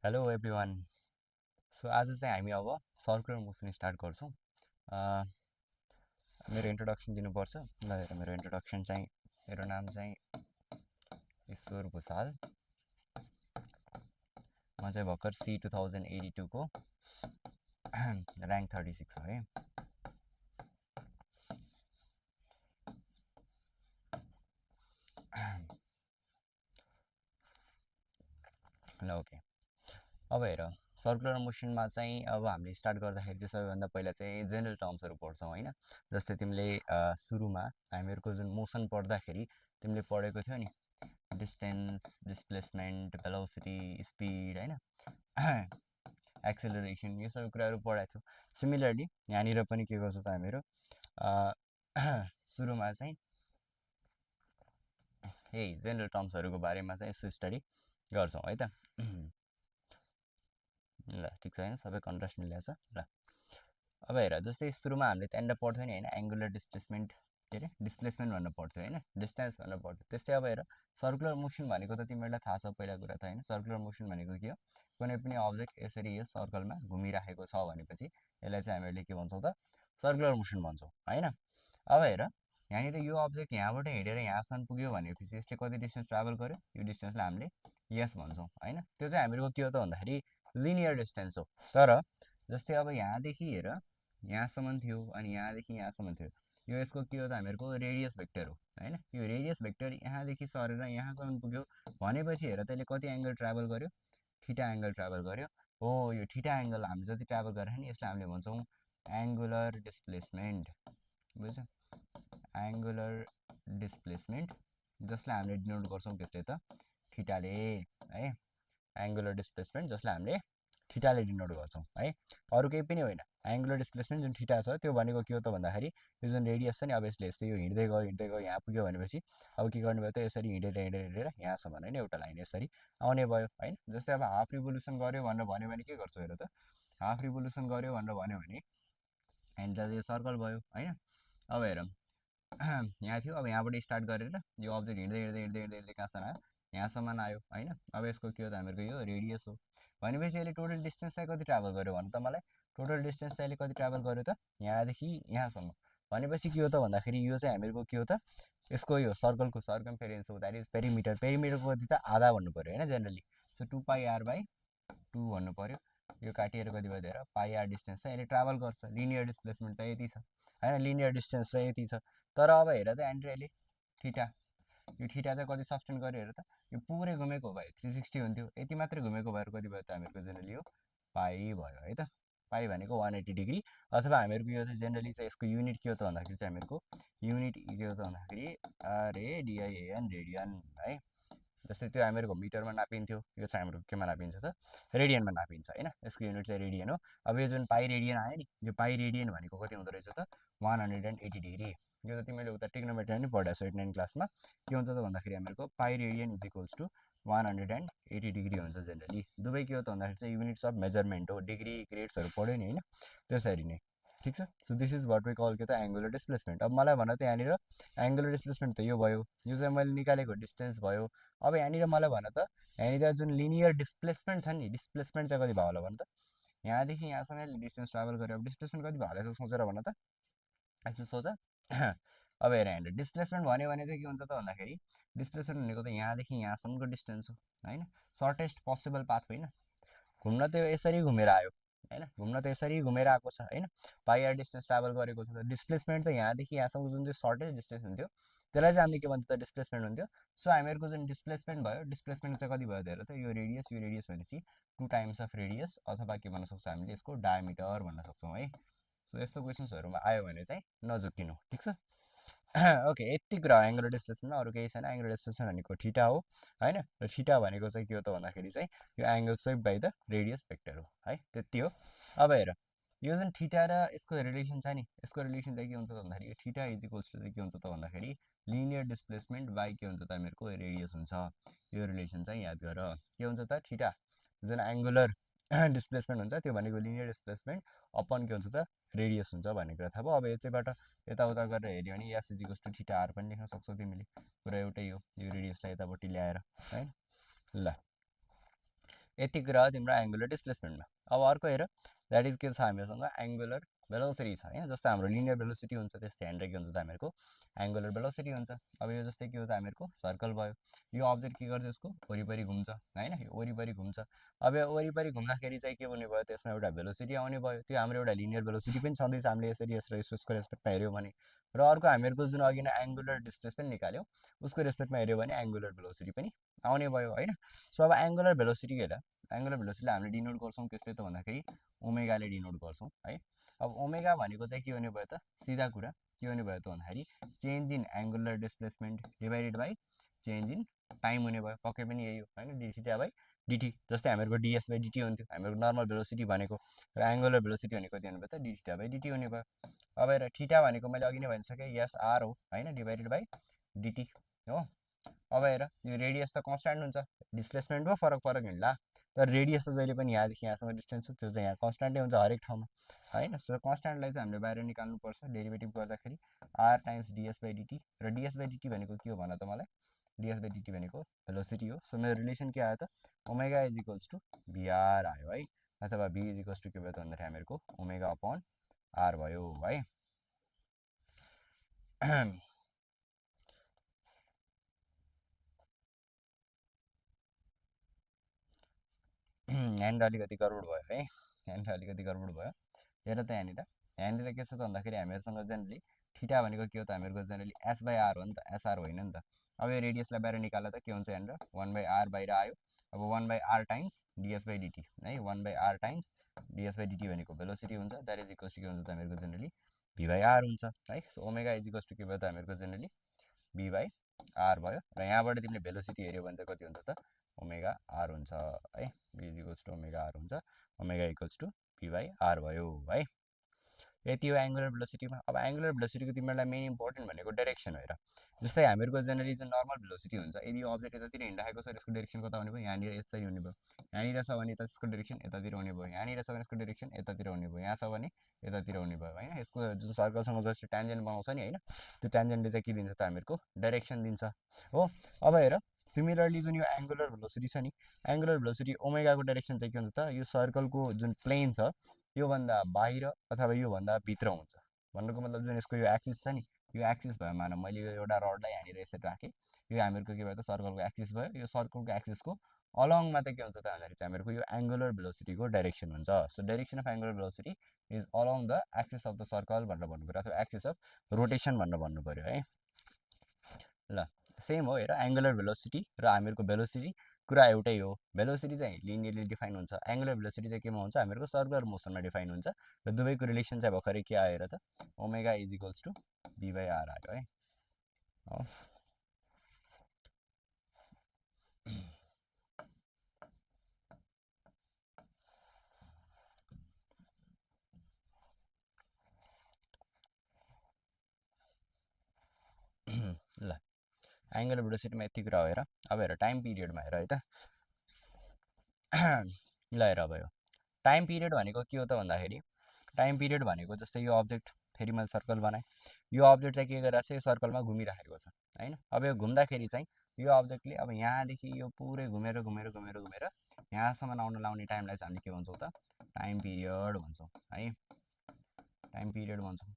Hello everyone. So आज चाहिँ हामी अब सर्कुलर मोसन स्टार्ट गर्छौँ। अ, मेरो इन्ट्रोडक्सन दिनुपर्छ। ल हेर, मेरो इन्ट्रोडक्सन चाहिँ, मेरो नाम चाहिँ ईश्वर भुषाल। म चाहिँ भर्खर C 2082 को ऱ्याङ्क 36 हो है। ल ओके, अब हेर, सर्कुलर मोसनमा चाहिँ अब हामीले स्टार्ट गर्दाखेरि चाहिँ सबैभन्दा पहिला चाहिँ जेनरल टर्म्सहरू पढ्छौँ होइन। जस्तै तिमीले सुरुमा हामीहरूको जुन मोसन पढ्दाखेरि तिमीले पढेको थियो नि, डिस्टेन्स, डिस्प्लेसमेन्ट, भेलोसिटी, स्पिड होइन, एक्सेलरेसन, यो सबै कुराहरू पढाएको थियो। सिमिलरली यहाँनिर पनि के गर्छ त हामीहरू सुरुमा चाहिँ यही जेनरल टर्म्सहरूको बारेमा चाहिँ यसो स्टडी गर्छौँ है त। ल ठिक छ होइन, सबै कन्ट्रास्ट मिलेको छ। ल अब हेर, जस्तै सुरुमा हामीले त्यहाँनिर पढ्थ्यो नि होइन, एङ्गुलर डिस्प्लेसमेन्ट, के अरे डिस्प्लेसमेन्ट भनेर पढ्थ्यो होइन, डिस्टेन्स भनेर पढ्थ्यो। त्यस्तै अब हेर, सर्कुलर मोसन भनेको त तिमीहरूलाई थाहा छ पहिला कुरा त होइन। सर्कुलर मोसन भनेको के हो? कुनै पनि अब्जेक्ट यसरी यो सर्कलमा घुमिराखेको छ भनेपछि यसलाई चाहिँ हामीहरूले के भन्छौँ त? सर्कुलर मोसन भन्छौँ होइन। अब हेर, यहाँनिर यो अब्जेक्ट यहाँबाट हिँडेर यहाँसम्म पुग्यो भनेपछि यसले कति डिस्टेन्स ट्राभल गर्यो? यो डिस्टेन्सलाई हामीले यस भन्छौँ होइन। त्यो चाहिँ हामीहरूको के हो त भन्दाखेरि लिनियर डिस्टेन्स हो। तर जस्तै अब यहाँदेखि हेर, यहाँसम्म थियो अनि यहाँदेखि यहाँसम्म थियो, यो यसको के हो त हामीहरूको रेडियस भेक्टर हो होइन। यो रेडियस भेक्टर यहाँदेखि सरेर यहाँसम्म पुग्यो भनेपछि हेर, त्यसले कति एङ्गल ट्राभल गर्यो? थीटा एङ्गल ट्राभल गर्यो। हो, यो थीटा एङ्गल हामी जति ट्राभल गरेर नि यसलाई हामीले भन्छौँ एङ्गुलर डिस्प्लेसमेन्ट। बुझ्यो? एङ्गुलर डिस्प्लेसमेन्ट, जसलाई हामीले डिनोट गर्छौँ त्यसले त थीटाले है। एङ्गुलर डिस्प्लेसमेन्ट जसलाई हामीले थीटाले डिनोट गर्छौँ है, अरू केही पनि होइन। एङ्गुलर डिस्प्लेसमेन्ट जुन थीटा छ त्यो भनेको के हो त भन्दाखेरि यो जुन रेडियस छ नि, अब यसले यस्तै यो हिँड्दै गयो यहाँ पुग्यो भनेपछि अब के गर्नुभयो त, यसरी हिँडेर हिँडेर हिँडेर यहाँसम्म होइन, एउटा लाइन यसरी आउने भयो होइन। जस्तै अब हाफ रिभोल्युसन गऱ्यो भनेर भन्यो भने के गर्छौ हेर त, हाफ रिभोल्युसन गऱ्यो भनेर भन्यो भने यहाँनिर यो सर्कल भयो होइन। अब हेर, यहाँ थियो, अब यहाँबाट स्टार्ट गरेर यो अब्जेक्ट हिँड्दै हिँड्दै हिँड्दै हिँड्दै हिँड्दै कहाँसम्म आयो? यहाँसम्म आयो होइन। अब यसको के हो त हामीहरूको यो रेडियस हो भनेपछि यसले टोटल डिस्टेन्स चाहिँ कति ट्राभल गर्यो भन्नु त मलाई? टोटल डिस्टेन्स चाहिँ यसले कति ट्राभल गर्यो त? यहाँदेखि यहाँसम्म भनेपछि के हो त भन्दाखेरि यो चाहिँ हामीहरूको के हो त, यसको यो सर्कलको सर्कमफेरेन्स हो, द्याट इज पेरिमिटर। पेरिमिटरको कति त आधा भन्नु पऱ्यो होइन जेनरली। सो 2πr/2 भन्नु पऱ्यो। यो काटिएर कति भयो हेर, πr डिस्टेन्स चाहिँ यसले ट्राभल गर्छ। लिनियर डिस्प्लेसमेन्ट चाहिँ यति छ होइन, लिनियर डिस्टेन्स चाहिँ यति छ। तर अब हेर त यहाँनिर यसले थीटा, यो थीटा चाहिँ कति सब्सटेन्ड गर्यो हेर त, यो पुरै घुमेको भए 360 हुन्थ्यो, यति मात्रै घुमेको भएर कति भयो त हामीहरूको जेनरली यो पाई भयो है त। पाई भनेको 180 डिग्री, अथवा हामीहरूको यो चाहिँ जेनरली चाहिँ यसको युनिट के हो त भन्दाखेरि चाहिँ हामीहरूको युनिट के हो त भन्दाखेरि रेडियन रेडियन है। जस्तै त्यो हामीहरूको मिटरमा नापिन्थ्यो, यो चाहिँ हाम्रो केमा नापिन्छ त? रेडियनमा नापिन्छ होइन। यसको युनिट चाहिँ रेडियन हो। अब यो जुन पाई रेडियन आयो नि, यो पाई रेडियन भनेको कति हुँदो रहेछ त? 180 डिग्री। यो त तिमीले उता ट्रिग्नोमेट्री पनि पढाएको छौ 89 क्लासमा। के हुन्छ त भन्दाखेरि हामीहरूको pi radian is equals to 180 degree हुन्छ जेनरली। दुवै के हो त भन्दाखेरि चाहिँ युनिट्स अफ मेजरमेन्ट हो, डिग्री ग्रेड्सहरू पढ्यो नि होइन, त्यसरी नै। ठिक छ। So this is what we call के त एङ्गुलर डिस्प्लेसमेन्ट। अब मलाई भन त यहाँनिर एङ्गुलर डिस्प्लेसमेन्ट त यो भयो, यो चाहिँ मैले निकालेको डिस्टेन्स भयो। अब यहाँनिर मलाई भन त, यहाँनिर जुन लिनियर डिस्प्लेसमेन्ट छ नि, डिस्प्लेसमेन्ट चाहिँ कति भयो होला भन त? यहाँदेखि यहाँसम्म डिस्टेन्स ट्राभल गऱ्यो, अब डिस्प्लेसमेन्ट कति भयो होला यसो सोचेर भन त, यसो सोच। अब हेर, यहाँनिर डिस्प्लेसमेन्ट भन्यो भने चाहिँ के हुन्छ त भन्दाखेरि डिस्प्लेसमेन्ट भनेको त यहाँदेखि यहाँसम्मको डिस्टेन्स हो होइन, सर्टेस्ट पोसिबल पाथ होइन। घुम्न त यसरी घुमेर आयो होइन, घुम्न त यसरी घुमेर आएको छ होइन, पाइआर डिस्टेन्स ट्राभल गरेको छ। डिस्प्लेसमेन्ट त यहाँदेखि यहाँसम्म जुन चाहिँ सर्टेस्ट डिस्टेन्स हुन्थ्यो त्यसलाई चाहिँ हामीले के भन्छ त? डिस्प्लेसमेन्ट हुन्थ्यो। सो हामीहरूको जुन डिस्प्लेसमेन्ट भयो, डिस्प्लेसमेन्ट चाहिँ कति भयो हेर त, यो रेडियस भनेपछि 2 टाइम्स अफ रेडियस, अथवा के भन्न सक्छौँ हामीले यसको डायमिटर भन्न सक्छौँ है। सो यस्तो क्वेसन्सहरूमा आयो भने चाहिँ नझुक्किनु, ठिक छ। ओके, यति कुरा हो एङ्गुलर डिस्प्लेसमेन्टमा, अरू केही छैन। एङ्गुलर डिस्प्लेसमेन्ट भनेको थीटा हो होइन, र थीटा भनेको चाहिँ के हो त भन्दाखेरि चाहिँ यो angle save by the radius vector हो है, त्यति हो। अब हेर, यो जुन थीटा र यसको रिलेसन छ नि, यसको रिलेसन चाहिँ के हुन्छ त भन्दाखेरि यो थीटा इज इक्वल्स टु चाहिँ के हुन्छ त भन्दाखेरि लिनियर डिस्प्लेसमेन्ट बाई के हुन्छ त हामीहरूको रेडियस हुन्छ। यो रिलेसन चाहिँ याद गर। के हुन्छ त? थीटा जुन एङ्गुलर डिस्प्लेसमेन्ट हुन्छ त्यो भनेको लिनियर डिस्प्लेसमेन्ट अपन के हुन्छ त? रेडियस हुन्छ भन्ने कुरा थाहा भयो। अब यतैबाट यताउता गरेर हेऱ्यो भने s is equals to theta r पनि लेख्न सक्छौ तिमीले, कुरा एउटै हो, यो रेडियसलाई यतापट्टि ल्याएर है। ल यति कुरा हो तिम्रो एङ्गुलर डिस्प्लेसमेन्टमा। अब अर्को हेर, द्याट इज के छ हामीसँग एङ्गुलर भेलोसिटी छ होइन। जस्तो हाम्रो लिनियर भेलोसिटी हुन्छ त्यस्तै यहाँनिर के हुन्छ त हामीहरूको एङ्गुलर भेलोसिटी हुन्छ। अब यो जस्तै के हो त हामीहरूको सर्कल भयो, यो अब्जेक्ट के गर्छ यसको वरिपरि घुम्छ होइन, यो वरिपरि घुम्छ। अब यो वरिपरि घुम्दाखेरि चाहिँ के हुने भयो, त्यसमा एउटा भेलोसिटी आउने भयो। त्यो हाम्रो एउटा लिनियर भेलोसिटी पनि छँदैछ हामीले यसरी यसको रेस्पेक्टमा हेऱ्यौँ भने। र अर्को हामीहरूको जुन अघि नै एङ्गुलर डिस्प्लेसमेन्ट निकाल्यौँ उसको रेस्पेक्टमा हेऱ्यो भने एङ्गुलर भेलोसिटी पनि आउने भयो होइन। सो अब एङ्गुलर भेलोसिटी हेर, एङ्गुलर भेलोसिटीलाई हामीले डिनोट गर्छौँ त्यसले त भन्दाखेरि ओमेगाले डिनोट गर्छौँ है। अब ओमेगा भनेको चाहिँ के हुने भयो त, सिधा कुरा के हुने भयो त भन्दाखेरि change in angular displacement divided by change in time हुने भयो। पक्कै पनि यही हो होइन, डिथिटा बाई डिटी। जस्तै हामीहरूको डिएस बाई डिटी हुन्थ्यो हाम्रो नर्मल भेलोसिटी भनेको, र एङ्गुलर भेलोसिटी भनेको कति हुने भयो त डिथिटा बाई डिटी हुने भयो। अब हेर थिटा भनेको मैले अघि नै भनिसकेँ यस आर हो होइन, डिभाइडेड बाई डिटी हो। अब हेर यो रेडियस त कन्सट्यान्ट हुन्छ, डिस्प्लेसमेन्टमा फरक फरक हिँड्ला, तर रेडियस त जहिले पनि यहाँदेखि यहाँसम्म डिस्टेन्स छ त्यो चाहिँ यहाँ कन्सट्यान्टै हुन्छ हरेक ठाउँमा होइन। सो कन्सट्यान्टलाई चाहिँ हामीले बाहिर निकाल्नुपर्छ डेरिभेटिभ गर्दाखेरि r times ds by dt. र डिएस बाई डिटी भनेको के हो भन त मलाई, डिएस बाई डिटी भनेको भेलोसिटी हो। सो मेरो रिलेसन के आयो त omega is equals to vr आयो है, अथवा भी इज इक्वल्स टु के भयो त भन्दाखेरि हामीहरूको ओमेगा अपन आर भयो है। यहाँनिर अलिकति गडबड भयो है, यहाँनिर अलिकति गडबड भयो। हेर त यहाँनिर के छ त भन्दाखेरि हामीहरूसँग जेनरली थिटा भनेको के हो त हामीहरूको जेनरली एस बाई आर हो नि त, एसआर होइन नि त। अब यो रेडियसलाई बाहिर निकाल्दा त के हुन्छ यहाँनिर 1 बाई आर बाहिर आयो। अब 1 by r times ds by dt है, 1 by r times ds by dt भनेको भेलोसिटी हुन्छ, द्याट इज इक्वल्स टु के हुन्छ त हामीहरूको जेनरली भी बाई आर हुन्छ है। So omega is equals to के भयो त हामीहरूको जेनरली भी बाई आर भयो। र यहाँबाट तिमीले भेलोसिटी हेऱ्यो भने चाहिँ कति हुन्छ त ओमेगा आर हुन्छ है, V is equals to omega R हुन्छ, omega equals to V by R भयो है। यति हो एङ्गुलर भेलोसिटीमा। अब एङ्गुलर भेलोसिटीको तिमीहरूलाई मेन इम्पोर्टेन्ट भनेको डाइरेक्सन हो। जस्तै हामीहरूको जेनरली जुन नर्मल भेलोसिटी हुन्छ, यदि यो अब्जेक्ट यतातिर हिँडिरहेको छ यसको डाइरेक्सन कता हुने भयो, यहाँनिर यसरी हुने भयो। यहाँनिर छ भने यसको डाइरेक्सन यतातिर हुने भयो, यहाँनिर छ भने यसको डाइरेक्सन यतातिर हुने भयो, यहाँ छ भने यतातिर हुने भयो होइन। यसको जुन सर्कलसँग जस्तो ट्यान्जेन्ट बनाउँछ नि होइन, त्यो ट्यान्जेन्टले चाहिँ के दिन्छ त हामीहरूको डाइरेक्सन दिन्छ हो। अब हेर सिमिलरली जुन यो एङ्गुलर भेलोसिटी छ नि, एङ्गुलर भेलोसिटी ओमेगाको डाइरेक्सन चाहिँ के हुन्छ त यो सर्कलको जुन प्लेन छ योभन्दा बाहिर अथवा योभन्दा भित्र हुन्छ। भन्नुको मतलब जुन यसको यो एक्सिस छ नि, यो एक्सिस भयो मानौँ मैले यो एउटा रडलाई यहाँनिर यसरी राखेँ, यो हामीहरूको के भयो त सर्कलको एक्सिस भयो। यो सर्कलको एक्सिसको अलङमा त के हुन्छ त भन्दाखेरि चाहिँ हामीहरूको यो एङ्गुलर भेलोसिटीको डाइरेक्सन हुन्छ। So direction of angular velocity is along the axis of the circle भनेर भन्नु पऱ्यो, अथवा एक्सिस अफ रोटेसन भनेर भन्नु पऱ्यो है। ल सेम हो हेर, एङ्गुलर भेलोसिटी र हामीहरूको भेलोसिटी कुरा एउटै हो। भेलोसिटी चाहिँ लिनियरली डिफाइन हुन्छ, एङ्गुलर भेलोसिटी चाहिँ केमा हुन्छ हामीहरूको सर्कुलर मोसनमा डिफाइन हुन्छ। र दुवैको रिलेसन चाहिँ भर्खरै के आयो र त omega is equals to V by are आयो है। ल एङ्गुलर भेलोसिटीमा यति कुरा हो हेर। अब हेर टाइम पिरियडमा हेर है त। ल हेर अब यो टाइम पिरियड भनेको के हो त भन्दाखेरि, टाइम पिरियड भनेको जस्तै यो अब्जेक्ट फेरि मैले सर्कल बनाएँ, यो अब्जेक्ट चाहिँ के गरिरहेको छ यो सर्कलमा घुमिरहेको छ होइन। अब यो घुम्दाखेरि चाहिँ यो अब्जेक्टले अब यहाँदेखि यो पुरै घुमेर घुमेर घुमेर घुमेर यहाँसम्म आउन लाउने टाइमलाई चाहिँ हामीले के भन्छौँ त टाइम पिरियड भन्छौँ है, टाइम पिरियड भन्छौँ।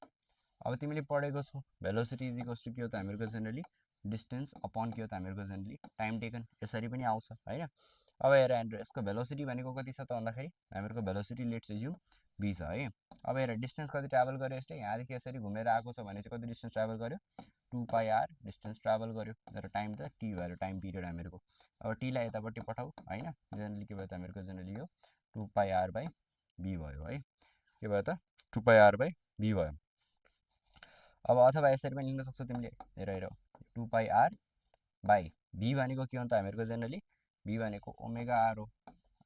अब तिमीले पढेको छौ भेलोसिटी इज इक्वल्स टु के हो त हामीहरूको जेनरली डिस्टेन्स अपन के हो त हामीहरूको जेनरली टाइम टेकन, यसरी पनि आउँछ होइन। अब हेर यहाँनिर यसको भेलोसिटी भनेको कति छ त भन्दाखेरि हामीहरूको भेलोसिटी लेट्स एज्युम भी छ है। अब हेर डिस्टेन्स कति ट्राभल गर्यो यसले, यहाँदेखि यसरी घुमेर आएको छ भने चाहिँ कति डिस्टेन्स ट्राभल गर्यो 2 पाई आर डिस्टेन्स ट्राभल गर्यो। र टाइम त टी भयो, टाइम पिरियड हामीहरूको। अब टीलाई यतापट्टि पठाऊ होइन, जेनरली के भयो त हामीहरूको जेनरली यो 2 पाई आर बाई भी भयो है, के भयो त 2 पाई आर बाई भी भयो। अब अथवा यसरी पनि लेख्न सक्छौ तिमीले, हेर हेर 2 पाई आर बाई भी भनेको के हो त हामीहरूको जेनरली भी भनेको ओमेगा आर हो,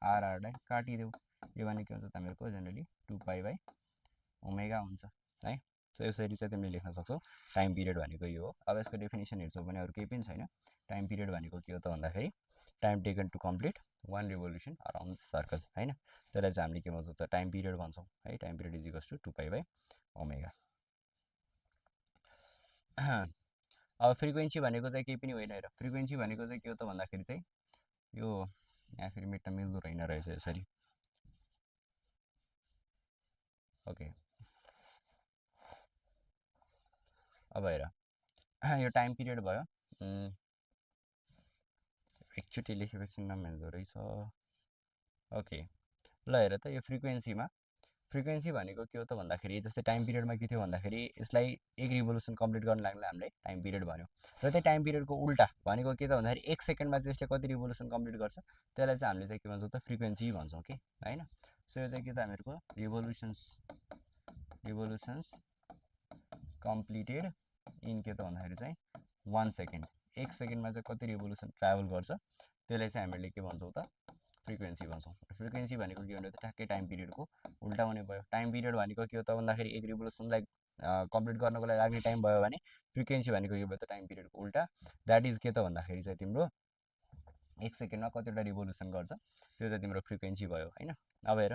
आर आरलाई काटिदेऊ, यो भनेको के हुन्छ त हामीहरूको जेनरली 2 पाई बाई ओमेगा हुन्छ है। सो यसरी चाहिँ तिमीले लेख्न सक्छौ टाइम पिरियड भनेको यो हो। अब यसको डेफिनेसन हेर्छौ भने अरू केही पनि छैन। टाइम पिरियड भनेको के हो त भन्दाखेरि time taken to complete 1 revolution around circle होइन, त्यसलाई चाहिँ हामीले के भन्छौँ त टाइम पिरियड भन्छौँ है। Time period is equals to 2 pi by omega. अब फ्रिक्वेन्सी भनेको चाहिँ केही पनि होइन हेर, फ्रिक्वेन्सी भनेको चाहिँ के हो त भन्दाखेरि चाहिँ यो यहाँ फेरि मेट्न मिल्दो रहेन रहेछ यसरी। ओके अब हेर यो टाइम पिरियड भयो। एकचोटि लेखेपछि नमिल्दो रहेछ। ओके ल हेर त यो फ्रिक्वेन्सी भनेको के हो त भन्दाखेरि जस्तै टाइम पिरियडमा के थियो भन्दाखेरि यसलाई एक रिभोल्युसन कम्प्लिट गर्न लाग्ने हामीले टाइम पिरियड भन्यो। र त्यही टाइम पिरियडको उल्टा भनेको के त भन्दाखेरि 1 सेकेन्डमा चाहिँ यसले कति रिभोल्युसन कम्प्लिट गर्छ त्यसलाई चाहिँ हामीले चाहिँ के भन्छौँ त फ्रिक्वेन्सी भन्छौँ कि होइन। सो यो चाहिँ के त हामीहरूको रिभोल्युसन्स कम्प्लिटेड इन के त भन्दाखेरि चाहिँ 1 सेकेन्ड। 1 सेकेन्डमा चाहिँ कति रिभोल्युसन ट्राभल गर्छ त्यसलाई चाहिँ हामीले के भन्छौँ त फ्रिक्वेन्सी भन्छौँ। फ्रिक्वेन्सी भनेको के भने त ठ्याक्कै टाइम पिरियडको उल्टा हुने भयो। टाइम पिरियड भनेको के हो त भन्दाखेरि एक रिभोल्युसनलाई कम्प्लिट गर्नको लागि लाग्ने टाइम भयो भने फ्रिक्वेन्सी भनेको के भयो त टाइम पिरियडको उल्टा। द्याट इज के त भन्दाखेरि चाहिँ तिम्रो 1 सेकेन्डमा कतिवटा रिभोल्युसन गर्छ त्यो चाहिँ तिम्रो फ्रिक्वेन्सी भयो होइन। अब हेर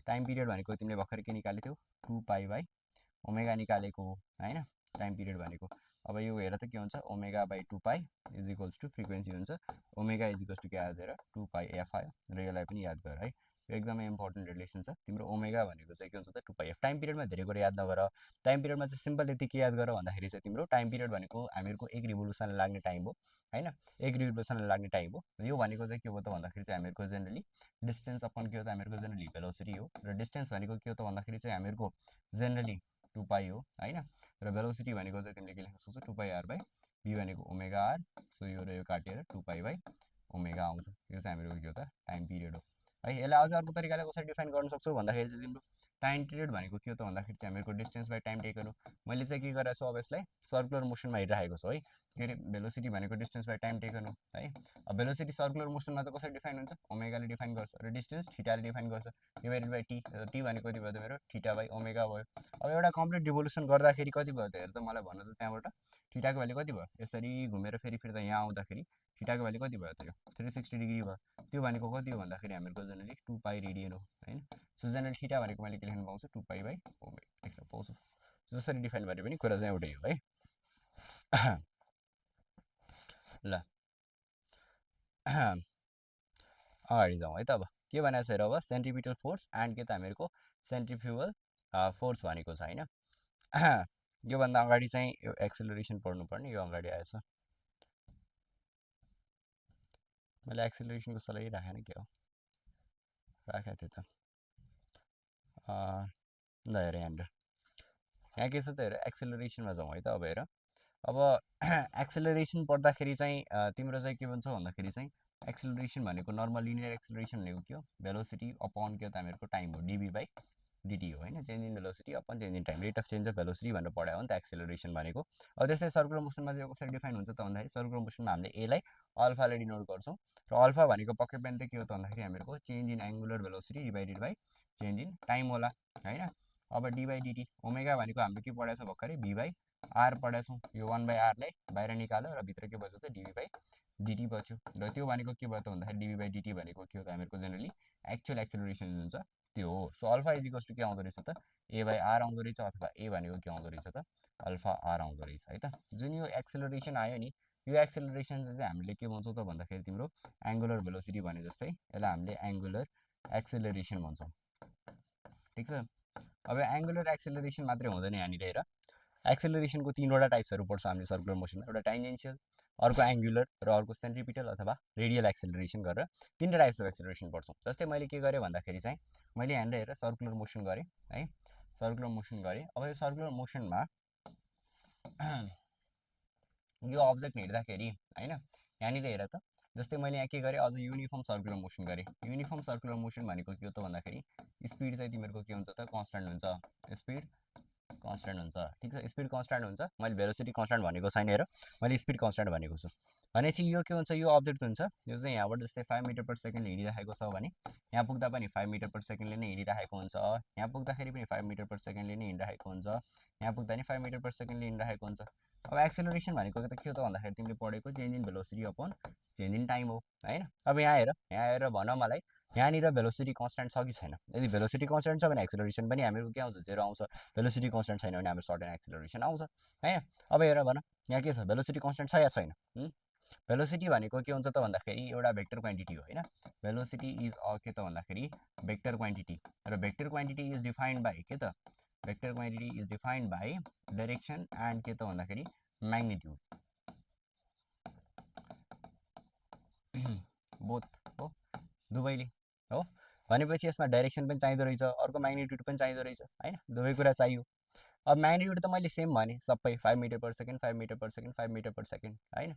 टाइम पिरियड भनेको तिमीले भर्खर के निकालेको थियौ 2π/ओमेगा निकालेको हो होइन टाइम पिरियड भनेको। अब यो हेर त के हुन्छ ω/2π इज इक्वल्स टु फ्रिक्वेन्सी हुन्छ। ओमेगा इज इक्वल्स टु के आयो हेर 2πf आयो र यसलाई पनि याद गर है। यो एकदमै इम्पोर्टेन्ट रिलेसन छ। तिम्रो ओमेगा भनेको चाहिँ के हुन्छ त 2πf। टाइम पिरियडमा धेरै कुरा याद नगर। टाइम पिरियडमा चाहिँ सिम्पल यति के याद गर भन्दाखेरि चाहिँ तिम्रो टाइम पिरियड भनेको हामीहरूको एक रिभोल्युसनलाई लाग्ने टाइम हो होइन। एक रिभोल्युसनलाई लाग्ने टाइम हो। यो भनेको चाहिँ के हो त भन्दाखेरि चाहिँ हामीहरूको जेनरली डिस्टेन्स अपन के हो त हामीहरूको जेनरली भेलोसिटी हो। र डिस्टेन्स भनेको के हो त भन्दाखेरि चाहिँ हामीहरूको जेनरली 2π हो होइन। र भेलोसिटी भनेको चाहिँ तिमीले के लेख्न सक्छौ 2πr/v भनेको ओमेगा आर। सो यो र यो काटेर 2π/ओमेगा आउँछ। यो चाहिँ हामीहरूको के हो त टाइम पिरियड हो है। यसलाई अझ अर्को तरिकाले कसरी डिफाइन गर्न सक्छौ भन्दाखेरि चाहिँ तिम्रो टाइम पिरियड भनेको के हो त भन्दाखेरि चाहिँ हामीहरूको डिस्टेन्स बाई टाइम टेकन हो। मैले चाहिँ के गरेको छु अब यसलाई सर्कुलर मोसनमा हेरिरहेको छु है। के अरे भेलोसिटी भनेको डिस्टेन्स बाई टाइम टेकन हो है। अब भेलोसिटी सर्कुलर मोसनमा चाहिँ कसरी डिफाइन हुन्छ ओमेगाले डिफाइन गर्छ र डिस्टेन्स थीटाले डिफाइन गर्छ डिभाइडेड बाई टी। टी भनेको कति भयो त मेरो θ/ओमेगा भयो। अब एउटा कम्प्लिट रिभोल्युसन गर्दाखेरि कति भयो त हेर त मलाई भन त त्यहाँबाट थीटाको भ्यालु कति भयो यसरी घुमेर फेरि फिर्ता यहाँ आउँदाखेरि थीटाको भ्यालु कति भयो त यो 360 डिग्री भयो। त्यो भनेको कति हो भन्दाखेरि हामीहरूको जेनरली 2π रेडियन हो होइन। सो जेनरली थीटा भनेको मैले के लेख्न पाउँछु 2π/ओमेगा लेख्न पाउँछु। जसरी डिफाइन गरे पनि कुरा चाहिँ एउटै हो है। ल अगाडि जाउँ है त। अब के भनेको छ हेर अब सेन्ट्रिपिटल फोर्स एन्ड के त हामीहरूको सेन्ट्रिफ्युगल फोर्स भनेको छ होइन। योभन्दा अगाडि चाहिँ यो एक्सेलरेसन पढ्नुपर्ने यो अगाडि आएछ। मैले एक्सेलरेसन कस्तो लागि राखेन के हो राखेको थिएँ त ल हेर यहाँनिर यहाँ के छ त हेर एक्सेलरेसनमा जाउँ है त। अब हेर अब एक्सेलरेसन पढ्दाखेरि चाहिँ तिम्रो चाहिँ के भन्छ भन्दाखेरि चाहिँ एक्सेलरेसन भनेको नर्मल लिनियर एक्सेलरेसन भनेको के हो भेलोसिटी अपन के हो त हामीहरूको टाइम हो dv/dt हो होइन। Change in velocity upon change in time rate of change of velocity भनेर पढायो हो नि त एक्सेलरेसन भनेको। अब त्यस्तै सर्कुलर मोसनमा चाहिँ कसरी डिफाइन हुन्छ त भन्दाखेरि सर्कुलर मोसनमा हामीले एलाई अल्फाले डिनोट गर्छौँ र अल्फा भनेको पक्कै पनि त के हो त भन्दाखेरि हामीहरूको change in angular velocity divided by change in time होला होइन। अब डी/dt ओमेगा भनेको हामीले के पढाएको छ भर्खरै v/r पढाएको छौँ। यो 1/r लाई बाहिर निकाल्यो र भित्र के बच्यो त dv/dt बच्यो। र त्यो भनेको के भयो त भन्दाखेरि dv/dt भनेको के हो त हामीहरूको जेनरली एक्चुअल एक्सेलरेसन जुन छ त्यो हो। So alpha is equals to के आउँदो रहेछ त a/r आउँदो रहेछ अथवा a भनेको के आउँदो रहेछ त अल्फा r आउँदो रहेछ है त। जुन यो एक्सेलरेसन आयो नि यो एक्सेलरेसन चाहिँ हामीले के भन्छौँ त भन्दाखेरि तिम्रो एङ्गुलर भेलोसिटी भने जस्तै यसलाई हामीले एङ्गुलर एक्सेलरेसन भन्छौँ ठिक छ। अब एङ्गुलर एक्सेलरेसन मात्रै हुँदैन यहाँनिर हेर एक्सेलरेसनको तीनवटा टाइप्सहरू पढ्छौँ हामीले सर्कुलर मोसनमा। एउटा टाइजेन्सियल अर्को एङ्गुलर र अर्को सेन्ट्रिपिटल अथवा रेडियल एक्सेलरेसन गरेर तीनवटा टाइप्स अफ एक्सेलरेसन पढ्छौँ। जस्तै मैले के गरेँ भन्दाखेरि चाहिँ मैले यहाँनिर हेरेर सर्कुलर मोसन गरेँ है सर्कुलर मोसन गरेँ। अब यो सर्कुलर मोसनमा यो अब्जेक्ट हिँड्दाखेरि होइन यहाँनिर हेर त जस्तै मैले यहाँ के गरेँ अझ युनिफर्म सर्कुलर मोसन गरेँ। युनिफर्म सर्कुलर मोसन भनेको के हो त भन्दाखेरि स्पिड चाहिँ तिमीहरूको के हुन्छ त कन्स्ट्यान्ट हुन्छ स्पिड कन्स्ट्यान्ट हुन्छ ठिक छ। स्पिड कन्स्ट्यान्ट हुन्छ मैले भेलोसिटी कन्स्ट्यान्ट भनेको छैन हेर मैले स्पिड कन्स्ट्यान्ट भनेको छु। भनेपछि यो के हुन्छ यो अब्जेक्ट हुन्छ यो चाहिँ यहाँबाट जस्तै 5 मिटर पर सेकेन्डले हिँडिरहेको छ भने यहाँ पुग्दा पनि 5 मिटर पर सेकेन्डले नै हिँडिरहेको हुन्छ। यहाँ पुग्दाखेरि पनि 5 मिटर पर सेकेन्डले नै हिँडिरहेको हुन्छ। यहाँ पुग्दा नि 5 मिटर पर सेकेन्डले हिँडिरहेको हुन्छ। अब एक्सेलरेसन भनेको त के हो त भन्दाखेरि तिमीले पढेको change in velocity upon change in time हो होइन। अब यहाँ हेर भन मलाई यहाँनिर भेलोसिटी कन्स्ट्यान्ट छ कि छैन। यदि भेलोसिटी कन्स्ट्यान्ट छ भने एक्सेलरेसन पनि हामीहरूको के आउँछ 0 आउँछ। भेलोसिटी कन्स्ट्यान्ट छैन भने हाम्रो सर्टेन एक्सेलरेसन आउँछ होइन। अब हेर भन यहाँ के छ भेलोसिटी कन्स्ट्यान्ट छ या छैन भेलोसिटी भनेको के हुन्छ त भन्दाखेरि एउटा भेक्टर क्वान्टिटी हो हैन। भेलोसिटी इज अ के त भन्दाखेरि भेक्टर क्वान्टिटी, र vector quantity is defined by के त vector quantity is defined by direction and के त भन्दाखेरि म्याग्निट्युड बोथ हो, दुवैले हो। भनेपछि यसमा डाइरेक्सन पनि चाहिँदो रहेछ, अर्को म्याग्निट्युड पनि चाहिँदो रहेछ हैन, दुवै कुरा चाहियो। अब म्याग्निट्युड त मैले सेम भने सबै 5 metre per second 5 metre per second 5 metre per second हैन।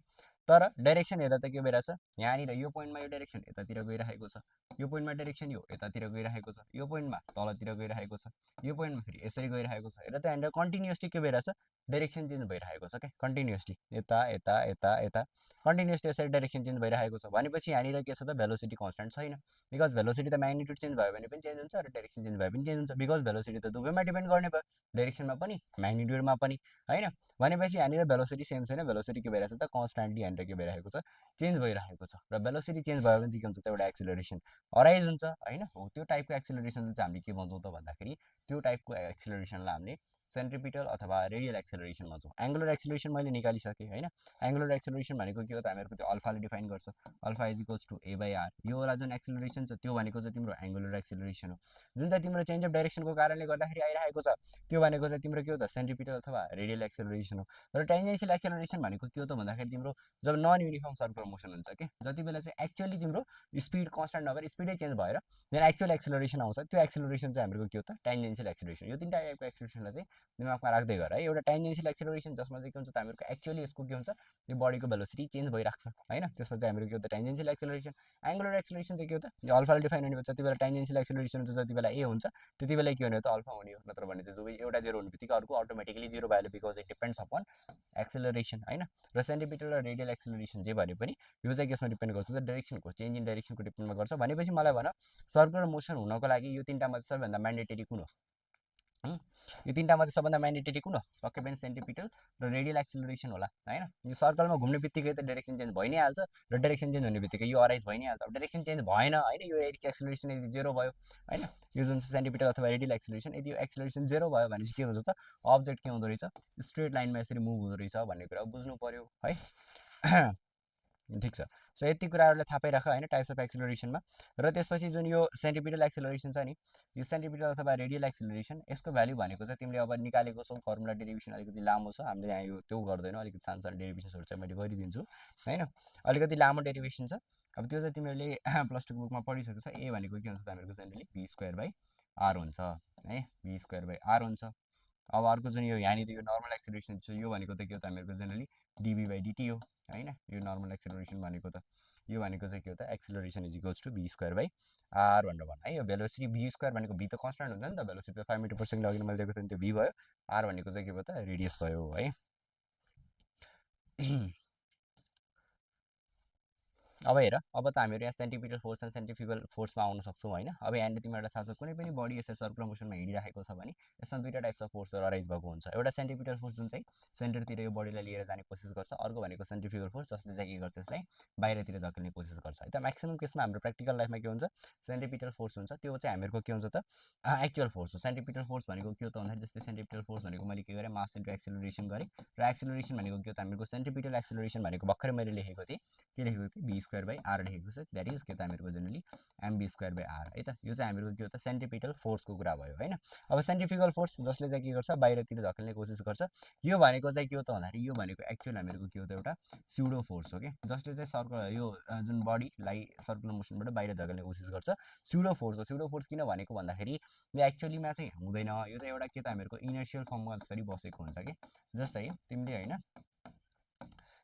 तर डाइरेक्सन हेर्दा त के भइरहेछ, यहाँनिर यो पोइन्टमा यो डाइरेक्सन यतातिर गइरहेको छ, यो पोइन्टमा डाइरेक्सन यो यतातिर गइरहेको छ, यो पोइन्टमा तलतिर गइरहेको छ, यो पोइन्टमा फेरि यसरी गइरहेको छ। हेर्दा त यहाँनिर कन्टिन्युअसली के भइरहेछ, डाइरेक्सन चेन्ज भइरहेको छ क्या, कन्टिन्युअसली यता यता यता यता कन्टिन्युअसली यसरी डाइरेक्सन चेन्ज भइरहेको छ। भनेपछि यहाँनिर के छ त, भेलोसिटी कन्स्ट्यान्ट छैन। बिकज भेलोसिटी त म्याग्निट्युड चेन्ज भयो भने पनि चेन्ज हुन्छ र डाइरेक्सन चेन्ज भए पनि चेन्ज हुन्छ, बिकज भेलोसिटी त दुवैमा डिपेन्ड गर्ने भयो, डाइरेक्सनमा पनि म्याग्निट्युडमा पनि हैन। भनेपछि यहाँनिर भेलोसिटी सेम छैन, भेलोसिटी के भइरहेको छ त कन्स्ट्यान्टली यहाँनिर के भइरहेको छ, चेन्ज भइरहेको छ। र भेलोसिटी चेन्ज भयो भने चाहिँ के हुन्छ त एउटा एक्सिलरेसन अराइज हुन्छ हैन। हो त्यो टाइपको एक्सिलरेसन चाहिँ हामीले के भन्छौँ त भन्दाखेरि त्यो टाइपको एक्सिलरेसनलाई हामीले सेन्ट्रिपिटल अथवा रेडियल एक्सिलरेसन भन्छौँ। एङ्गुलर एक्सिलरेसन मैले निकालिसकेँ हैन। एङ्गुलर एक्सिलरेसन भनेको के हो त, हामीहरूको त्यो अल्फाले डिफाइन गर्छ, alpha is equals to a by r. यो वाला जुन एक्सिलरेसन छ त्यो भनेको चाहिँ तिम्रो एङ्गुलर एक्सिलरेसन हो, जुन चाहिँ तिम्रो चेन्ज अफ डाइरेक्सनको कारणले गर्दाखेरि आइरहेको छ, त्यो भनेको चाहिँ तिम्रो के हो त सेन्ट्रिपिटल अथवा रेडियल एक्सिलरेसन हो। र टेन्जेन्सियल एक्सिलरेसन भनेको के हो त भन्दाखेरि तिम्रो जब नन युनिफर्म सर्कुलर मोसन हुन्छ कि, जति बेला चाहिँ एक्चुअली तिम्रो स्पिड कन्स्ट्यान्ट नभएर स्पिडै चेन्ज भएर देन एक्चुअल एक्सिलरेसन आउँछ, त्यो एक्सिलरेसन चाहिँ हाम्रो के हो त टेन्जेन्सियल एक्सिलरेसन। यो तीनटा टाइपको एक्सिलरेसनलाई चाहिँ दिमागमा राख्दै गर है। एउटा टेन्जेन्सियल एक्सिलरेसन जसमा चाहिँ के हुन्छ त हामीहरूको एक्चुअली यसको के हुन्छ, यो बडीको भेलोसिटी चेन्ज भइरहेको छ हैन, त्यसमा चाहिँ हाम्रो के हो त टेन्जेन्सियल एक्सिलरेसन। एङ्गुलर एक्सिलरेसन चाहिँ के हो त, यो अल्फाले डिफाइन हुने जति बेला टेन्जेन्सियल एक्सिलरेसन हुन्छ जति बेला ए हुन्छ त्यति बेला के हुने हो त अल्फा हुने हो, नत्र भने चाहिँ दुवै एउटा जेरो हुने बित्तिकै अर्को अटोमेटिकली जेरो भइहाल्यो, because it depends upon acceleration हैन। र सेन्ट्रिपिटल र रेडियल एक्सिलरेसन जे भने पनि यो चाहिँ केसमा डिपेन्ड गर्छ त डाइरेक्सनको, चेन्ज इन डाइरेक्सनको डिपेन्डमा गर्छ। भनेपछि मलाई भन सर्कुलर मोसन हुनको लागि यो तीनटा मध्ये सबैभन्दा म्यान्डेटरी कुन हो, यो तीनटा मध्ये सबभन्दा म्यान्डेटरी कुन हो, पक्कै पनि सेन्ट्रिपिटल र रेडियल एक्सिलरेसन होला हैन। यो सर्कलमा घुम्ने बित्तिकै त डाइरेक्सन चेन्ज भइ नै हाल्छ, र डाइरेक्सन चेन्ज हुने बित्तिकै यो अराइज भइ नै हाल्छ। अब डाइरेक्सन चेन्ज भएन हैन, यो एक्सिलरेसन यदि जेरो भयो हैन, यो जुन सेन्ट्रिपिटल अथवा रेडियल एक्सिलरेसन यदि एक्सिलरेसन जेरो भयो भने चाहिँ के हुन्छ त, अब्जेक्ट के हुँदो रहेछ, स्ट्रेट लाइनमा यसरी मुभ हुँदो रहेछ भन्ने कुरा बुझ्नु पर्यो है। ठिक छ। सो यति कुराहरूलाई थाहा पाइराख हैन टाइप्स अफ एक्सिलरेसनमा। र त्यसपछि जुन यो सेन्ट्रिपिटल एक्सिलरेसन छ नि, यो सेन्ट्रिपिटल अथवा रेडियल एक्सिलरेसन यसको भ्यालु भनेको चाहिँ तिमीले अब निकालेको छौ, फर्मुला डेरिभेसन अलिकति लामो छ, हामीले यहाँ यो त्यो गर्दैनौँ, अलिकति सानो सानो डेरिभेसन्सहरू चाहिँ मैले गरिदिन्छु हैन। अलिकति लामो डेरिभेसन छ, अब त्यो चाहिँ तिमीहरूले प्लस टू बुकमा पढिसकेको छ। ए भनेको के हुन्छ त हामीहरूको generally v square by r हुन्छ है, भी स्क्वायर बाई आर हुन्छ। अब अर्को जुन यो यहाँनिर यो नर्मल एक्सिलरेसन छ, यो भनेको त के हो त हामीहरूको जेनरली डिभी बाई डिटी हो हैन। यो नर्मल एक्सिलरेसन भनेको त यो भनेको चाहिँ के हो त acceleration is equals to v square by r भनेर भन्नु है। यो भेलोसिटी भी स्क्वायर भनेको भी त कन्स्ट्यान्ट हुन्छ नि त, भेलोसिटी त 5 मिटर पर सेकेन्ड अघि मैले दिएको थिएँ त्यो भी भयो, आर भनेको चाहिँ के भयो त रेडियस भयो है। अब हेर, अब त हामीहरू यहाँ सेन्ट्रिपिटल फोर्स एन्ड सेन्ट्रिफ्युगल फोर्समा आउन सक्छौँ होइन। अब यहाँनिर तिमीहरूलाई थाहा छ कुनै पनि बडी यसरी सर्कुलर मोसनमा हिँडिरहेको छ भने यसमा दुईवटा टाइप्स अफ फोर्सहरू अराइज भएको हुन्छ। एउटा सेन्ट्रिपिटल फोर्स जुन चाहिँ सेन्टरतिर यो बडीलाई लिएर जाने कोसिस गर्छ, अर्को भनेको सेन्ट्रिफ्युगल फोर्स जसले चाहिँ के गर्छ यसलाई बाहिरतिर धकेल्ने कोसिस गर्छ है त। म्याक्सिमम केसमा हाम्रो प्र्याक्टिकल लाइफमा के हुन्छ, सेन्ट्रिपिटल फोर्स हुन्छ, त्यो चाहिँ हामीहरूको के हुन्छ त एक्चुअल फोर्स हो। सेन्ट्रिपिटल फोर्स भनेको के हो त भन्दाखेरि जस्तै सेन्ट्रिपिटल फोर्स भनेको मैले के गरेँ मास इन्टु एक्सिलरेसन गरेँ, र एक्सिलरेसन भनेको के हो त हामीहरूको सेन्ट्रिपिटल एक्सिलरेसन भनेको भर्खरै मैले लेखेको थिएँ, के लेखेको थिएँ भी स्क्वायर बाई आर लेखेको छ, द्याट इज के त हामीहरूको generally mv square by r है त। यो चाहिँ हामीहरूको के हो त सेन्ट्रिपिटल फोर्सको कुरा भयो होइन। अब सेन्ट्रिफ्युगल फोर्स जसले चाहिँ के गर्छ बाहिरतिर धकेल्ने कोसिस गर्छ, यो भनेको चाहिँ के हो त भन्दाखेरि यो भनेको एक्चुअल हामीहरूको के हो त एउटा स्युडो फोर्स हो कि, जसले चाहिँ सर्कुलर यो जुन बडीलाई सर्कुलर मोसनबाट बाहिर धकेल्ने कोसिस गर्छ, स्युडो फोर्स हो। स्युडो फोर्स किन भनेको भन्दाखेरि यो एक्चुअलीमा चाहिँ हुँदैन, यो चाहिँ एउटा के त हामीहरूको इनर्सियल फर्ममा जसरी बसेको हुन्छ कि, जस्तै तिमीले होइन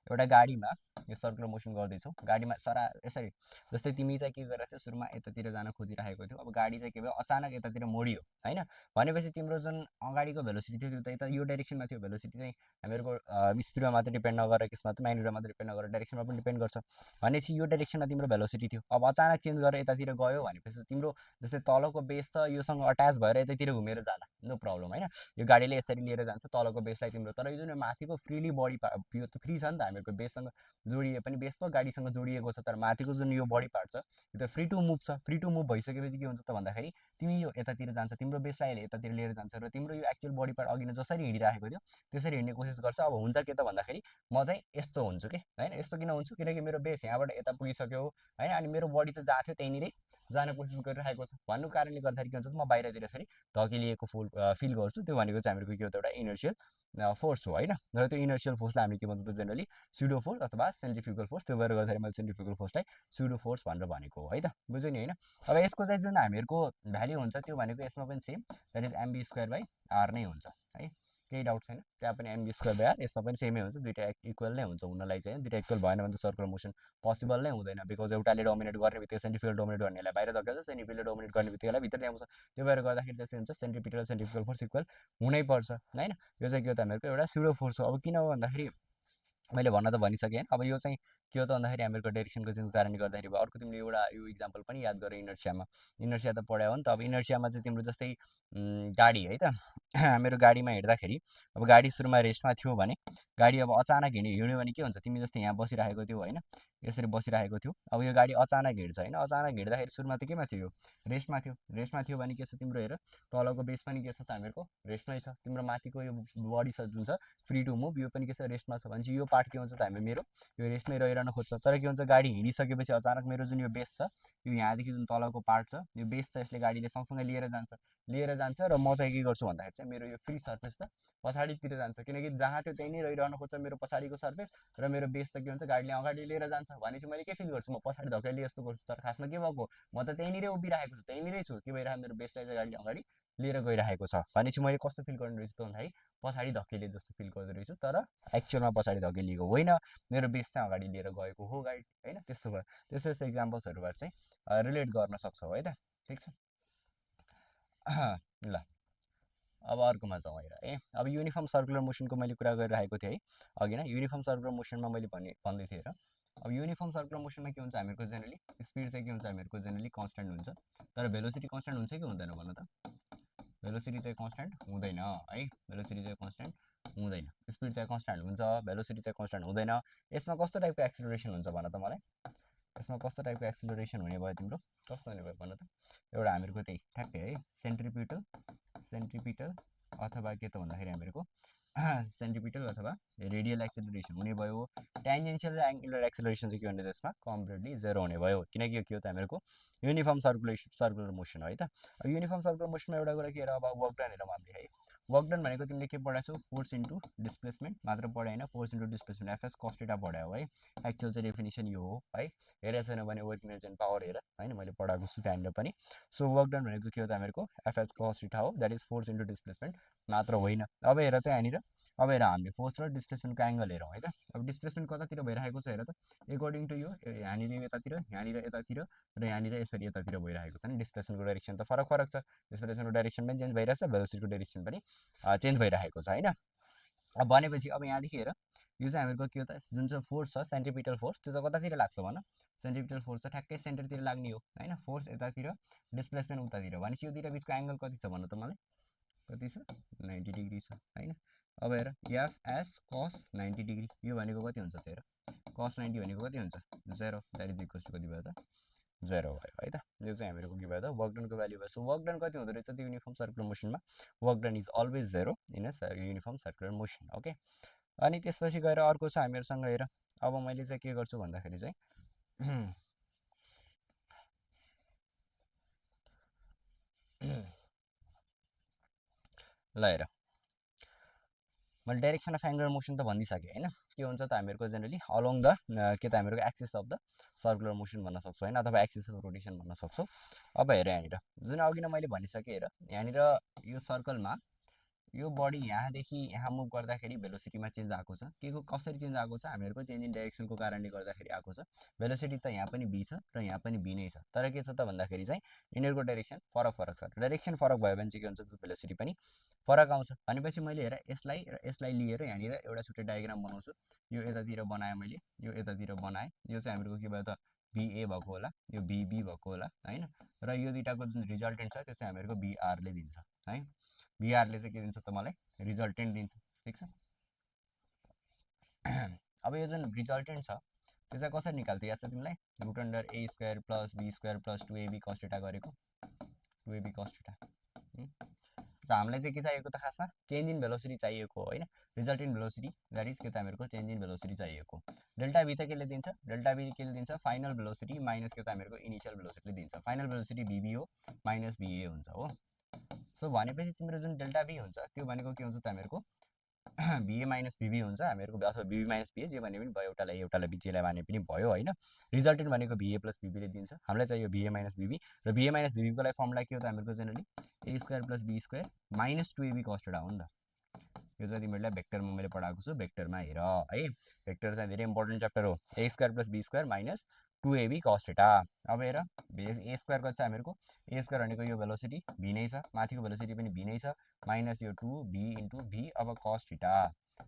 एउटा गाडीमा यो सर्कुलर मोसन गर्दैछौ, गाडीमा सरा यसरी जस्तै तिमी चाहिँ के गरेर थियौ सुरुमा यतातिर जान खोजिरहेको थियौ, अब गाडी चाहिँ के भयो अचानक यतातिर मोडियो होइन। भनेपछि तिम्रो जुन अगाडिको भेलोसिटी थियो त्यो त यता यो डाइरेक्सनमा थियो, भेलोसिटी चाहिँ हामीहरूको स्पिडमा मात्रै डिपेन्ड नगरेर यसमा त म्याग्निट्युडमा मात्रै डिपेन्ड नगरेर डाइरेक्सनमा पनि डिपेन्ड गर्छ। भनेपछि यो डाइरेक्सनमा तिम्रो भेलोसिटी थियो, अब अचानक चेन्ज गरेर यतातिर गयो भनेपछि तिम्रो जस्तै तलको बेस त योसँग अट्याच भएर यतातिर घुमेर जाला नो प्रब्लम होइन। यो गाडीले यसरी लिएर जान्छ तलको बेसलाई तिम्रो, तर यो जुन माथिको फ्रिली बडी यो त फ्री छ नि त हामीहरूको बेससँग जोडिए पनि, बेस त गाडीसँग जोडिएको छ, तर माथिको जुन यो बडी पार्ट छ यो त फ्री टु मुभ छ। फ्री टु मुभ भइसकेपछि के हुन्छ त भन्दाखेरि तिमी यो यतातिर जान्छ, तिम्रो बेसलाई अहिले यतातिर लिएर जान्छ र तिम्रो यो एक्चुअल बडी पार्ट अघि नै जसरी हिँडिराखेको थियो त्यसरी हिँड्ने कोसिस गर्छ। अब हुन्छ के त भन्दाखेरि म चाहिँ यस्तो हुन्छु कि होइन, यस्तो किन हुन्छु किनकि मेरो बेस यहाँबाट यता पुगिसक्यो होइन, अनि मेरो बडी त जहाँ थियो त्यहीँनिरै जान कोसिस गरिरहेको छ भन्नु कारणले गर्दाखेरि के हुन्छ म बाहिरतिर यसरी धकेलिएको फिल गर्छु। त्यो भनेको चाहिँ हामीहरूको के हो त एउटा इनर्सियल फोर्स हो होइन। र त्यो इनर्सियल फोर्सलाई हामीले के भन्छ त जेनरली स्युडो फोर्स अथवा सेन्ट्रिफ्युगल फोर्स। त्यो भएर गर्दाखेरि मैले सेन्ट्रिफ्युगल फोर्सलाई स्युडो फोर्स भनेर भनेको हो है त, बुझ्यो नि होइन। अब यसको चाहिँ जुन हामीहरूको भ्याल्यु हुन्छ त्यो भनेको यसमा पनि same, that is MB square by r नै हुन्छ है, केही डाउट छैन। त्यहाँ पनि एमबी स्क्वायर बाई आर, यसमा पनि सेमै हुन्छ, दुइटा इक्वल नै हुन्छ हुनलाई चाहिँ। दुइटा इक्वल भएन भने त सर्कुलर मोसन पोसिबल नै हुँदैन, बिकज एउटाले डोमिनेट गर्ने बित्तिकै सेन्ट्रिफ्युगल डोमिनेट गर्नेलाई बाहिर धकेल्छ, सेन्ट्रिफ्युगल डोमिनेट गर्ने बित्तिकै भित्र ल्याउँछ। त्यो भएर गर्दाखेरि चाहिँ हुन्छ सेन्ट्रिपिटल सेन्ट्रिफ्युगल फोर्स इक्वल हुनैपर्छ होइन। यो चाहिँ के हो त हामीहरूको एउटा स्युडो फोर्स हो। अब किन हो भन्दाखेरि मैले भन्न त भनिसकेँ होइन। अब यो चाहिँ के हो त भन्दाखेरि हामीहरूको डाइरेक्सनको चेन्जको कारणले गर्दाखेरि भयो। अर्को तिमीले एउटा यो इक्जाम्पल पनि याद गर, इनर्सियामा। इनर्सिया त पढ्यो हो नि त। अब इनर्सियामा चाहिँ तिम्रो जस्तै गाडी है त मेरो गाडीमा हिँड्दाखेरि अब गाडी सुरुमा रेस्टमा थियो भने गाडी अब अचानक हिँड्यो भने के हुन्छ, तिमी जस्तै यहाँ बसिरहेको थियो होइन, यसरी बसिरहेको थियो। अब यो गाडी अचानक हिँड्छ होइन, अचानक हिँड्दाखेरि सुरुमा त केमा थियो, रेस्टमा थियो। रेस्टमा थियो भने के छ तिम्रो हेर, तलको बेस पनि के छ त हामीहरूको रेस्टमै छ। तिम्रो माथिको यो बडी छ जुन छ फ्री टु मुभ, यो पनि के छ रेस्टमा छ भनेपछि यो पार्ट के हुन्छ त हामी मेरो यो रेस्टमै रहिरहन खोज्छ। तर के हुन्छ गाडी हिँडिसकेपछि अचानक मेरो जुन यो बेस छ, यो यहाँदेखि जुन तलको पार्ट छ यो बेस त यसले गाडीले सँगसँगै लिएर जान्छ र म चाहिँ के गर्छु भन्दाखेरि चाहिँ मेरो यो फ्री सर्फेस त पछाडितिर जान्छ, किनकि जहाँ थियो त्यहीँ नै रहिरहन खोज्छ मेरो पछाडिको सर्फेस, र मेरो बेस त के हुन्छ गाडीले अगाडि लिएर जान्छ भनेपछि मैले के फिल गर्छु, म पछाडि धकेली जस्तो गर्छु। तर खासमा के भएको, म त त्यहीँनिरै उभिरहेको छु, त्यहीँनिरै छु, के भइरहेको मेरो बेसलाई चाहिँ गाडीले अगाडि लिएर गइरहेको छ भनेपछि मैले कस्तो फिल गर्ने रहेछु त भन्दाखेरि पछाडि धकेले जस्तो फिल गर्दो रहेछु, तर एक्चुअलमा पछाडि धकेलिएको होइन, मेरो बेस चाहिँ अगाडि लिएर गएको हो गाडी होइन। त्यस्तो भयो, त्यस्तो यस्तो इक्जाम्पल्सहरूबाट चाहिँ रिलेट गर्न सक्छौ है त, ठिक छ। ल अब अर्कोमा जाउँ है। अब युनिफर्म सर्कुलर मोसनको मैले कुरा गरिरहेको थिएँ है अघि नै। युनिफर्म सर्कुलर मोसनमा मैले भन्दै थिएँ र अब युनिफर्म सर्कुलर मोसनमा के हुन्छ हामीहरूको जेनरली स्पिड चाहिँ के हुन्छ हामीहरूको जेनरली कन्सटेन्ट हुन्छ, तर भेलोसिटी कन्सटेन्ट हुन्छ कि हुँदैन भन्नु त। भेलोसिटी चाहिँ कन्सटेन्ट हुँदैन है, भेलोसिटी चाहिँ कन्सटेन्ट हुँदैन। स्पिड चाहिँ कन्सटेन्ट हुन्छ, भेलोसिटी चाहिँ कन्सटेन्ट हुँदैन। यसमा कस्तो टाइपको एक्सिलरेसन हुन्छ भन त मलाई, यसमा कस्तो टाइपको एक्सिलरेसन हुने भयो तिम्रो, कस्तो हुने भयो भन त। एउटा हामीहरूको त्यही ठ्याक्कै है सेन्ट्रिपिटल अथवा के त भन्दाखेरि हामीहरूको सेन्ट्रिपिटल अथवा रेडियल एक्सिलरेसन हुने भयो। ट्यान्जेन्सियल र एङ्गुलर एक्सिलरेसन चाहिँ के हुने त्यसमा कम्प्लिटली जेरो हुने भयो, किनकि के हो त हामीहरूको युनिफर्म सर्कुलर मोसन हो है त। अब युनिफर्म सर्कुलर मोसनमा एउटा कुरा के हेर, अब वर्क डन हेर भन्दै है। वर्क डन भनेको तिमीले के पढाएको छौ, फोर्स इन्टु डिस्प्लेसमेन्ट मात्र पढाइ होइन, force into displacement FS cos theta पढायो है। एक्चुअल चाहिँ डेफिनेसन यो हो है, हेरेको छैन भने वर्क इनर्जी एन्ड पावर हेर होइन, मैले पढाएको छु त्यहाँनिर पनि। सो वर्क डन भनेको के हो त हामीहरूको एफएस कस थीटा हो, that is force into displacement मात्र होइन। अब हेर त यहाँनिर, अब हेर हामीले फोर्स र डिस्प्लेसमेन्टको एङ्गल हेरौँ है त। अब डिस्प्लेसमेन्ट कतातिर भइरहेको छ हेर त, एकर्डिङ टु यो यहाँनिर यतातिर, यहाँनिर यतातिर र यहाँनिर यसरी यतातिर भइरहेको छ नि। डिस्प्लेसमेन्टको डाइरेक्सन त फरक फरक छ, डिस्प्लेसमेन्टको डाइरेक्सन पनि चेन्ज भइरहेछ, भेलोसिटीको डाइरेक्सन पनि चेन्ज भइरहेको छ होइन। अब भनेपछि अब यहाँदेखि हेर, यो चाहिँ हामीहरूको के हो त जुन चाहिँ फोर्स छ सेन्ट्रिपिटल फोर्स, त्यो चाहिँ कतातिर लाग्छ भन, सेन्ट्रिपिटल फोर्स चाहिँ ठ्याक्कै सेन्टरतिर लाग्ने हो होइन। फोर्स यतातिर, डिस्प्लेसमेन्ट उतातिर भनेपछि यो दुइटा बिचको एङ्गल कति छ भन्नु त मलाई, कति छ 90 डिग्री छ होइन। अब हेर एफएस कस 90 डिग्री, यो भनेको कति हुन्छ त हेर, कस 90 भनेको कति हुन्छ 0, द्याट इज इक्वल्स टु कति भयो त 0 भयो है त। यो चाहिँ हामीहरूको के भयो त वर्क डनको भ्याल्यु भयो। सो वर्क डन कति हुँदो रहेछ त युनिफर्म सर्कुलर मोसनमा, work done is always 0 in a uniform circular motion okay. अनि त्यसपछि गएर अर्को छ हामीहरूसँग हेर। अब मैले चाहिँ के गर्छु भन्दाखेरि चाहिँ ल हेर, मैले डाइरेक्सन अफ एङ्गुलर मोसन त भनिदिइसकेँ होइन। के हुन्छ त हामीहरूको जेनरली अलोङ द के त हामीहरूको axis of the circular motion भन्न सक्छौँ होइन, अथवा एक्सिस अफ रोटेसन भन्न सक्छौँ। अब हेर यहाँनिर जुन अघि नै मैले भनिसकेँ हेर, यहाँनिर यो सर्कलमा यो बडी यहाँदेखि यहाँ मुभ गर्दाखेरि भेलोसिटीमा चेन्ज आएको छ। के को कसरी चेन्ज आएको छ, हामीहरूको चेन्ज इन डाइरेक्सनको कारणले गर्दाखेरि आएको छ। भेलोसिटी त यहाँ पनि बी छ र यहाँ पनि बी नै छ, तर के छ त भन्दाखेरि चाहिँ यिनीहरूको डाइरेक्सन फरक फरक छ। डाइरेक्सन फरक भयो भने चाहिँ के हुन्छ, भेलोसिटी पनि फरक आउँछ। भनेपछि मैले हेर यसलाई र यसलाई लिएर यहाँनिर एउटा छुट्टै डायग्राम बनाउँछु। यो यतातिर बनाएँ मैले, यो यतातिर बनाएँ, यो चाहिँ हामीहरूको के भयो त बिए भएको होला, यो बिबी भएको होला होइन। र यो दुइटाको जुन रिजल्टेन्ट छ त्यो चाहिँ हामीहरूको बिआरले दिन्छ है। भिआरले चाहिँ के दिन्छ त मलाई रिजल्टेन्ट दिन्छ ठिक छ। अब यो जुन रिजल्टेन्ट छ त्यो चाहिँ कसरी निकाल्थ्यो याद छ तिमीलाई root under a square plus be square plus 2ab cos theta गरेको 2ab cos थीटा। र हामीलाई चाहिँ के चाहिएको त खासमा चेन्ज इन भेलोसिटी चाहिएको होइन result in velocity that is के त हामीहरूको चेन्ज इन भेलोसिटी चाहिएको। डेल्टा बी त केले दिन्छ डेल्टा बी केले दिन्छ फाइनल भेलोसिटी माइनस के त हामीहरूको इनिसियल भेलोसिटीले दिन्छ फाइनल भेलोसिटी भिबी हो माइनस भिए हुन्छ हो। सो भनेपछि तिम्रो जुन डेल्टा बी हुन्छ त्यो भनेको के हुन्छ त हामीहरूको भिए माइनस भिबी हुन्छ हामीहरूको अथवा भिबी माइनस भिए जे भने पनि भयो एउटालाई बिचेलाई भने पनि भयो होइन। रिजल्टेन्ट भनेको भिए प्लस भिबीले दिन्छ हामीलाई चाहियो भिए माइनस भिबी र भिए माइनस भिबीको लागि फर्मुला के हो त हामीहरूको generally a square plus be square minus 2ab cos theta हो नि त। यो चाहिँ तिमीहरूलाई भेक्टरमा मैले पढाएको छु भेक्टरमा हेर है भेक्टर चाहिँ धेरै इम्पोर्टेन्ट च्याप्टर हो A square plus be square minus 2ab cos theta. अब हेर ए स्क्वायरको चाहिँ हामीहरूको ए स्क्वायर भनेको यो भेलोसिटी भी नै छ माथिको भेलोसिटी पनि भी नै छ माइनस यो 2b इन्टु भी अब cos थीटा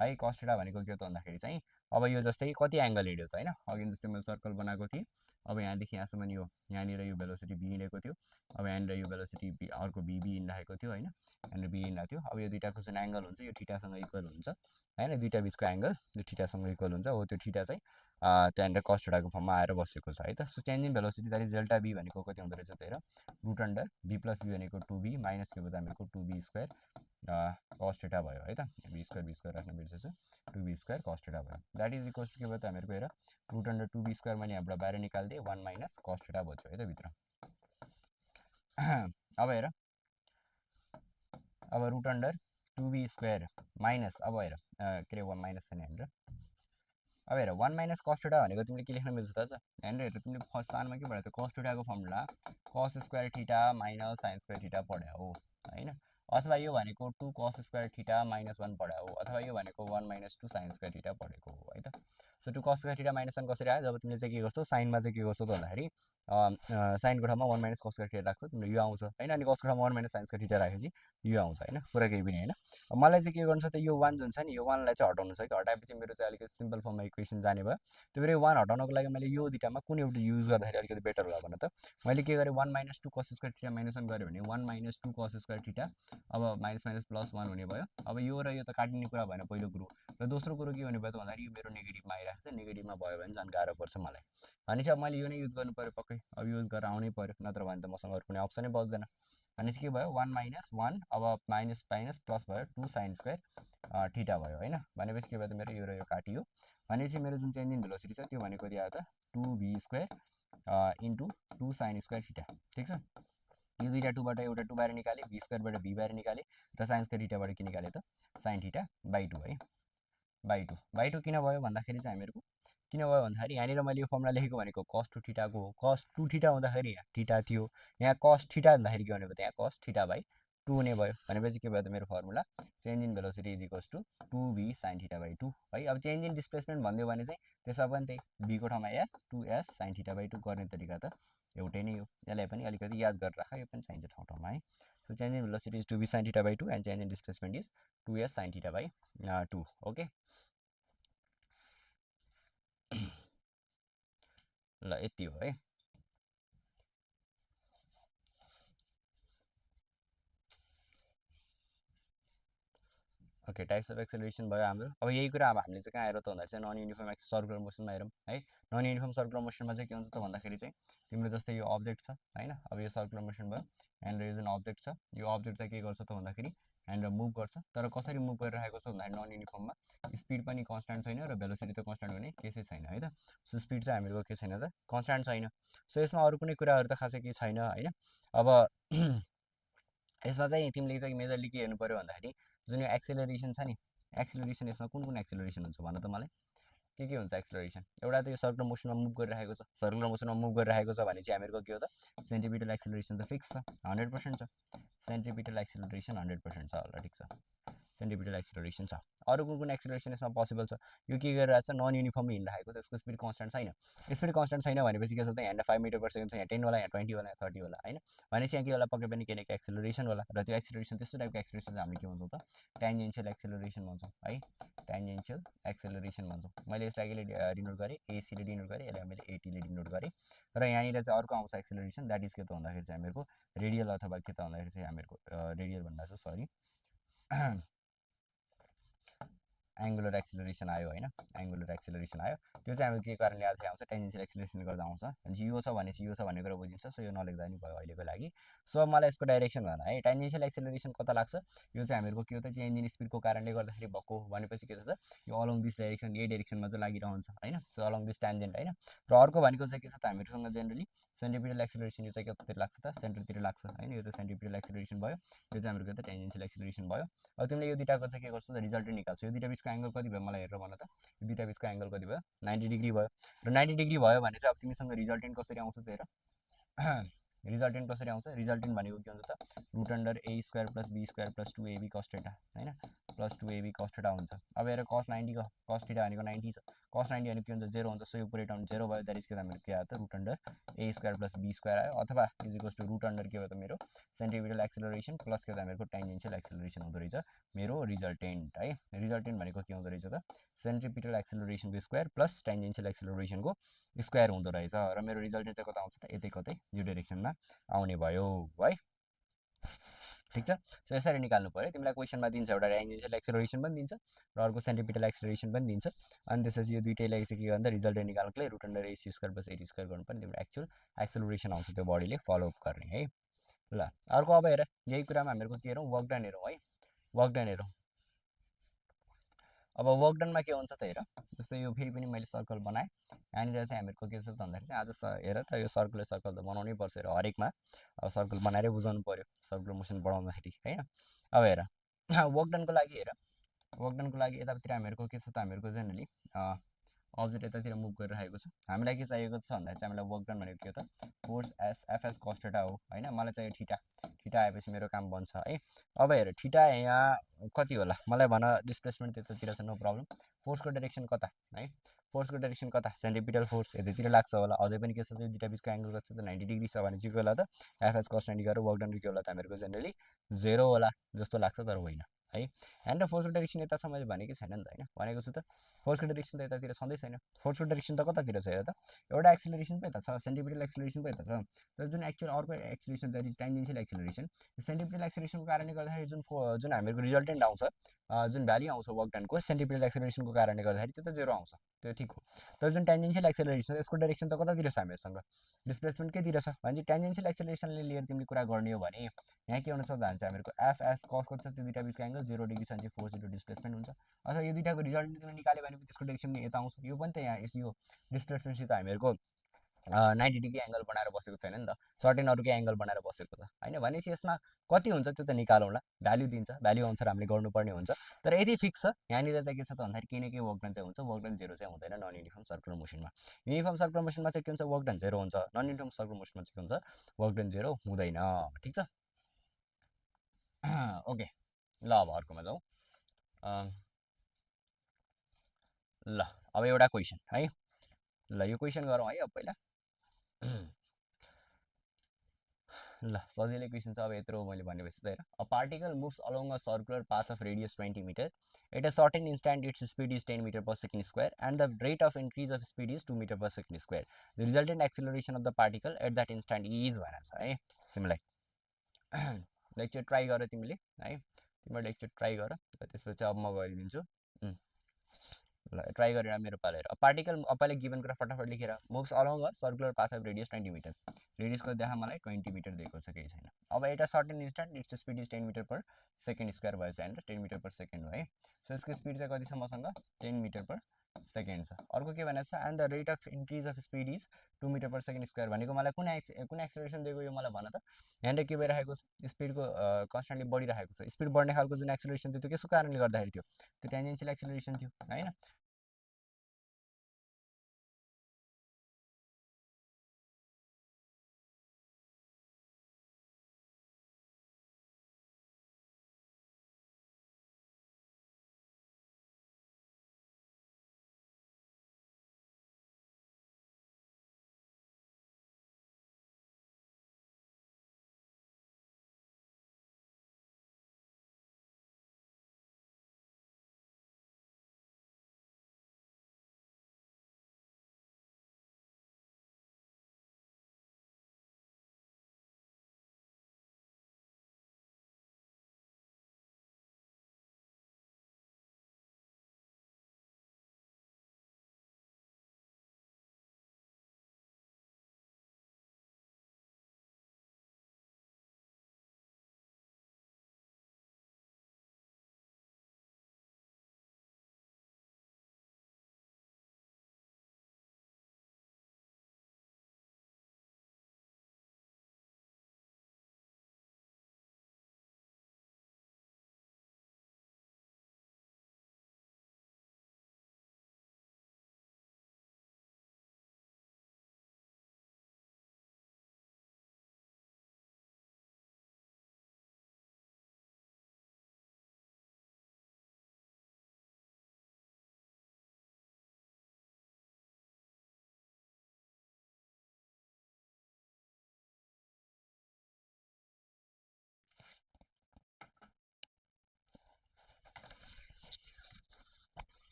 है। cos थीटा भनेको के हो त भन्दाखेरि चाहिँ अब यो जस्तै कति एङ्गल हिँड्यो त होइन अघि जस्तै मैले सर्कल बनाएको थिएँ अब यहाँदेखि यहाँसम्म यो यहाँनिर यो भेलोसिटी भी हिँडेको थियो अब यहाँनिर यो भेलोसिटी अर्को भी हिँडिरहेको थियो होइन यहाँनिर भी हिँडिरहेको थियो। अब यो दुइटाको जुन एङ्गल हुन्छ यो थीटासँग इक्वल हुन्छ होइन दुइटा बिचको एङ्गल यो थीटासँग इक्वल हुन्छ हो त्यो थीटा चाहिँ त्यहाँनिर cos थीटाको फर्ममा आएर बसेको छ है त। So change in velocity that is delta v भनेको कति हुँदो रहेछ त हेर root under v plus v भनेको 2b माइनस के भयो त हामीहरूको 2b स्क्वायर cos थीटा भयो है त बी स्क्वायर राख्न बिर्सेछु 2b स्क्वायर cos थीटा भयो द्याट इज इक्वल्स टु के भयो त हामीहरूको हेर रुट अन्डर 2b स्क्वायर मैले यहाँबाट बाहिर निकालिदिएँ 1 माइनस cos थीटा बच्यो है त भित्र। अब हेर अब root under 2b square minus अब हेर के अरे 1 माइनस छ नि यहाँनिर अब हेर 1 माइनस cos थीटा भनेको तिमीले के लेख्न मिल्छ त यहाँनिर हेर तिमीले फर्स्ट सानमा के पढाएको थियो cos थीटाको formula cos square theta minus sine square theta पढायो हो होइन अथवा यो भनेको 2 cos स्क्वायर थीटा माइनस 1 पढायो हो अथवा यो भनेको 1 माइनस 2 साइन स्क्वायर थीटा पढेको हो है त। So 2 cos square theta minus 1 कसरी आयो जब तिमीले चाहिँ के गर्छौ साइनमा चाहिँ के गर्छौ त भन्दाखेरि साइनको ठाउँमा 1 माइनस cos स्क्वायर थीटा राख्छौ तिम्रो यो आउँछ होइन अनि cosको ठाउँमा 1 माइनस साइन स्क्वायर थीटा राखेपछि यो आउँछ होइन कुरा केही पनि होइन। मलाई चाहिँ के गर्नु छ त यो 1 जुन छ नि यो 1 लाई चाहिँ हटाउनु छ कि हटाएपछि मेरो चाहिँ अलिकति सिम्पल फर्ममा इक्वेसन जाने भयो त्यो भएर 1 हटाउनको लागि मैले यो दुइटामा कुन एउटा युज गर्दाखेरि अलिकति बेटर होला भन त मैले के गरेँ 1 minus 2 cos square theta minus 1 गरेँ भने 1 माइनस 2 cos स्क्वायर थीटा अब माइनस माइनस प्लस 1 हुने भयो। अब यो र यो त काटिने कुरा भएन पहिलो कुरो र दोस्रो कुरो के हुने भयो त भन्दाखेरि यो मेरो नेगेटिभमा आइरहेको छ नेगेटिभमा भयो भने झन् गाह्रो पर्छ मलाई भनेपछि अब मैले यो नै युज गर्नु पऱ्यो पक्कै अब युज गरेर आउनै पऱ्यो नत्र भने त मसँग अरू कुनै अप्सनै बच्दैन भनेपछि के भयो 1 माइनस 1 अब माइनस माइनस प्लस भयो 2 साइन स्क्वायर थीटा भयो होइन भनेपछि के भयो त मेरो यो र यो काटियो भनेपछि मेरो जुन चेन्ज इन भेलोसिटी छ त्यो भनेको दिएको त 2b square into 2 sign square theta ठिक छ। यो दुइटा 2 बाट एउटा 2 बाहिर निकालेँ b स्क्वायरबाट b बाहिर निकालेँ र साइन स्क्वायर थीटाबाट के निकालेँ त साइन थीटा बाई 2 है बाई 2 किन भयो भन्दाखेरि चाहिँ हामीहरूको किन भयो भन्दाखेरि यहाँनिर मैले यो फर्मुला लेखेको भनेको cos 2 थीटाको हो cos 2 थीटा हुँदाखेरि यहाँ थीटा थियो यहाँ cos थीटा हुँदाखेरि के हुने भयो त यहाँ cos थीटा बाई 2 हुने भयो भनेपछि के भयो त मेरो formula change in velocity is equals to 2b sine theta by 2 है। अब चेन्ज इन डिस्प्लेसमेन्ट भनिदियो भने चाहिँ त्यसमा पनि त्यही b को ठाउँमा s 2s sign theta by 2 गर्ने तरिका त एउटै नै हो यसलाई पनि अलिकति याद गरेर राख यो पनि चाहिन्छ ठाउँ ठाउँमा है। So change in velocity is 2b sine theta by 2 and change in displacement is 2s sign theta by 2 okay ल यति हो है। ओके टाइप्स अफ एक्सेलरेसन भयो हाम्रो अब यही कुरा अब हामीले चाहिँ कहाँ आएर त भन्दाखेरि चाहिँ नन युनिफर्म सर्कुलर मोसनमा हेरौँ है। नन युनिफर्म सर्कुलर मोसनमा चाहिँ के हुन्छ त भन्दाखेरि चाहिँ तिम्रो जस्तै यो अब्जेक्ट छ होइन अब यो सर्कुलर मोसन भयो यहाँनिर यो जुन अब्जेक्ट छ यो अब्जेक्ट चाहिँ के गर्छ त भन्दाखेरि यहाँनिर मुभ गर्छ तर कसरी मुभ गरिरहेको छ भन्दाखेरि नन युनिफर्ममा स्पिड पनि कन्सट्यान्ट छैन र भेलोसिटी त कन्सट्यान्ट हुने केसै छैन है त। सो स्पिड चाहिँ हामीहरूको के छैन त कन्सट्यान्ट छैन। सो यसमा अरू कुनै कुराहरू त खासै केही छैन होइन। अब यसमा चाहिँ तिमीले चाहिँ मेजरली के हेर्नु पऱ्यो भन्दाखेरि जुन यो एक्सेलरेसन छ नि एक्सेलरेसन यसमा कुन कुन एक्सेलरेसन हुन्छ भन त मलाई के हुन्छ एक्सेलरेसन एउटा त यो सर्कुलर मोसनमा मुभ गरिरहेको छ सर्कुलर मोसनमा मुभ गरिरहेको छ भने चाहिँ हामीहरूको के हो त सेन्टिपिटल एक्सेलरेसन त फिक्स छ 100% छ सेन्टिपिटल एक्सेलरेसन 100% छ होला ठिक छ सेन्ट्रिपिटल एक्सेलरेसन छ। अरू कुन एक्सेलरेसन यसमा पोसिबल छ? यो के गरिरहेको छ, नन युनिफर्मली हिँडिरहेको छ, यसको स्पिड कन्स्टेन्ट छैन। स्पिड कन्स्टेन्ट छैन भनेपछि के छ त, यहाँनिर 5 मिटर पर सेकेन्ड छ, यहाँ 10 होला, यहाँ 20 होला, यहाँ 30 होला, होइन? भनेपछि यहाँ के होला, पक्कै पनि किनकि एक्सेलरेसन होला, र त्यो एक्सेलरेसन त्यस्तो टाइपको एक्सेलरेसन चाहिँ हामीले के भन्छौँ त, ट्यान्जेन्सियल एक्सेलरेसन भन्छौँ है। ट्यान्जेन्सियल एक्सेलरेसन भन्छौँ। मैले यसलाई अहिले डिनोट गरेँ, एसीले डिनोट गरेँ, यसलाई मैले एटीले डिनोट गरेँ। र यहाँनिर चाहिँ अर्को आउँछ एक्सेलरेसन, द्याट इज के त भन्दाखेरि चाहिँ हामीहरूको रेडियल अथवा के त भन्दाखेरि चाहिँ हामीहरूको रेडियल भन्दा चाहिँ सरी एङ्गुलर एक्सेलरेसन आयो होइन, एङ्गुलर एक्सेलरेसन आयो। त्यो चाहिँ हामी के कारणले आउँछ, टेन्जेन्सियल एक्सेलरेसन गर्दा आउँछ। यो छ भनेपछि यो छ भन्ने कुरा बुझिन्छ, सो यो नलेख्दा नि भयो अहिलेको लागि। सो मलाई यसको डाइरेक्सन भन है, टेन्जेन्सियल एक्सेलरेसन कता लाग्छ, यो चाहिँ हामीहरूको के हो त, चेन्ज इन स्पिडको कारणले गर्दाखेरि भएको भनेपछि के छ त, यो अलङ दिस डाइरेक्सन, यही डाइरेक्सनमा चाहिँ लागिरहन्छ होइन। सो अलङ दिस ट्यान्जेन्ट होइन। र अर्को भनेको चाहिँ के छ त, हामीहरूसँग जेनरली सेन्ट्रिपिटल एक्सेलरेसन, यो चाहिँ कतातिर लाग्छ त, सेन्टरतिर लाग्छ होइन। यो चाहिँ सेन्ट्रिपिटल एक्सेलरेसन भयो, यो चाहिँ हाम्रो के त टेन्जेन्सियल एक्सेलरेसन भयो। अब तिमीले यो दुइटाको चाहिँ के गर्छौ त, रिजल्टेन्ट निकाल्छौ। यो दुइटा बिचको एङ्गल कति भयो मलाई हेरेर भन त, यो दुइटा बिचको एङ्गल कति भयो, 90 डिग्री भयो। र 90 डिग्री भयो भने चाहिँ अब तिमीसँग रिजल्टेन्ट कसरी आउँछ त हेर। रिजल्टेन्ट कसरी आउँछ, रिजल्टेन्ट भनेको के हुन्छ त, root under a square plus be square plus 2ab cos theta होइन, प्लस 2ab cos थीटा हुन्छ। अब हेर cos 90 को cos थीटा भनेको 90 छ, cos 90 भनेको के हुन्छ, 0 हुन्छ। सो यो पुरै टर्म 0 भयो, द्याट इज के त हाम्रो के आयो त, root under a square plus be square आयो, अथवा is equals to root under के हो त मेरो सेन्ट्रिपिटल एक्सेलरेसन प्लस के त मेरो टेन्जेन्सियल एक्सेलरेसन हुँदो रहेछ मेरो रिजल्टेन्ट है। रिजल्टेन्ट भनेको के हुँदो रहेछ त, सेन्ट्रिपिटल एक्सेलरेसनको स्क्वायर प्लस टेन्जेन्सियल एक्सेलरेसनको स्क्वायर हुँदो रहेछ। र मेरो रिजल्टेन्ट चाहिँ कता आउँछ त, यतै कतै यो डाइरेक्सनमा आउने भयो है। ठिक छ। सो यसरी निकाल्नु पऱ्यो। तिमीलाई क्वेसनमा दिन्छ एउटा टेन्जेन्सियल एक्सेलरेसन पनि दिन्छ र अर्को सेन्ट्रिपिटल एक्सेलरेसन पनि दिन्छ। अनि त्यसपछि यो दुइटैलाई चाहिँ के गर्दा रिजल्टेन्ट निकाल्नुको लागि root under ac square plus at square गर्नु पर्ने, तिम्रो एक्चुअल एक्सेलरेसन आउँछ त्यो बडीले फलोअप गर्ने है। ल अर्को अब हेर, यही कुरामा हामीहरूको के हेरौँ, वर्क डन हेरौँ है। वर्क डन हेरौँ। अब वर्क डनमा के हुन्छ त हेर, जस्तै यो फेरि पनि मैले सर्कल बनाएँ। यहाँनिर चाहिँ हामीहरूको के छ त भन्दाखेरि चाहिँ आज हेर त यो सर्कल त बनाउनै पर्छ हेर, हरेकमा अब सर्कल बनाएरै बुझाउनु पऱ्यो सर्कुलर मोसन बढाउँदाखेरि होइन। अब हेर वर्क डनको लागि हेर, वर्क डनको लागि यतातिर हामीहरूको के छ त, हामीहरूको जेनरली अब्जेक्ट यतातिर मुभ गरिरहेको छ। हामीलाई के चाहिएको छ भन्दाखेरि चाहिँ हामीलाई वर्क डन भनेको के हो त, फोर्स एफएस cos थीटा हो होइन। मलाई चाहियो थीटा, थीटा आएपछि मेरो काम बन्छ है। अब हेर थीटा यहाँ कति होला मलाई भन, डिस्प्लेसमेन्ट त्यतातिर छ नो प्रब्लम। फोर्सको डाइरेक्सन कता है, फोर्सको डाइरेक्सन कता, सेन्ट्रिपिटल फोर्स यतातिर लाग्छ होला। अझै पनि के छ त, दुइटा बिचको एङ्गल कति छ त, 90 डिग्री छ भने चाहिँ के होला त, एफएस cos 90 गरेर वर्क डन के होला त हामीहरूको जेनरली 0 होला जस्तो लाग्छ, तर होइन है। एन्ड फोर्सको डाइरेक्सन यता छ मैले भनेको छैन नि त होइन, भनेको छु त फोर्सको डाइरेक्सन त यतातिर छँदै छैन। फोर्सको डाइरेक्सन त कतातिर छ हेर त, एउटा एक्सेलरेसन पो यता छ, सेन्ट्रिपिटल एक्सेलरेसन पो यता छ। तर जुन एक्चुअल अर्को acceleration that is tangential acceleration, centripetal एक्सेलरेसनको कारणले गर्दाखेरि जुन हामीहरूको रिजल्टेन्ट आउँछ, जुन भ्याल्यु आउँछ वर्क डनको सेन्ट्रिपिटल एक्सेलरेसनको कारणले गर्दाखेरि त्यो त 0 आउँछ, त्यो ठिक हो। तर जुन टेन्जेन्सियल एक्सेलरेसन यसको डाइरेक्सन त कतातिर छ हामीहरूसँग, डिस्प्लेसमेन्ट केतिर छ भने टेन्जेन्सियल एक्सेलरेसनले लिएर तिमीले कुरा गर्ने हो भने यहाँ के हुन सक्छ भने चाहिँ हामीहरूको एफएस cos कति छ, त्यो दुइटा बिचको एङ्गल 0 डिग्री छ भने चाहिँ फोर्स इन्टु डिस्प्लेसमेन्ट हुन्छ। अथवा यो दुइटाको रिजल्ट तिमीले निकाल्यो भने त्यसको डाइरेक्सन यता आउँछ। यो पनि त यहाँ यो डिस्प्लेसमेन्टसित हामीहरूको 90 डिग्री एङ्गल बनाएर बसेको छैन नि त, सर्टेन अरूकै एङ्गल बनाएर बसेको छ होइन। भनेपछि यसमा कति हुन्छ त्यो त निकालौँला, भ्याल्यु दिन्छ, भ्याल्यु अनुसार हामीले गर्नुपर्ने हुन्छ। तर यदि फिक्स छ यहाँनिर चाहिँ के छ त भन्दाखेरि केही न केही वर्क डन चाहिँ हुन्छ, वर्क डन 0 चाहिँ हुँदैन नन युनिफर्म सर्कुलर मोसनमा। युनिफर्म सर्कुलर मोसनमा चाहिँ के हुन्छ, वर्क डन 0 हुन्छ। नन युनिफर्म सर्कुलर मोसनमा चाहिँ के हुन्छ, वर्क डन 0 हुँदैन। ठिक छ। ओके ल अब अर्कोमा जाउँ। ल अब एउटा क्वेसन है, ल यो क्वेसन गरौँ है अब पहिला। ल सजिलै क्वेसन छ। अब यत्रो मैले भनेपछि त हेर, a particle moves along a circular path of radius 20 metre at a certain instant its speed is 10 metre per second square and the rate of increase of speed is 2 metre per second square. The resultant acceleration of the particle at that instant is भनेको छ है तिमीलाई। एकचोटि try गर तिमीले है, तिमीले एकचोटि ट्राई गर, त्यसपछि अब म गरिदिन्छु। ल ट्राई गरेर मेरो पालो हेर, पार्टिकल पहिला गिभन कुरा फटाफट लेखेर, moves along a circular path of radius 20 meter, रेडियसको देखा मलाई 20 मिटर दिएको छ, केही छैन। अब at a certain instant its speed is 10 metre per second square भएछ होइन, 10 मिटर पर सेकेन्ड हो है। सो यसको स्पिड चाहिँ कति छ मसँग, 10 मिटर पर सेकेन्ड छ। अर्को के भनेको छ, and the rate of increase of speed is 2 metre per second square भनेको मलाई कुन एक्सेलरेसन दिएको यो मलाई भन त। यहाँनिर के भइरहेको छ, स्पिडको कन्स्टेन्टली बढिरहेको छ। स्पिड बढ्ने खालको जुन एक्सेलरेसन थियो त्यो कसको कारणले गर्दाखेरि थियो, त्यो टेन्जेन्सियल एक्सेलरेसन थियो होइन।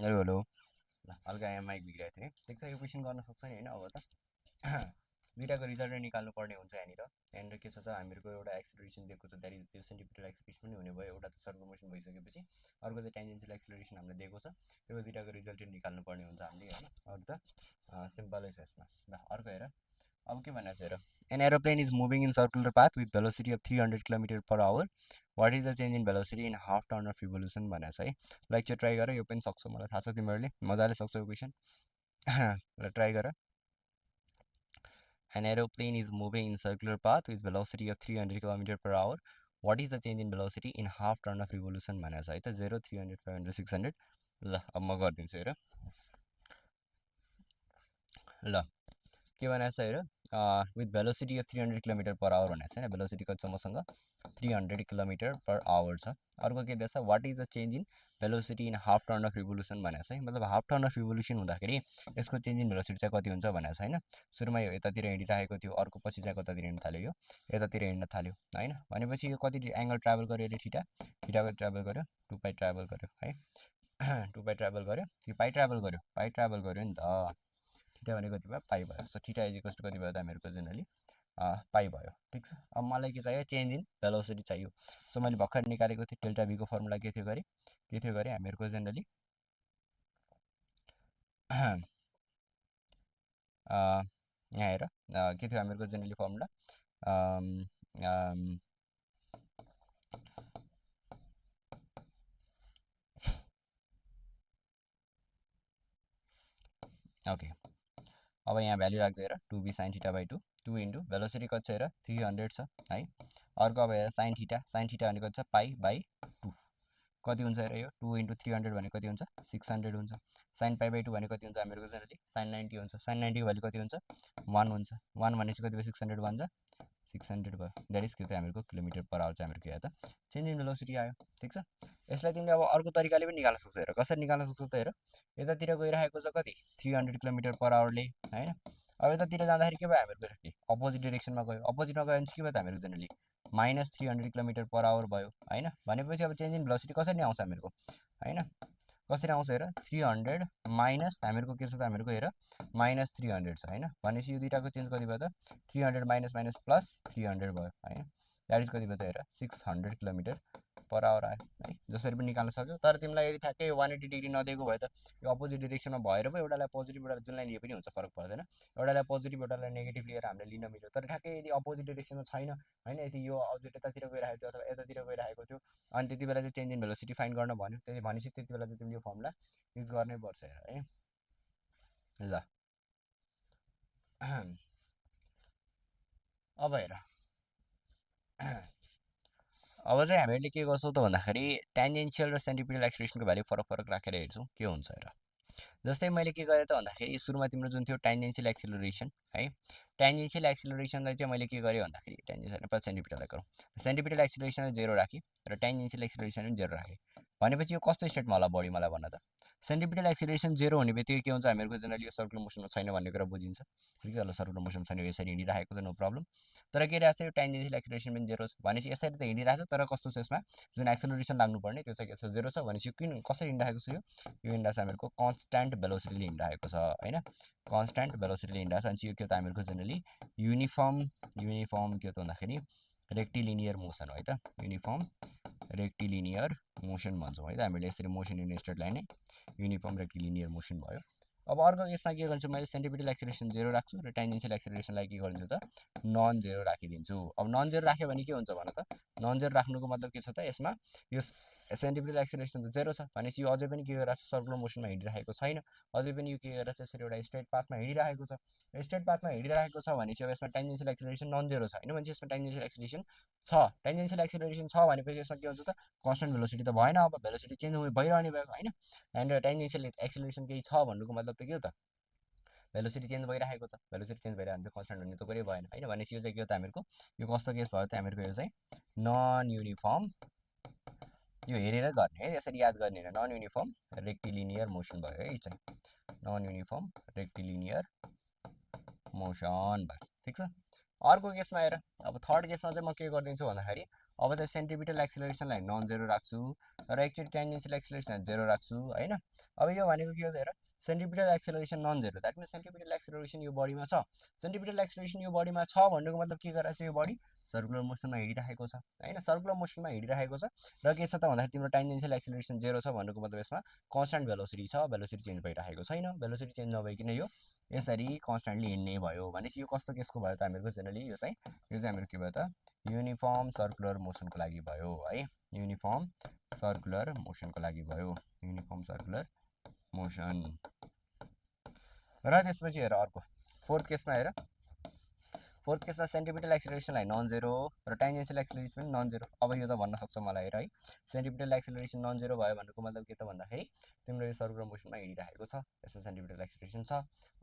हेलो हेलो ल हल्का यहाँ माइक बिग्रिएको थियो ठिक छ यो क्वेसन गर्न सक्छ नि होइन अब त दुइटाको रिजल्ट निकाल्नु पर्ने हुन्छ यहाँनिर यहाँनिर के छ त हामीहरूको एउटा एक्सिलरेसन दिएको छ द्याट इज त्यो सेन्टिपिटल एक्सिलरेसन पनि हुने भयो एउटा त सर्कुलर मोसन भइसकेपछि अर्को चाहिँ टेन्जेन्सियल एक्सिलरेसन हामीले दिएको छ त्यो दुइटाको रिजल्ट निकाल्नु पर्ने हुन्छ हामीले होइन अरू त सिम्पलै छ यसमा ल अर्को हेर अब के भनेको छ हेर an aeroplane is moving in circular path with velocity of 300 kilometre per hour what is the change in velocity in half turn of revolution भनेको छ है ल एकचोटि ट्राई गर यो पनि सक्छौ मलाई थाहा छ तिमीहरूले मजाले सक्छौ यो क्वेसन ल ट्राई गर An aeroplane is moving in circular path with velocity of 300 km per hour. What is the change in velocity in half turn of revolution भनेको छ है त 0 300 500 600 ल अब म गरिदिन्छु हेर ल के भनेको छ हेर with velocity of 300 kilometre per our भनेको छ होइन भेलोसिटी कति छ मसँग 300 किलोमिटर पर आवर छ अर्को के दिएछ what is the change in velocity in half turn of revolution भनेको छ है मतलब हाफ टर्न अफ रिभोल्युसन हुँदाखेरि यसको चेन्ज इन भेलोसिटी चाहिँ कति हुन्छ भनेको छ होइन सुरुमा यो यतातिर हिँडिरहेको थियो अर्को पछि चाहिँ कतातिर हिँड्न थाल्यो यो यतातिर हिँड्न थाल्यो होइन भनेपछि यो कति एङ्गल ट्राभल गर्यो अहिले ठिटाको ट्राभल गर्यो 2 पाइ ट्राभल गर्यो है 2 पाइ ट्राभल गर्यो यो पाइ ट्राभल गर्यो नि त थीटा भनेको कति भयो पाइ भयो so theta is equals to कति भयो त हामीहरूको जेनरली पाइ भयो ठिक छ अब मलाई के चाहियो चेन्ज इन भेलोसिटी चाहियो सो मैले भर्खर निकालेको थिएँ डेल्टा भीको फर्मुला के थियो गरे हामीहरूको जेनरली यहाँ हेर के थियो हामीहरूको जेनरली फर्मुला ओके अब यहाँ भ्याल्यु राख्दै हेर 2b sin theta by 2 into velocity कति छ हेर 300 छ है अर्को अब हेर sin थीटा भनेको कति छ पाइ बाई 2 कति हुन्छ हेर यो 2 इन्टु 300 भनेको कति हुन्छ 600 हुन्छ sin पाइ बाई 2 भनेको कति हुन्छ हामीहरूको जेनरली sin 90 हुन्छ sin 90 को भ्याल्यु कति हुन्छ 1 हुन्छ 1 भनेपछि कति भयो 600 भन्छ 600 भयो द्याट इज के त हामीहरूको किलोमिटर पर आवर चाहिँ हामीहरूको यहाँ त चेन्ज इन भेलोसिटी आयो ठिक छ यसलाई तिमीले अब अर्को तरिकाले पनि निकाल्न सक्छौ हेर कसरी निकाल्न सक्छौ त हेर यतातिर गइरहेको छ कति 300 किलोमिटर पर आवरले होइन अब यतातिर जाँदाखेरि के भयो हामीहरूको अपोजिट डिरेक्सनमा गयो अपोजिटमा गयो भने चाहिँ के भयो त हामीहरूको generally minus 300 kilometre per our भयो होइन भनेपछि अब चेन्ज इन भेलोसिटी कसरी आउँछ हामीहरूको होइन कसरी आउँछ हेर 300 माइनस हामीहरूको के छ त हामीहरूको हेर माइनस 300 छ होइन भनेपछि यो दुइटाको चेन्ज कति भयो त 300 माइनस माइनस प्लस 300 भयो होइन द्याट इज कति भयो त हेर 600 किलोमिटर पर आवर आयो है जसरी पनि निकाल्न सक्यो तर तिमीलाई यदि ठ्याक्कै 180 डिग्री नदिएको भए त यो अपोजिट डिरेक्सनमा भएर पो एउटालाई पोजिटिभ एउटा जुनलाई लिए पनि हुन्छ फरक पर्दैन एउटालाई पोजिटिभ एउटालाई नेगेटिभ लिएर हामीले लिन मिल्यो तर ठ्याक्कै यदि अपोजिट डिरेक्सनमा छैन होइन यदि यो अब्जेक्ट यतातिर गइरहेको थियो अथवा यतातिर गइरहेको थियो अनि त्यति बेला चाहिँ चेन्ज इन भेलोसिटी फाइन्ड गर्न भन्यो त्यति भनेपछि त्यति बेला चाहिँ तिमीले यो फर्मुला युज गर्नै पर्छ हेर है ल अब हेर अब चाहिँ हामीहरूले के गर्छौँ त भन्दाखेरि ट्यान्जेन्सियल र सेन्टिपिटल एक्सिलरेसनको भ्याल्यु फरक राखेर हेर्छौँ के हुन्छ हेर जस्तै मैले के गरेँ त भन्दाखेरि सुरुमा तिम्रो जुन थियो ट्यान्जेन्सियल एक्सिलरेसन है ट्यान्जेन्सियल एक्सिलरेसनलाई चाहिँ मैले के गरेँ भन्दाखेरि ट्यान्जेन्सियल नेपाल सेन्टिपिटललाई गरौँ सेन्टिपिटल एक्सिलरेसनलाई 0 राखेँ र ट्यान्जेन्सियल एक्सिलरेसन पनि 0 राखेँ भनेपछि यो कस्तो स्टेटमा होला बडी मलाई भन्न त सेन्टिपिटल एक्सिलरेसन 0 हुने बित्तिकै के हुन्छ हामीहरूको जेनरली यो सर्कुलर मोसनमा छैन भन्ने कुरा बुझिन्छ ठिक छ ल सर्कुलर मोसन छैन यसरी हिँडिरहेको छ नो प्रब्लम तर के रहेछ यो ट्यान्जेन्सियल एक्सिलरेसन पनि 0 छ भनेपछि यसरी त हिँडिरहेको छ तर कस्तो छ यसमा जुन एक्सिलरेसन लाग्नुपर्ने त्यो चाहिँ के छ 0 छ भनेपछि किन कसरी हिँडिरहेको छ यो हिँडिरहेको छ हामीहरूको कन्स्ट्यान्ट भेलोसिटीले हिँडिरहेको छ होइन कन्स्ट्यान्ट भेलोसिटीले हिँडिरहेको छ अनि चाहिँ यो के त हामीहरूको जेनरली युनिफर्म के त भन्दाखेरि रेक्टिलिनियर मोसन हो है त युनिफर्म रेक्टिलिनियर मोसन भन्छौँ है त हामीले यसरी motion in straight line uniform rectilinear motion भयो अब अर्को यसमा के गर्छु मैले सेन्टिपिटल एक्सिलरेसन 0 राख्छु र ट्यान्जेन्सियल एक्सिलरेसनलाई के गरिदिन्छु त नन 0 राखिदिन्छु अब नन 0 राख्यो भने के हुन्छ भन त नन 0 राख्नुको मतलब के छ त यसमा यो सेन्टिपिटल एक्सिलरेसन त 0 छ भनेपछि यो अझै पनि के गरिरहेको छ सर्कुलर मोसनमा हिँडिरहेको छैन अझै पनि यो के गरेर चाहिँ यसरी एउटा स्ट्रेट पाथमा हिँडिरहेको छ स्ट्रेट पाथमा हिँडिरहेको छ भनेपछि अब यसमा ट्यान्जेन्सियल एक्सिलरेसन नन 0 छ होइन भनेपछि यसमा ट्यान्जेन्सियल एक्सिलरेसन छ ट्यान्जेन्सियल एक्सिलरेसन छ भनेपछि यसमा के हुन्छ त कन्स्टेन्ट भेलोसिटी त भएन अब भेलोसिटी चेन्ज भइरहने भयो होइन एन्ड ट्यान्जेन्सियल एक्सिलरेसन केही छ भन्नुको मतलब त के हो त भेलोसिटी चेन्ज भइरहेको छ भेलोसिटी चेन्ज भइरहेको हुन्छ कन्स्टेन्ट हुने त कुरै भएन होइन भनेपछि यो चाहिँ के हो त हामीहरूको यो कस्तो केस भयो त हामीहरूको यो चाहिँ नन युनिफर्म यो हेरेर गर्ने है यसरी याद गर्ने होइन नन युनिफर्म रेक्टिलिनियर मोसन भयो है चाहिँ नन युनिफर्म रेक्टिलिनियर मोसन भयो ठिक छ अर्को केसमा हेर अब थर्ड केसमा चाहिँ म के गरिदिन्छु भन्दाखेरि अब चाहिँ सेन्ट्रिपिटल एक्सेलरेसनलाई नन जेरो राख्छु र एकचोटि टेन्जेन्सियल एक्सेलरेसन 0 राख्छु हैन। अब यो भनेको के हो त हेर, centripetal acceleration non zero, that means centripetal acceleration यो बडीमा छ। सेन्ट्रिपिटल एक्सेलरेसन यो बडीमा छ भन्नुको मतलब के गरेर चाहिँ यो बडी सर्कुलर मोसनमा हिँडिरहेको छ हैन, सर्कुलर मोसनमा हिँडिरहेको छ। र के छ त भन्दाखेरि तिम्रो टेन्जेन्सियल एक्सेलरेसन 0 छ भन्नुको मतलब यसमा कन्स्ट्यान्ट भेलोसिटी छ, भेलोसिटी चेन्ज भइरहेको छैन। भेलोसिटी चेन्ज नभइकन यो यसरी कन्स्ट्यान्टली हिँड्ने भयो भनेपछि यो कस्तो केसको भयो त हामीहरूको जेनरली यो चाहिँ हाम्रो के भयो त युनिफर्म सर्कुलर मोसनको लागि भयो है, युनिफर्म सर्कुलर मोसनको लागि भयो, युनिफर्म सर्कुलर मोसन। र त्यसपछि हेर अर्को फोर्थ केसमा हेर, फोर्थ केसमा सेन्ट्रिपिटल एक्सेलरेसनलाई नन जेरो र टेन्जेन्सियल एक्सेलरेसन पनि नन जेरो। अब यो त भन्न सक्छ मलाई हेर है, सेन्ट्रिपिटल एक्सेलरेसन नन जेरो भयो भनेको मतलब के त भन्दाखेरि तिम्रो यो सर्कुलर मोसनमा हिँडिरहेको छ, यसमा सेन्ट्रिपिटल एक्सेलरेसन छ।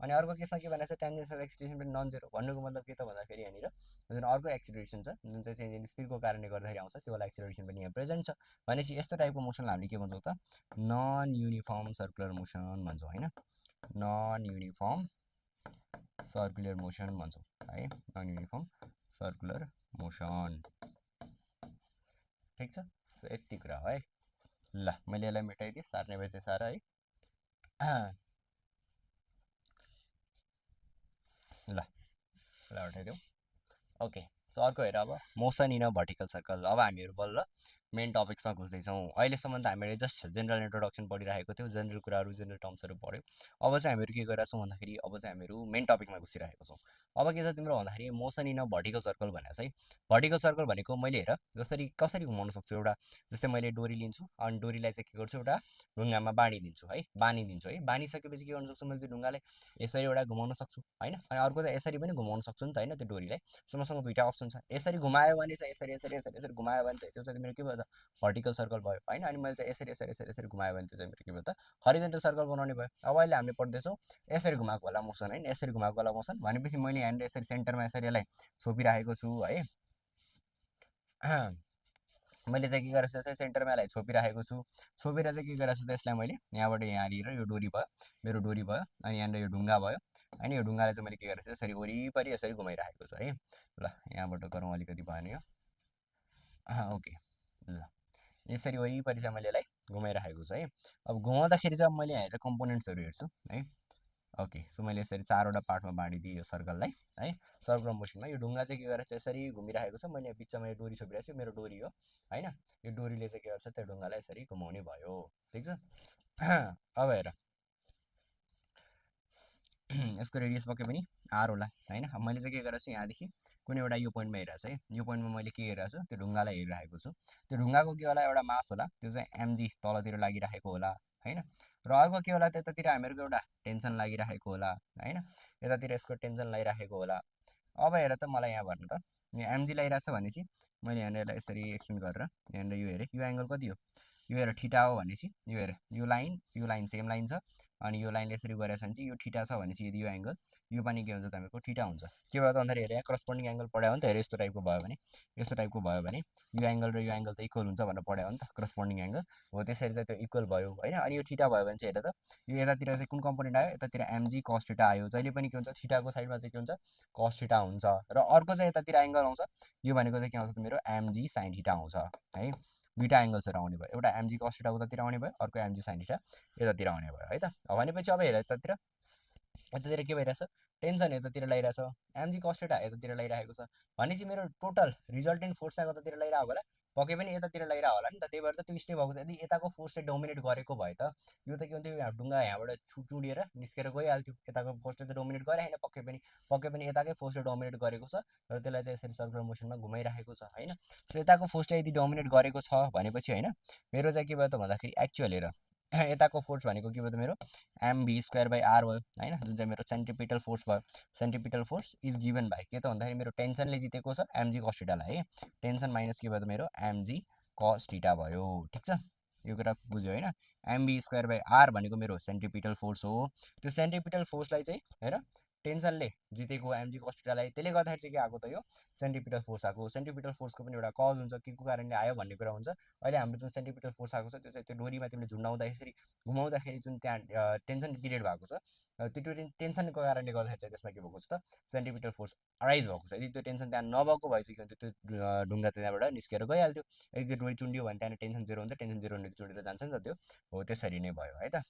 अनि अर्को केसमा के भनेको छ, टेन्जेन्सियल एक्सेलरेसन पनि नन जेरो भन्नुको मतलब के त भन्दाखेरि यहाँनिर जुन अर्को एक्सेलरेसन छ जुन चाहिँ चेन्ज इन स्पिडको कारणले गर्दाखेरि आउँछ त्यो वाला एक्सेलरेसन पनि यहाँ प्रेजेन्ट छ भनेपछि यस्तो टाइपको मोसनलाई हामीले के भन्छौँ त नन युनिफर्म सर्कुलर मोसन भन्छौँ हैन, नन युनिफर्म सर्कुलर मोसन भन्छौँ है, नन युनिफर्म सर्कुलर मोसन। ठिक छ, यति कुरा हो है। ल मैले यसलाई मेटाइदिएँ, सार्ने भए चाहिँ सार है। ल हटाइदेऊ। ओके, सो अर्को हेर अब motion in a vertical circle. अब हामीहरू बल्ल मेन टपिक्समा घुस्दैछौँ। अहिलेसम्म त हामीले जस्ट जेनरल इन्ट्रोडक्सन पढिरहेको थियौँ, जेनरल कुराहरू जेनरल टर्म्सहरू पढ्यौँ। अब चाहिँ हामीहरू के गरिरहेको छौँ भन्दाखेरि अब चाहिँ हामीहरू मेन टपिकमा घुसिरहेको छौँ। अब के छ तिम्रो भन्दाखेरि motion in a vertical circle भनेको चाहिँ भर्टिकल सर्कल भनेको मैले हेर जसरी कसरी घुमाउन सक्छु एउटा, जस्तै मैले डोरी लिन्छु अनि डोरीलाई चाहिँ के गर्छु एउटा ढुङ्गामा बाँडिदिन्छु है, बानिदिन्छु है। बानिसकेपछि के गर्न सक्छु मैले त्यो ढुङ्गालाई यसरी एउटा घुमाउन सक्छु होइन, अनि अर्को चाहिँ यसरी पनि घुमाउन सक्छु नि त होइन त्यो डोरीलाई। सो मसँग दुईवटा अप्सन छ, यसरी घुमायो भने चाहिँ यसरी यसरी यसरी यसरी घुमायो भने चाहिँ त्यो चाहिँ मेरो के भयो त भर्टिकल सर्कल भयो होइन। अनि मैले चाहिँ यसरी यसरी यसरी यसरी घुमायो भने त्यो चाहिँ मेरो के भयो त हरिजेन्टल सर्कल बनाउने भयो। अब अहिले हामीले पढ्दैछौँ यसरी घुमाएको वाला मोसन होइन, यसरी घुमाएको वाला मोसन भनेपछि मैले यहाँनिर यसरी सेन्टरमा यसरी यसलाई छोपिराखेको छु है। मैले चाहिँ के गरेको छु यसरी सेन्टरमा यसलाई छोपिराखेको छु, छोपेर चाहिँ के गरेको छु त यसलाई मैले यहाँबाट यहाँनिर यो डोरी भयो, मेरो डोरी भयो, अनि यहाँनिर यो ढुङ्गा भयो, अनि यो ढुङ्गालाई चाहिँ मैले के गरेको छु यसरी वरिपरि यसरी घुमाइराखेको छु है। ल यहाँबाट गरौँ, अलिकति भएन यो। ओके, ल यसरी वरिपरि चाहिँ मैले यसलाई घुमाइराखेको छु है। अब घुमाउँदाखेरि चाहिँ मैले यहाँनिर कम्पोनेन्ट्सहरू हेर्छु है। ओके, सो मैले यसरी चारवटा पार्टमा बाँडिदिएँ यो सर्कललाई है। सर्कुलर मोसनमा यो ढुङ्गा चाहिँ के गरेर चाहिँ यसरी घुमिरहेको छ, मैले बिचमा यो डोरी छोपिरहेको छु, मेरो डोरी हो होइन। यो डोरीले चाहिँ के गर्छ त्यो ढुङ्गालाई यसरी घुमाउने भयो। ठिक छ। अब हेर यसको रेडियस पक्कै पनि आर होला होइन। अब मैले चाहिँ के गरेको छु यहाँदेखि कुनै एउटा यो पोइन्टमा हेरेको छु है, यो पोइन्टमा मैले के हेरेको छु त्यो ढुङ्गालाई हेरिरहेको छु। त्यो ढुङ्गाको के होला एउटा मास होला, त्यो चाहिँ एमजी तलतिर लागिरहेको होला होइन। र अर्को के होला त्यतातिर हामीहरूको एउटा टेन्सन लागिरहेको होला होइन, यतातिर यसको टेन्सन लागिरहेको होला। अब हेर त मलाई यहाँ भन्नु त यहाँ एमजी लागिरहेको छ भनेपछि मैले यहाँनिर यसरी एक्सटेन्ड गरेर यहाँनिर यो हेरेँ, यो एङ्गल कति हो, यो हेर ठिटा हो भनेपछि यो हेर यो लाइन सेम लाइन छ, अनि यो लाइनले यसरी गरेछ भने चाहिँ यो ठिटा छ भनेपछि यदि यो एङ्गल यो पनि के हुन्छ त हामीहरूको ठिटा हुन्छ। के भयो त भन्दाखेरि हेर यहाँ करस्पोन्डिङ एङ्गल पढायो भने त हेर यस्तो टाइपको भयो भने, यस्तो टाइपको भयो भने यो एङ्गल र यो एङ्गल त इक्वल हुन्छ भनेर पढायो भने त करस्पोन्डिङ एङ्गल हो, त्यसरी चाहिँ त्यो इक्वल भयो होइन। अनि यो ठिटा भयो भने चाहिँ हेर त यो यतातिर चाहिँ कुन कम्पोनेन्ट आयो, यतातिर एमजी कस ठिटा आयो। जहिले पनि के हुन्छ ठिटाको साइडमा चाहिँ के हुन्छ कस ठिटा हुन्छ, र अर्को चाहिँ यतातिर एङ्गल आउँछ, यो भनेको चाहिँ के आउँछ त मेरो एमजी साइन ठिटा आउँछ है। दुईवटा एङ्गल्सहरू आउने भयो, एउटा एमजी कस ठिटा उतातिर आउने भयो, अर्को एमजी साइन ठिटा यतातिर आउने भयो है त। भनेपछि अब हेर यतातिर के भइरहेछ टेन्सन यतातिर लगाइरहेछ, एमजी कस ठिटा यतातिर लगाइरहेको छ भनेपछि मेरो टोटल रिजल्टेन्ट फोर्स चाहिँ कतातिर लगाइरहेको होला, पक्कै पनि यतातिर लगाइरहेको होला नि त। त्यही भएर त त्यो स्टे भएको छ। यदि यताको फोर्सले डोमिनेट गरेको भए त यो त के हुन्थ्यो ढुङ्गा यहाँबाट चुडिएर निस्केर गइहाल्थ्यो, यताको फोर्सले त डोमिनेट गरे होइन, पक्कै पनि यताकै फोर्सले डोमिनेट गरेको छ र त्यसलाई चाहिँ यसरी सर्कुलर मोसनमा घुमाइरहेको छ होइन। सो यताको फोर्सले यदि डोमिनेट गरेको छ भनेपछि होइन मेरो चाहिँ के भयो त भन्दाखेरि एक्चुअल हेर यताको फोर्स भनेको के भयो त मेरो एमबी स्क्वायर बाई आर भयो होइन, जुन चाहिँ मेरो सेन्ट्रिपिटल फोर्स भयो। Centripetal force is given by के त भन्दाखेरि मेरो टेन्सनले जितेको छ एमजी कस ठिटालाई है, टेन्सन माइनस के भयो त मेरो एमजी कस ठिटा भयो। ठिक छ, यो कुरा बुझ्यो होइन। एमबी स्क्वायर बाई आर भनेको मेरो सेन्ट्रिपिटल फोर्स हो, त्यो सेन्ट्रिपिटल फोर्सलाई चाहिँ हेर टेन्सनले जितेको एमजी कस्टलाई, त्यसले गर्दाखेरि चाहिँ के आएको त यो सेन्टिपिटल फोर्स आएको। सेन्टिपिटल फोर्सको पनि एउटा कज हुन्छ, के को कारणले आयो भन्ने कुरा हुन्छ। अहिले हाम्रो जुन सेन्टिपिटल फोर्स आएको छ त्यो चाहिँ त्यो डोरीमा तिमीले झुन्डाउँदा यसरी घुमाउँदाखेरि जुन त्यहाँ टेन्सन क्रिएट भएको छ, त्यो टेन्सनको कारणले गर्दाखेरि चाहिँ त्यसमा के भएको छ त सेन्टिपिटल फोर्स अराइज भएको छ। यदि त्यो टेन्सन त्यहाँ नभएको भइसक्यो भने त्यो ढुङ्गा त्यहाँबाट निस्केर गइहाल्थ्यो। यदि त्यो डोरी चुन्डियो भने त्यहाँनिर टेन्सन जेरो हुन्छ, टेन्सन जेरो हुने चुडेर जान्छ नि त त्यो, हो त्यसरी नै भयो है त।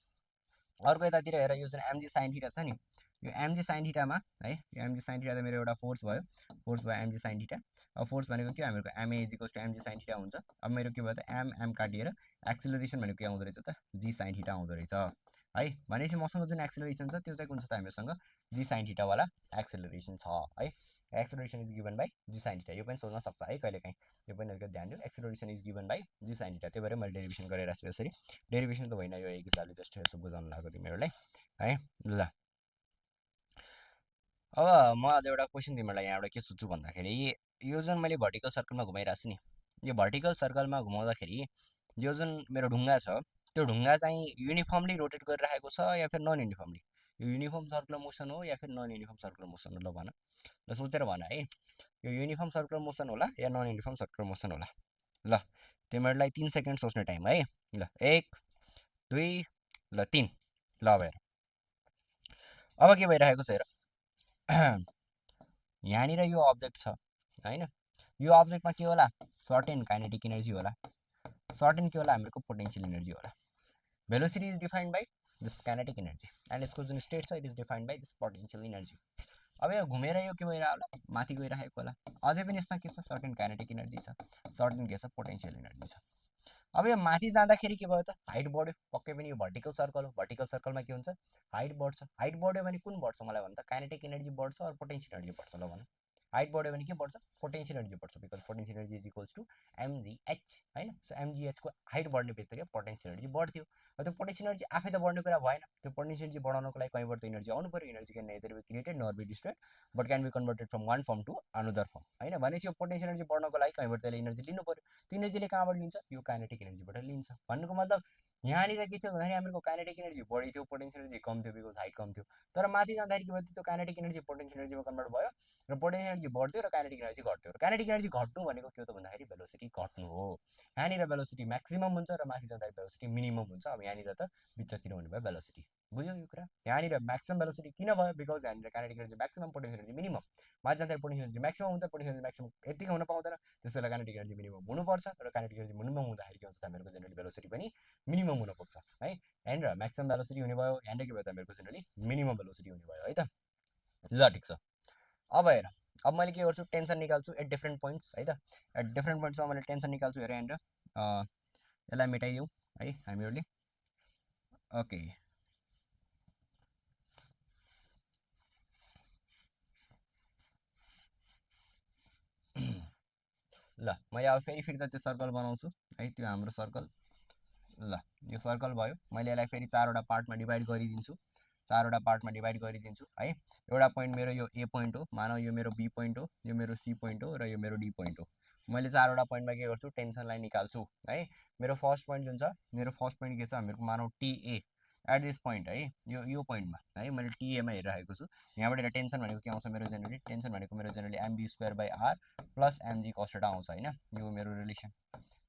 अर्को यतातिर हेर, यो जुन एमजी साइन थीटा छ नि, यो एमजी साइन थीटामा है, यो एमजी साइन थीटा त मेरो एउटा फोर्स भयो एमजी साइन थीटा। अब फोर्स भनेको के हामीहरूको ma is equals to mg sine theta हुन्छ। अब मेरो के भयो त एम काटिएर एक्सिलरेसन भनेको के आउँदो रहेछ त जी साइन थीटा आउँदो रहेछ है। भनेपछि मसँग जुन एक्सिलरेसन छ त्यो चाहिँ कुन छ त हामीसँग जी साइन थीटावाला एक्सिलरेसन छ है। Acceleration is given by g sine theta, यो पनि सोध्न सक्छ है कहिलेकाहीँ, यो पनि अलिकति ध्यान दियो। Acceleration is given by g sine theta, त्यही भएर मैले डेरिभेसन गरेर छु यसरी। डेरिभेसन त होइन, यो एक हिसाबले जस्ट यसो बुझाउनु लाग्यो तिमीहरूलाई है। ल अब म आज एउटा क्वेसन तिमीहरूलाई यहाँबाट के सोध्छु भन्दाखेरि, यो जुन मैले भर्टिकल सर्कलमा घुमाइरहेको छु नि, यो भर्टिकल सर्कलमा घुमाउँदाखेरि यो जुन मेरो ढुङ्गा छ त्यो ढुङ्गा चाहिँ युनिफर्मली रोटेट गरिरहेको छ या फिर नन युनिफर्मली? यो युनिफर्म सर्कुलर मोसन हो या फिर नन युनिफर्म सर्कुलर मोसन हो? ल भन, ल सोचेर भन है, यो युनिफर्म सर्कुलर मोसन होला या नन युनिफर्म सर्कुलर मोसन होला? ल तिमीहरूलाई 3 सेकेन्ड सोच्ने टाइम है। ल 1 2 ल 3। ल अब हेर, अब के भइरहेको छ हेर। यहाँनिर यो अब्जेक्ट छ होइन, यो अब्जेक्टमा के होला सर्टेन काइनेटिक इनर्जी होला, सर्टेन के होला हाम्रो पोटेन्शियल इनर्जी होला। Velocity is defined by this kinetic energy and यसको जुन स्टेट छ it is defined by this potential energy. अब यो घुमेर यो के भइरहेको होला, माथि गइरहेको होला। अझै पनि यसमा के छ सर्टेन काइनेटिक इनर्जी छ, सर्टेन के छ पोटेन्शियल इनर्जी छ। अब यो माथि जाँदाखेरि के भयो त हाइट बढ्यो, पक्कै पनि यो भर्टिकल सर्कल हो, भर्टिकल सर्कलमा के हुन्छ हाइट बढ्छ। हाइट बढ्यो भने कुन बढ्छ मलाई भन त, काइनेटिक एनर्जी बढ्छ अर पोटेन्शियल एनर्जी बढ्छ? ल भन, हाइट बढ्यो भने के बढ्छ पोटेन्शियल एनर्जी बढ्छ, because potential energy is equals to mgh होइन। सो एमजिएचको हाइट बढ्ने बित्तिकै पोटेन्शियल एनर्जी बढ्थ्यो। त्यो पोटेन्शियल एनर्जी आफै त बढ्ने कुरा भएन, त्यो पोटेन्शियल एनर्जी बढाउनको लागि कहीँबाट त एनर्जी आउनु पर्यो। Energy can neither be created nor be destroyed but can be converted from one form to another form होइन। भनेपछि यो पोटेन्शियल एनर्जी बढ्नको लागि कहीँबाट त्यसले एनर्जी लिनु पर्यो। त्यो एनर्जीले कहाँबाट लिन्छ, यो काइनेटिक एनर्जीबाट लिन्छ। भन्नुको मतलब यहाँनिर के थियो भन्दाखेरि हाम्रो काइनेटिक एनर्जी बढी थियो, पोटेन्शियल एनर्जी कम थियो, बिकज हाइट कम थियो। तर माथि जाँदाखेरि के भयो, त्यो काइनेटिक एनर्जी पोटेन्शियल एनर्जीमा कन्भर्ट भयो र पोटेन्शियल एनर्जी बढ्थ्यो र काइनेटिक एनर्जी घट्थ्यो। र काइनेटिक एनर्जी घट्नु भनेको के हो त भन्दाखेरि भेलोसिटी घट्नु हो। यहाँनिर भेलोसिटी म्याक्सिमम हुन्छ र माथि जाँदाखेरि भेलोसिटी मिनिमम हुन्छ। अब यहाँनिर त बिचतिर हुने भयो भेलोसिटी, बुझ्यौ यो कुरा? यहाँनिर म्याक्सिमम भेलोसिटी किन भयो, बिकज यहाँनिर kinetic energy maximum, potential energy minimum. माथि जाँदाखेरि पोटेन्शियल एनर्जी म्याक्सिमम हुन्छ, पोटेन्शियल एनर्जी म्याक्सिमम यतिकै हुन पाउँदैन, त्यसो बेला काइनेटिक एनर्जी मिनिमम हुनुपर्छ र काइनेटिक एनर्जी मिनिमम हुँदाखेरि के हुन्छ त हामीहरूको जेनरली भेलोसिटी पनि मिनिमम हुन पुग्छ है। यहाँनिर म्याक्सिमम भेलोसिटी हुने भयो, यहाँनिर के भयो त हामीहरूको जेनरली मिनिमम भेलोसिटी हुने भयो है त। ल ठिक छ, अब हेर, अब मैले के गर्छु टेन्सन निकाल्छु एट डिफ्रेन्ट पोइन्ट्स है त। एट डिफ्रेन्ट पोइन्ट्समा मैले टेन्सन निकाल्छु। हेर यहाँनिर यसलाई मेटाइदिउँ है हामीहरूले। ओके ल मैले अब फेरि त त्यो सर्कल बनाउँछु है, त्यो हाम्रो सर्कल। ल यो सर्कल भयो, मैले यसलाई फेरि 4वटा पार्टमा डिभाइड गरिदिन्छु, 4वटा पार्टमा डिभाइड गरिदिन्छु है। एउटा पोइन्ट मेरो यो ए पोइन्ट हो, मानौ यो मेरो बी पोइन्ट हो, यो मेरो सी पोइन्ट हो र यो मेरो डी पोइन्ट हो। मैले 4वटा पोइन्टमा के गर्छु टेन्सनलाई निकाल्छु है। मेरो फर्स्ट पोइन्ट जुन छ, मेरो फर्स्ट पोइन्ट के छ हाम्रो मानौ टिए एट दिस पोइन्ट है, यो पोइन्टमा है मैले टिएमा हेरिरहेको छु। यहाँबाट टेन्सन भनेको के आउँछ मेरो जेनरली, टेन्सन भनेको मेरो generally mv square by are plus mg cos theta आउँछ होइन, यो मेरो रिलेसन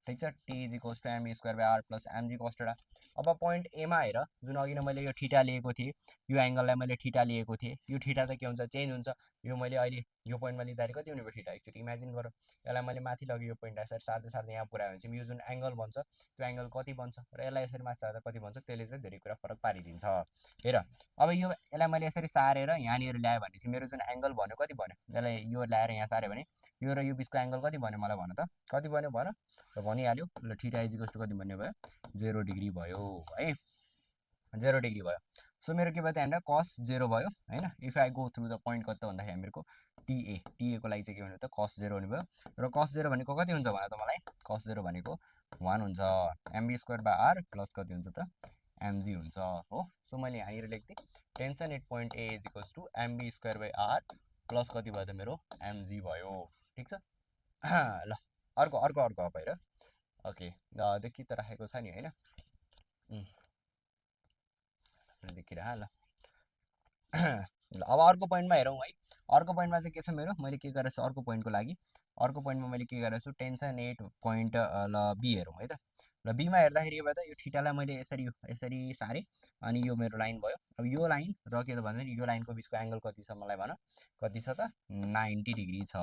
ठिक छ। T is equals to MB square by are plus mg cos theta. अब पोइन्ट एमा हेर, जुन अघि नै मैले यो थीटा लिएको थिएँ, यो एङ्गललाई मैले थीटा लिएको थिएँ, यो थीटा त के हुन्छ चेन्ज हुन्छ। यो मैले अहिले यो पोइन्टमा लिँदाखेरि कति हुने भयो थीटा, एकचोटि इमेजिन गर। यसलाई मैले माथि लग्यो यो पोइन्ट यसरी सार्दै सार्दै यहाँ पुऱ्यायो भने चाहिँ यो जुन एङ्गल बन्छ त्यो एङ्गल कति बन्छ र यसलाई यसरी माथि सार्दा कति बन्छ, त्यसले चाहिँ धेरै कुरा फरक पारिदिन्छ। हेर अब यो यसलाई मैले यसरी सारेर यहाँनिर ल्यायो भने चाहिँ मेरो जुन एङ्गल भन्यो कति भन्यो, यसलाई यो ल्याएर यहाँ सार्यो भने यो र यो बिचको एङ्गल कति भन्यो मलाई भन त, कति भन्यो भन, र भनिहाल्यो। ल थीटा इज इक्वल्स टु कति भन्ने भयो 0 डिग्री भयो है, 0 डिग्री भयो। सो मेरो के भयो त यहाँनिर कस 0 भयो होइन। If I go through the point कति त भन्दाखेरि हामीहरूको टिएको लागि चाहिँ के भन्यो त कस 0 हुने भयो। र कस 0 भनेको कति हुन्छ भन त मलाई, कस 0 भनेको 1 हुन्छ, MV square by are plus कति हुन्छ त एमजी हुन्छ हो। सो मैले यहाँनिर लेख्थेँ tension at point A is equals to MB square by are plus कति भयो त मेरो एमजी भयो, ठिक छ। ल अर्को अर्को अर्को अब हेर, ओके देखि त राखेको छ नि होइन, देखिरह ल। ल अब अर्को पोइन्टमा हेरौँ है। अर्को पोइन्टमा चाहिँ के छ मेरो, मैले के गरेको छु अर्को पोइन्टको लागि, अर्को पोइन्टमा मैले के गरेको छु, टेन्सन 8 पोइन्ट ल बी हेरौँ है त। ल बीमा हेर्दाखेरि के भयो त, यो थीटालाई मैले यसरी यसरी सारेँ, अनि यो मेरो लाइन भयो। अब यो लाइन र के त भन्दाखेरि यो लाइनको बिचको एङ्गल कति छ मलाई भन, कति छ त, 90 डिग्री छ।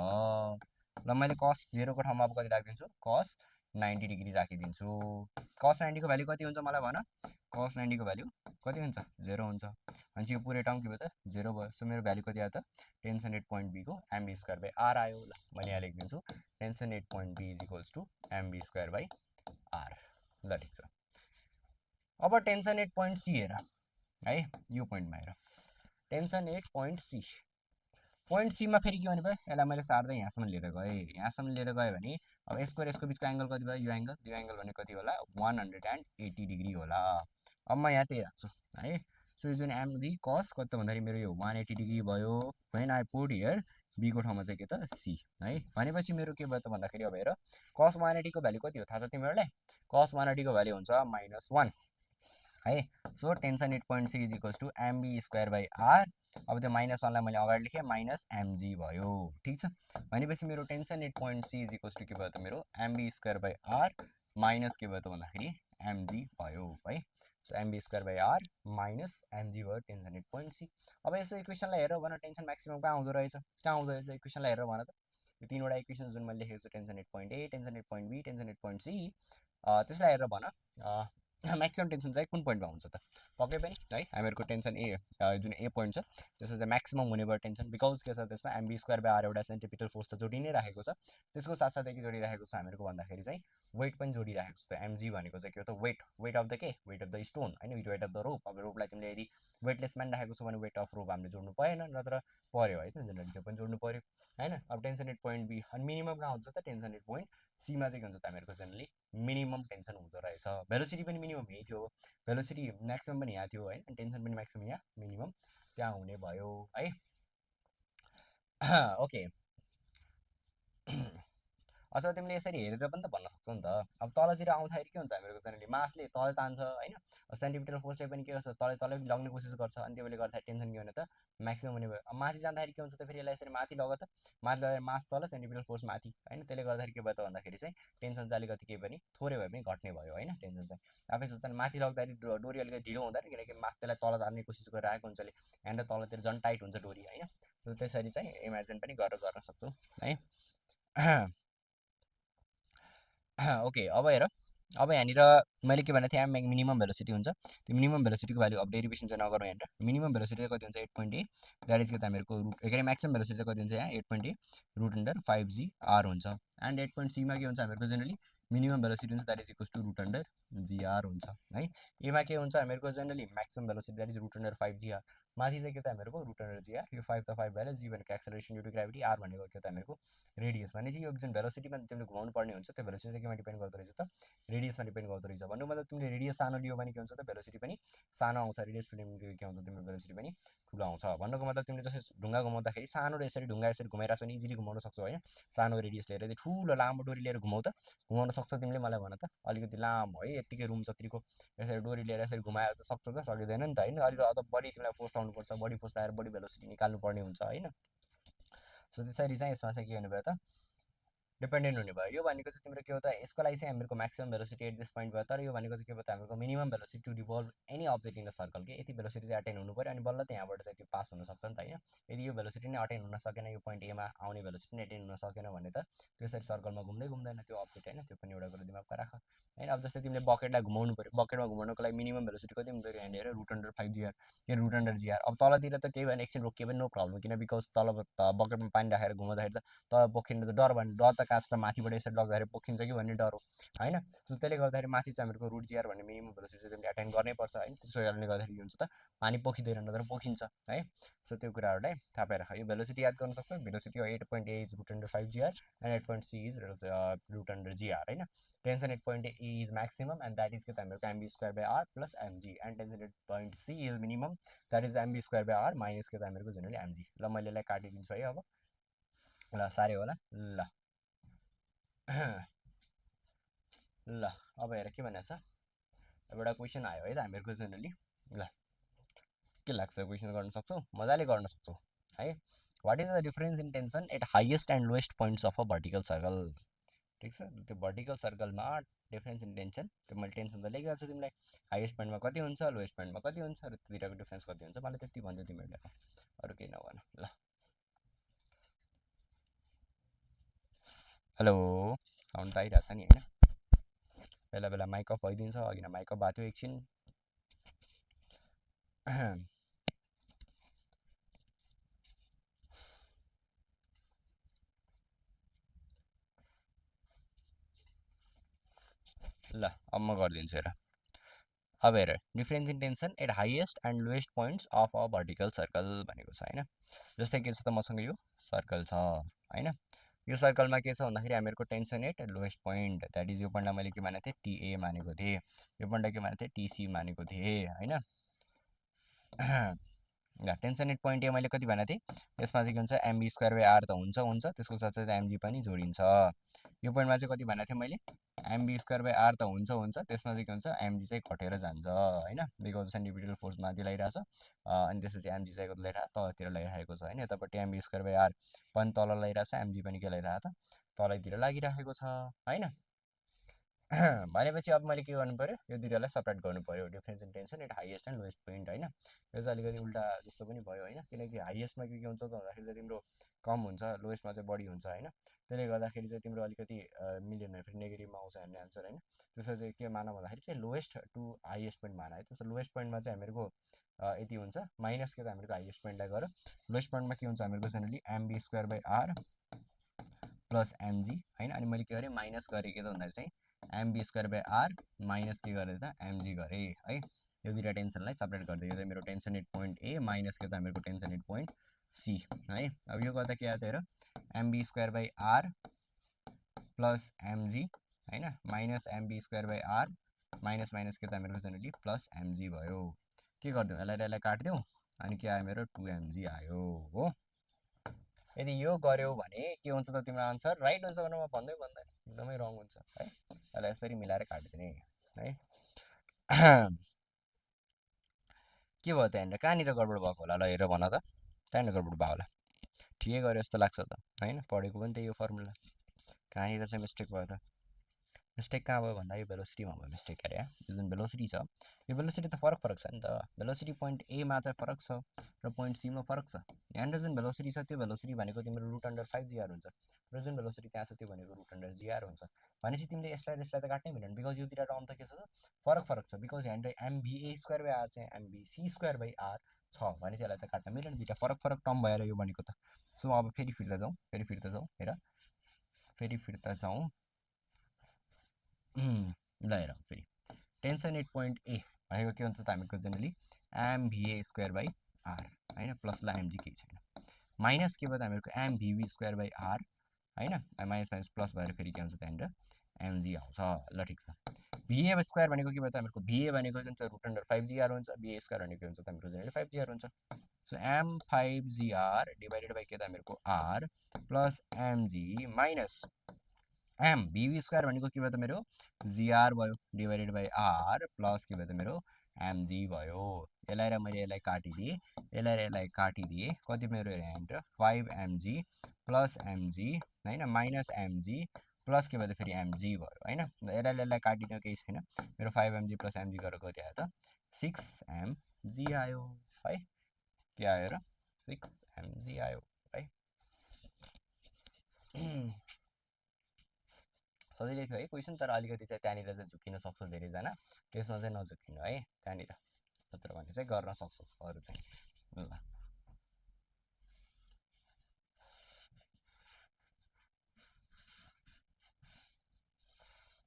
ल मैले कस 0 को ठाउँमा अब कति राखिदिन्छु, कस 90 डिग्री राखिदिन्छु। कस 90 को भ्याल्यु कति हुन्छ मलाई भन, कस 90 को भ्याल्यु कति हुन्छ, 0 हुन्छ। अनि यो पुरै टर्म के भयो त, 0 भयो। सो मेरो भ्याल्यु कति आयो त, टेन्सन 8 पोइन्ट बीको एमबी स्क्वायर बाई आर आयो। ल मैले यहाँ लेखिदिन्छु, tension 8 point B is equals to MB square by R. ल ठिक छ। अब टेन्सन 8 पोइन्ट सी हेर है, यो पोइन्टमा हेर, टेन्सन 8 पोइन्ट सी। पोइन्ट सीमा फेरि के भने भयो, यसलाई मैले सार्दै यहाँसम्म लिएर गएँ, यहाँसम्म लिएर गएँ भने अब यसको र यसको बिचको एङ्गल कति भयो, यो एङ्गल भने कति होला, 180 डिग्री होला। अब म यहाँ त्यही राख्छु है। सो जुन एमजी कस कति त भन्दाखेरि मेरो यो 180 डिग्री भयो। वेन आई पुट हियर बीको ठाउँमा चाहिँ के त सी है। भनेपछि मेरो के भयो त भन्दाखेरि अब हेर, कस 180 को भ्याल्यु कति हो थाहा छ तिमीहरूलाई, कस 180 को भ्याल्यु हुन्छ -1 है। So tension 8 point C is equals to MB square by r. अब त्यो -1लाई मैले अगाडि लेखेँ, माइनस एमजी भयो। ठिक छ। भनेपछि मेरो tension 8 point C is equals to के भयो त मेरो mv square by are minus के भयो त भन्दाखेरि एमजी भयो है। So mv square by are minus mg भयो टेन्सन 8 पोइन्ट सी। अब यसो इक्वेसनलाई हेरेर भन, टेन्सन म्याक्सिमम कहाँ आउँदो रहेछ, कहाँ आउँदो रहेछ इक्वेसनलाई हेरेर भन त। यो तिनवटा इक्वेसन जुन मैले लेखेको छु, tension 8 point A, tension 8 point B, tension 8 point C, त्यसलाई हेरेर भन म्याक्सिमम टेन्सन चाहिँ कुन पोइन्टमा हुन्छ त। पक्कै पनि है, हामीहरूको टेन्सन ए जुन ए पोइन्ट छ त्यसको चाहिँ म्याक्सिमम हुने भयो टेन्सन, बिकज के छ त्यसमा एमबी स्क्वायर बाई आर एउटा सेन्टिपिटल फोर्स त जोडी नै राखेको छ। त्यसको साथसाथै के जोडिराखेको छ हामीहरूको भन्दाखेरि चाहिँ वेट पनि जोडिराखेको छ। एमजी भनेको चाहिँ के हो त, वेट, वेट अफ द के, वेट अफ द स्टोन होइन, वेट अफ द रोप। अब रोपलाई तिमीले यदि वेटलेस म्यान राखेको छ भने वेट अफ रोप हामीले जोड्नु परेन, नत्र पऱ्यो है त, जेनरली त्यो पनि जोड्नु पऱ्यो होइन। अब टेन्सन 8 पोइन्ट बी अनि मिनिमम कहाँ हुन्छ त, टेन्सन 8 पोइन्ट सीमा चाहिँ के हुन्छ त हामीहरूको जेनरली मिनिमम टेन्सन हुँदो रहेछ। भेलोसिटी पनि मिनिमम यही थियो, भेलोसिटी म्याक्सिमम पनि यहाँ थियो होइन, टेन्सन पनि म्याक्सिमम यहाँ, मिनिमम त्यहाँ हुने भयो है। ओके। अथवा तिमीले यसरी हेरेर पनि त भन्न सक्छौ नि त। अब तलतिर आउँदाखेरि के हुन्छ हामीहरूको जेनरली मासले तल तान्छ होइन, सेन्टिमिटर फोर्सले पनि के गर्छ, तलै तलै लग्ने कोसिस गर्छ, अनि त्यसले गर्दाखेरि टेन्सन के भने त म्याक्सिमम हुने भयो। अब माथि जाँदाखेरि के हुन्छ त, फेरि यसलाई यसरी माथि लग त, माथि लगेर मास तल सेन्टिमिटर फोर्स माथि होइन, त्यसले गर्दाखेरि के भयो त भन्दाखेरि चाहिँ टेन्सन चाहिँ अलिकति केही पनि थोरै भए पनि घट्ने भयो होइन। टेन्सन चाहिँ आफै सोच्छ माथि लग्दाखेरि डोरी अलिकति ढिलो हुँदैन, किनकि मास त्यसलाई तल तार्ने कोसिस गरेर आएको हुन्छ, ह्यान्ड तलतिर झन् टाइट हुन्छ डोरी होइन। त्यसरी चाहिँ इमेजिन पनि गरेर गर्न सक्छौँ है। ओके। अब हेर, अब यहाँनिर मैले के भनेको थिएँ, मिनिमम भेलोसिटी हुन्छ, त्यो मिनिमम भेलोसिटीको भ्याल्यु अब डेरिभेसन चाहिँ नगरौँ यहाँनिर। मिनिमम भेलोसिटी चाहिँ कति हुन्छ, 8.8, द्याट इज के त हामीहरूको रुट के अरे म्याक्सिमम भेलोसिटी चाहिँ कति हुन्छ यहाँ 8.8 रुट अन्डर 5g आर हुन्छ। एन्ड 8.c मा के हुन्छ हामीहरूको जेनरली मिनिमम भेलोसिटी हुन्छ, that is equals to root under gr हुन्छ है। एमा के हुन्छ हामीहरूको generally maximum velocity that is root under 5g r. माथि चाहिँ के त हामीहरूको रुट अन्डर जीआर, यो 5 त 5 भएर जी भनेको acceleration due to gravity, r भनेको के त हामीहरूको रेडियस। भनेपछि यो जुन भेलोसिटीमा तिमीले घुमाउनु पर्ने हुन्छ त्यो भेलोसिटी चाहिँ केमा डिपेन्ड गर्दो रहेछ त, रेडियसमा डिपेन्ड गर्दो रहेछ। भन्नु मतलब तिमीले रेडियस सानो लियो भने के हुन्छ त भेलोसिटी पनि सानो आउँछ, रेडियस ठुलो के हुन्छ तिम्रो भेलोसिटी पनि ठुलो आउँछ। भन्नुको मतलब तिमीले जस्तै ढुङ्गा घुमाउँदाखेरि सानो यसरी ढुङ्गा यसरी घुमाइरहेको छ भने इजिली घुमाउन सक्छौ होइन, सानो रेडियस लिएर। यदि ठुलो लामो डोरी लिएर घुमाउ त घुमाउन सक्छौ तिमीले, मलाई भन त, अलिकति लामो है यत्तिकै रुम जत्तिको यसरी डोरी लिएर यसरी घुमाएर त सक्छौ त, सकिँदैन नि त होइन। अलिक अझ बढी तिमीलाई फोर्स लाउनुपर्छ, बढी फोर्स लगाएर बढी भेलोसिटी निकाल्नु पर्ने हुन्छ होइन। सो त्यसरी चाहिँ यसमा चाहिँ के हुने भयो त, डिपेन्डेन्ट हुने भयो। यो भनेको चाहिँ तिम्रो के हो त, यसको लागि चाहिँ हामीहरूको maximum velocity at this point भयो, तर यो भनेको चाहिँ के भयो त हामीहरूको minimum velocity to revolve any object in the circle के, यति भेलोसिटी चाहिँ अटेन हुनु पऱ्यो, अनि बल्ल त्यहाँबाट चाहिँ त्यो पास हुनसक्छ नि त होइन। यदि यो भेलोसिटी नै अटेन हुन सकेन, यो पोइन्ट एमा आउने भेलोसिटी नै अटेन हुन सकेन भने त त्यसरी सर्कलमा घुम्दै घुम्दैन त्यो अब्जेक्ट होइन, त्यो पनि एउटा कुरो दिमागमा राख होइन। अब जस्तै तिमीले बकेटलाई घुमाउनु पऱ्यो, बकेटमा घुमाउनुको लागि मिनिमम भेलोसिटी कति हुँदो रहेछ यहाँनिर, रुट अन्डर 5g आर, के रुट अन्डर जीआर। अब तलतिर त केही भएन, एकछिन रोकियो भने नो प्रब्लम, किन बिकज तल बकेटमा पानी राखेर घुमाउँदाखेरि त तल पोखिनु त डर भन्ने, डर त काँच त माथिबाट यसरी लग्दाखेरि पोखिन्छ कि भन्ने डर हो होइन। सो त्यसले गर्दाखेरि माथि चाहिँ हामीहरूको रुट जीआर भन्ने मिनिमम भेलोसिटी चाहिँ तिमीले अटेन गर्नै पर्छ होइन। त्यसो कारणले गर्दाखेरि के हुन्छ त पानी पोखिँदैन, नत्र पोखिन्छ है। सो त्यो कुराहरूलाई थाहा पाइराख। यो भेलोसिटी याद गर्न सक्छौ, velocity 8.8 is root under 5g R and 8.c is root under GR होइन। Tension 8.8 is maximum and that is के त हामीहरूको MV square by are plus MG, and tension 8.c is minimum that is MB square by are minus के त हामीहरूको generally MG. ल मैले यसलाई काटिदिन्छु है अब, ल साह्रै होला ल। ल अब हेर के भनेको छ, एउटा क्वेसन आयो है त हामीहरूको जेनरली। ल के लाग्छ क्वेसन गर्न सक्छौ मजाले गर्न सक्छौ है what is the difference in tension at highest and lowest points of a vertical circle ठिक छ त्यो भर्टिकल सर्कलमा डिफरेन्स इन टेन्सन त्यो मैले टेन्सन त लेखिरहेको छु तिमीलाई हाइएस्ट पोइन्टमा कति हुन्छ लोएस्ट पोइन्टमा कति हुन्छ र त्यो दुइटाको डिफरेन्स कति हुन्छ मलाई त्यति भन्थ्यो तिमीहरूले अरू केही नभन ल हेलो साउन्ड त आइरहेछ नि होइन बेला बेला माइक अफ भइदिन्छ अघि न माइक अफ भएको थियो एकछिन ल अब म गरिदिन्छु हेर अब हेर difference in tension at highest and lowest points of a vertical circle भनेको छ होइन जस्तै के छ त मसँग यो सर्कल छ होइन यो सर्कलमा के छ भन्दाखेरि हामीहरूको tension at lowest point that is यो पल्ट मैले के मानेको थिएँ टिए मानेको थिएँ यो पल्ट के मानेको थिएँ टिसी मानेको थिएँ होइन टेन्सन एट पोइन्ट ए मैले कति भनेको थिएँ यसमा चाहिँ के हुन्छ एमबी स्क्वायर बाई आर त हुन्छ त्यसको साथसाथै एमजी पनि जोडिन्छ यो पोइन्टमा चाहिँ कति भनेको थिएँ मैले एमबी स्क्वायर बाई आर त हुन्छ त्यसमा चाहिँ के हुन्छ एमजी चाहिँ घटेर जान्छ होइन बिकज सेन्टिपिटल फोर्स माथि लगाइरहेछ अनि त्यसपछि एमजी चाहिँ कति लगाइरहेको तलतिर लगाइरहेको छ होइन यतापट्टि एमबी स्क्वायर बाई आर पनि तल लगाइरहेछ एमजी पनि के लगाइरहेको त तलैतिर लागिरहेको छ होइन भनेपछि अब मैले के गर्नु पऱ्यो यो दुइटालाई सेपरेट गर्नु पऱ्यो difference in tension at highest and lowest point होइन यो चाहिँ अलिकति उल्टा जस्तो पनि भयो होइन किनकि हाइएस्टमा के हुन्छ त भन्दाखेरि चाहिँ तिम्रो कम हुन्छ लोएस्टमा चाहिँ बढी हुन्छ होइन त्यसले गर्दाखेरि चाहिँ तिम्रो अलिकति मिलेन फेरि नेगेटिभमा आउँछ हेर्ने आन्सर होइन त्यसो चाहिँ के मान भन्दाखेरि चाहिँ लोएस्ट टु हाइएस्ट पोइन्ट मान है त्यसो लोएस्ट पोइन्टमा चाहिँ हामीहरूको यति हुन्छ माइनस के त हामीहरूको हाइएस्ट पोइन्टलाई गऱ्यो लोएस्ट पोइन्टमा के हुन्छ हामीहरूको generally mv square by are plus MG होइन अनि मैले के गरेँ माइनस गरेँ के त भन्दाखेरि चाहिँ mv square by are minus के गरेँ त एमजी गरेँ है यो दुइटा टेन्सनलाई सेपरेट गरिदियो यो चाहिँ मेरो tension at point A minus के त मेरो टेन्सन एट पोइन्ट सी है अब यो गर्दा के आयो त हेर MB square by are plus MG होइन minus MV square by are minus minus के त मेरो जेनरली प्लस एमजी भयो के गरिदिउँ यसलाई काटिदिउँ अनि के आयो मेरो 2mg आयो हो यदि यो गर्यो भने के हुन्छ त तिम्रो आन्सर राइट हुन्छ भनेर म भन्दै भन्दैन एकदमै रङ हुन्छ है यसलाई यसरी मिलाएर काटिदिने है के भयो त यहाँनिर कहाँनिर गडबड भएको होला ल हेर भन त कहाँनिर गडबड भयो होला ठिकै गऱ्यो जस्तो लाग्छ त होइन पढेको पनि त्यही हो फर्मुला कहाँनिर चाहिँ मिस्टेक भयो त मिस्टेक कहाँ भयो भन्दा यो भेलोसिटीमा भयो मिस्टेक अरे यो जुन भेलोसिटी छ यो भेलोसिटी त फरक छ नि त भेलोसिटी पोइन्ट एमा चाहिँ फरक छ र पोइन्ट सीमा फरक छ यहाँनिर जुन भेलोसिटी छ त्यो भेलोसिटी भनेको तिम्रो रुट अन्डर 5gr हुन्छ र जुन भेलोसिटी त्यहाँ छ त्यो भनेको रुट अन्डर gr हुन्छ भनेपछि तिमीले यसलाई त काट्नै मिलेन बिकज यो दुईवटा टर्म त के छ फरक छ बिकज यहाँनिर एमबिए स्क्वायर बाई आर चाहिँ एमबिसी स्क्वायर बाई आर छ भनेपछि यसलाई त काट्न मिलेन दुईवटा फरक टर्म भएर यो भनेको त सो अब फेरि फिर्ता जाउँ हेर फेरि फिर्ता जाउँ ल हेर फेरि टेन्सन एट पोइन्ट ए भनेको के हुन्छ त हामीको जेनरली एमभिए स्क्वायर बाई आर होइन प्लस ल एमजी केही छैन माइनस के भयो त हामीहरूको एमभिबी स्क्वायर बाई आर होइन माइनस माइनस प्लस भएर फेरि के हुन्छ त्यहाँनिर एमजी आउँछ ल ठिक छ भिए स्क्वायर भनेको के भयो त हामीहरूको भिए भनेको जुन चाहिँ रुट अन्डर 5gr हुन्छ भिए स्क्वायर भनेको के हुन्छ त हामीको जेनरली 5gr हुन्छ so am 5gr divided by के त हामीहरूको R plus MG minus M V square भनेको के भयो त मेरो जिआर भयो डिभाइडेड बाई आर प्लस के भयो त मेरो एमजी भयो यसलाई र मैले यसलाई काटिदिएँ कति मेरो यहाँनिर 5mg प्लस एमजी होइन माइनस एमजी प्लस के भयो त फेरि एमजी भयो होइन यसलाई काटिदियो केही छैन मेरो 5mg प्लस एमजी गरेर कति आयो त 6mg आयो है के आयो र 6mg आयो है सजिलै थियो है क्वेसन तर अलिकति चाहिँ त्यहाँनिर चाहिँ झुकिन सक्छ धेरैजना त्यसमा चाहिँ नझुकिनु है त्यहाँनिर नत्र भने चाहिँ गर्न सक्छौ अरू चाहिँ ल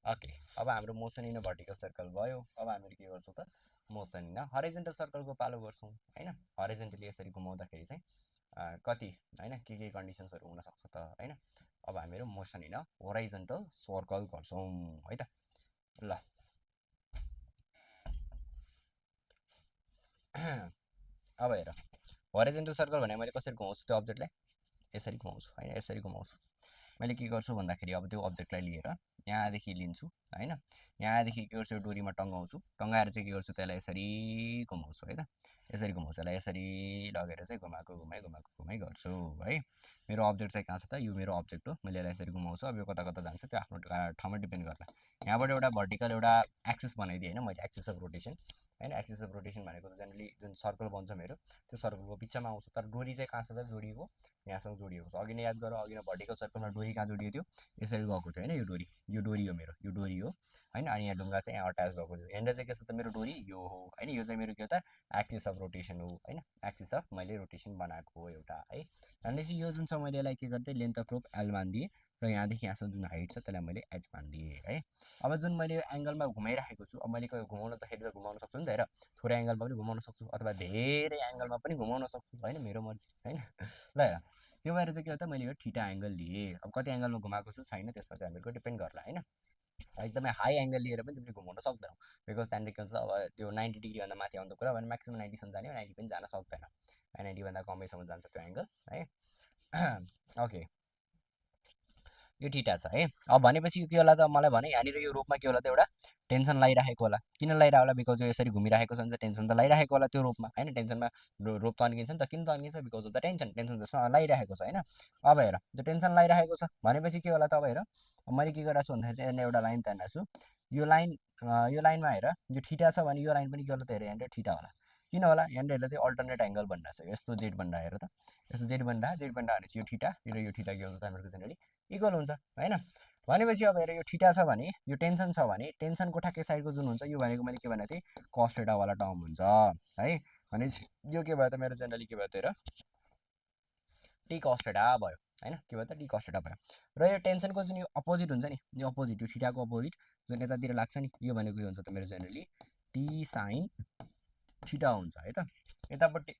ओके अब हाम्रो मोसन इन भर्टिकल सर्कल भयो अब हामीले के गर्छौँ त मोसन इन हराइजेन्टल सर्कलको पालो गर्छौँ होइन हराइजेन्टली यसरी घुमाउँदाखेरि चाहिँ कति होइन के कन्डिसन्सहरू हुनसक्छ त होइन अब हामीहरू मोसन इन होराइजेन्टल सर्कल गर्छौँ है त ल अब हेर होराइजेन्टल सर्कल भने मैले कसरी घुमाउँछु त्यो अब्जेक्टलाई यसरी घुमाउँछु होइन यसरी घुमाउँछु मैले के गर्छु भन्दाखेरि अब त्यो अब्जेक्टलाई लिएर यहाँदेखि लिन्छु होइन, यहाँदेखि के गर्छु डोरीमा टङ्गाउँछु, टङ्गाएर चाहिँ के गर्छु त्यसलाई यसरी घुमाउँछु है त, यसरी घुमाउँछु, यसलाई यसरी लगेर चाहिँ घुमाइ गर्छु है। मेरो अब्जेक्ट चाहिँ कहाँ छ त, यो मेरो अब्जेक्ट हो, मैले यसलाई यसरी घुमाउँछु। अब यो कता कता जान्छ त्यो आफ्नो ठाउँमा डिपेन्ड गर्ला। यहाँबाट एउटा भर्टिकल एउटा एक्सिस बनाइदिएँ होइन मैले, एक्सिस अफ रोटेसन होइन। एक्सिस अफ रोटेसन भनेको त जेनरली जुन सर्कल बन्छ मेरो त्यो सर्कलको बिचमा आउँछ, तर डोरी चाहिँ कहाँ छ त जोडिएको, यहाँसँग जोडिएको छ। अघि नै याद गर, अघि नै भर्टिकल सर्कलमा डोरी कहाँ जोडिएको थियो, यसरी गएको थियो होइन। यो डोरी हो मेरो, यो डोरी हो होइन। अनि यहाँ ढुङ्गा चाहिँ यहाँ अट्याच भएको थियो। यहाँनिर चाहिँ के छ त मेरो डोरी यो हो होइन। यो चाहिँ मेरो के हो त एक्सिस अफ रोटेसन हो होइन, एक्सिस अफ मैले रोटेसन बनाएको हो एउटा है। भनेपछि यो जुन छ मैले यसलाई के गर्दै लेन्थ अफ रोप एल मानिदिएँ, र यहाँदेखि यहाँसम्म जुन हाइट छ त्यसलाई मैले एच मानिदिएँ है। अब जुन मैले यो एङ्गलमा घुमाइराखेको छु, अब मैले घुमाउन त फेरि त घुमाउन सक्छु नि त, हेर थोरै एङ्गलमा पनि घुमाउन सक्छु अथवा धेरै एङ्गलमा पनि घुमाउन सक्छु होइन, मेरो मर्जी होइन। ल हेर त्यो भएर चाहिँ के हो त मैले यो थीटा एङ्गल लिएँ। अब कति एङ्गलमा घुमाएको छु छैन त्यसमा चाहिँ हामीहरूको डिपेन्ड गर्ला होइन। एकदमै हाई एङ्गल लिएर पनि तिमीले घुमाउन सक्दैनौ, बिकज त्यहाँनिर के हुन्छ अब त्यो 90 डिग्रीभन्दा माथि आउँदा कुरा भने म्याक्सिमम् 90सम्म जाने, 90 पनि जान सक्दैन, 90भन्दा कमैसम्म जान्छ त्यो एङ्गल है। ओके यो थीटा छ है। अब भनेपछि यो के होला त मलाई भने, यहाँनिर यो रोपमा के होला त एउटा टेन्सन लागिरहेको होला। किन लागिरहेको होला, बिकज यो यसरी घुमिरहेको छ भने चाहिँ टेन्सन त लागिरहेको होला त्यो रोपमा होइन। टेन्सनमा रोप तन्किन्छ नि त, किन तन्किन्छ, because of the tension, tension त्यसमा लागिरहेको छ होइन। अब हेर त्यो टेन्सन लागिरहेको छ भनेपछि के होला त, अब हेर मैले के गरिरहेको छु भन्दाखेरि चाहिँ एउटा लाइन तानिरहेको छु। यो लाइनमा हेर यो थीटा छ भने यो लाइन पनि के होला त, हेर यहाँनिर थीटा होला। किन होला, यहाँनिर हेर्दा चाहिँ अल्टरनेट एङ्गल बनिरहेको छ, यस्तो जेड बनिरहेको हेर त, यस्तो जेड बनिरहेको भनेपछि यो थीटा र यो थीटा के हुन्छ त हामीहरूको जेनरली इक्वल हुन्छ होइन। भनेपछि अब हेर यो थीटा छ भने यो टेन्सन छ भने टेन्सनको ठ्याक्कै साइडको जुन हुन्छ यो भनेको मैले के भनेको थिएँ कस थीटावाला टर्म हुन्छ है। भनेपछि यो के भयो त मेरो जेनरली के भयो त, हेर टी कस थीटा भयो होइन, के भयो त टी कस थीटा भयो। र यो टेन्सनको जुन यो अपोजिट हुन्छ नि, यो अपोजिट यो थीटाको अपोजिट जुन यतातिर लाग्छ नि, यो भनेको के हुन्छ त मेरो जेनरली टी साइन थीटा हुन्छ है त। यतापट्टि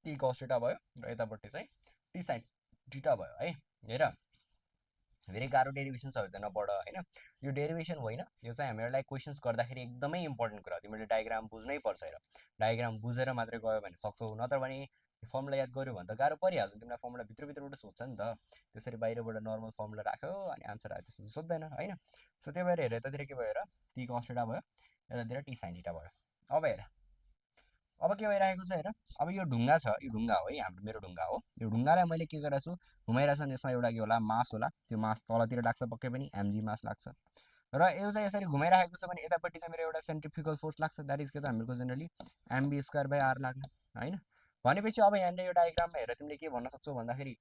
टी कस थीटा भयो र यतापट्टि चाहिँ टी साइन थीटा भयो है। हेर धेरै गाह्रो डेरिभेसन छ चाहिँ नपढ होइन, यो डेरिभेसन होइन, यो चाहिँ हामीहरूलाई क्वेसन्स गर्दाखेरि एकदमै इम्पोर्टेन्ट कुरा हो। तिमीले डायग्राम बुझ्नै पर्छ, हेर डायग्राम बुझेर मात्रै गयो भने सक्छौ, नत्र भने फर्मुला याद गर्यो भने त गाह्रो परिहाल्छ। तिमीलाई फर्मुला भित्रभित्रबाट सोध्छ नि त, त्यसरी बाहिरबाट नर्मल फर्मुला राख्यो अनि आन्सर आयो त्यसो सोध्दैन होइन। सो त्यही भएर हेर यतातिर के भयो, हेर टी कस थीटा भयो, यतातिर टी साइन थीटा भयो। अब हेर अब के भइरहेको छ, हेर अब यो ढुङ्गा छ, यो ढुङ्गा हो है, हाम्रो मेरो ढुङ्गा हो। यो ढुङ्गालाई मैले के गरेको छु घुमाइरहेको छु, यसमा एउटा के होला मास होला, त्यो मास तलतिर लाग्छ पक्कै पनि, एमजी मास लाग्छ। र यो चाहिँ यसरी घुमाइरहेको छ भने यतापट्टि चाहिँ मेरो एउटा सेन्ट्रिफ्युगल फोर्स लाग्छ, द्याट इज के त हामीहरूको generally mv square by r लाग्ला होइन। भनेपछि अब यहाँनिर यो डायग्राममा हेरेर तिमीले के भन्न सक्छौ भन्दाखेरि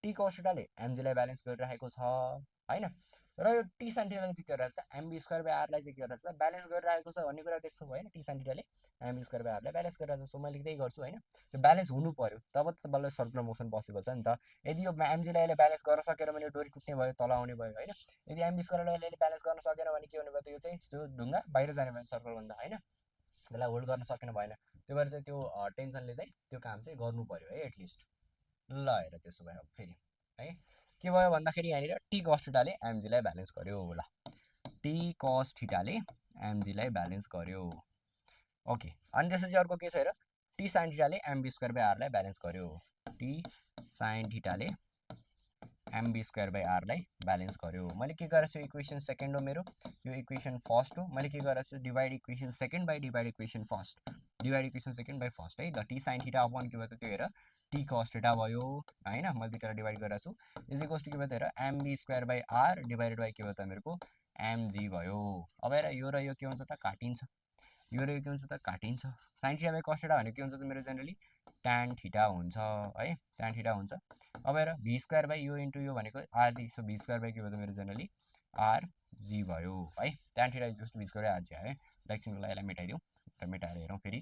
टी कस थीटाले एमजीलाई ब्यालेन्स गरिरहेको छ होइन, र यो टी साइन थीटाले चाहिँ के गरिरहेको छ एमबी स्क्वायर बाई आरलाई चाहिँ के गरिरहेको छ ब्यालेन्स गरिरहेको छ भन्ने कुरा देख्छौ होइन। टी साइन थीटाले एमबी स्क्वायर बाई आरलाई ब्यालेन्स गरिरहेको छ। सो मैले त्यही गर्छु होइन, त्यो ब्यालेन्स हुनु पर्यो तब त बल्ल सर्कुलर मोसन पोसिबल छ नि त। यदि यो एमजीलाई यसले ब्यालेन्स गर्न सकेर भने डोरी टुट्ने भयो, तल आउने भयो होइन। यदि एमबी स्क्वायरलाई यसले ब्यालेन्स गर्न सकेन भने के हुने भयो त, यो चाहिँ त्यो ढुङ्गा बाहिर जाने भयो सर्कलभन्दा होइन, त्यसलाई होल्ड गर्न सकेन भएन। त्यही भएर चाहिँ त्यो टेन्सनले चाहिँ त्यो काम चाहिँ गर्नु पर्यो है एटलिस्ट। ल हेर त्यसो भए अब फेरि है के भयो भन्दाखेरि यहाँनिर टी कस थीटाले एमजीलाई ब्यालेन्स गर्यो, ल टी कस थीटाले एमजीलाई ब्यालेन्स गर्यो ओके। अनि त्यसपछि अर्को के छ, हेर टी साइन थीटाले एमबी स्क्वायर बाई आरलाई ब्यालेन्स गर्यो, टी साइन थीटाले एमबी स्क्वायर बाई आरलाई ब्यालेन्स गर्यो। मैले के गरेको छु इक्वेसन सेकेन्ड हो मेरो, यो इक्वेसन फर्स्ट हो, मैले के गरेको छु divide equation second by divide equation first, divide equation second by first है। ल टी साइन थीटा अपन के भयो त, त्यो हेर टी कस थीटा भयो होइन, मैले दुईवटा डिभाइड गरेको छु, इज इक्वल्स टु के भयो त, हेर MB square by r divided by के भयो त मेरो एमजी भयो। अब हेर यो र यो के हुन्छ त काटिन्छ, यो र यो के हुन्छ त काटिन्छ। Sign theta by cos theta भनेको के हुन्छ त मेरो जेनरली ट्यान थीटा हुन्छ है, ट्यान थीटा हुन्छ। अब हेर भी स्क्वायर बाई यो इन्टु यो भनेको rg, so v square by के भयो त मेरो जेनरली आरजी भयो है। Tan theta is v square rg है। एकछिनको लागि यसलाई मेटाइदिउँ, मेटाएर हेरौँ फेरि।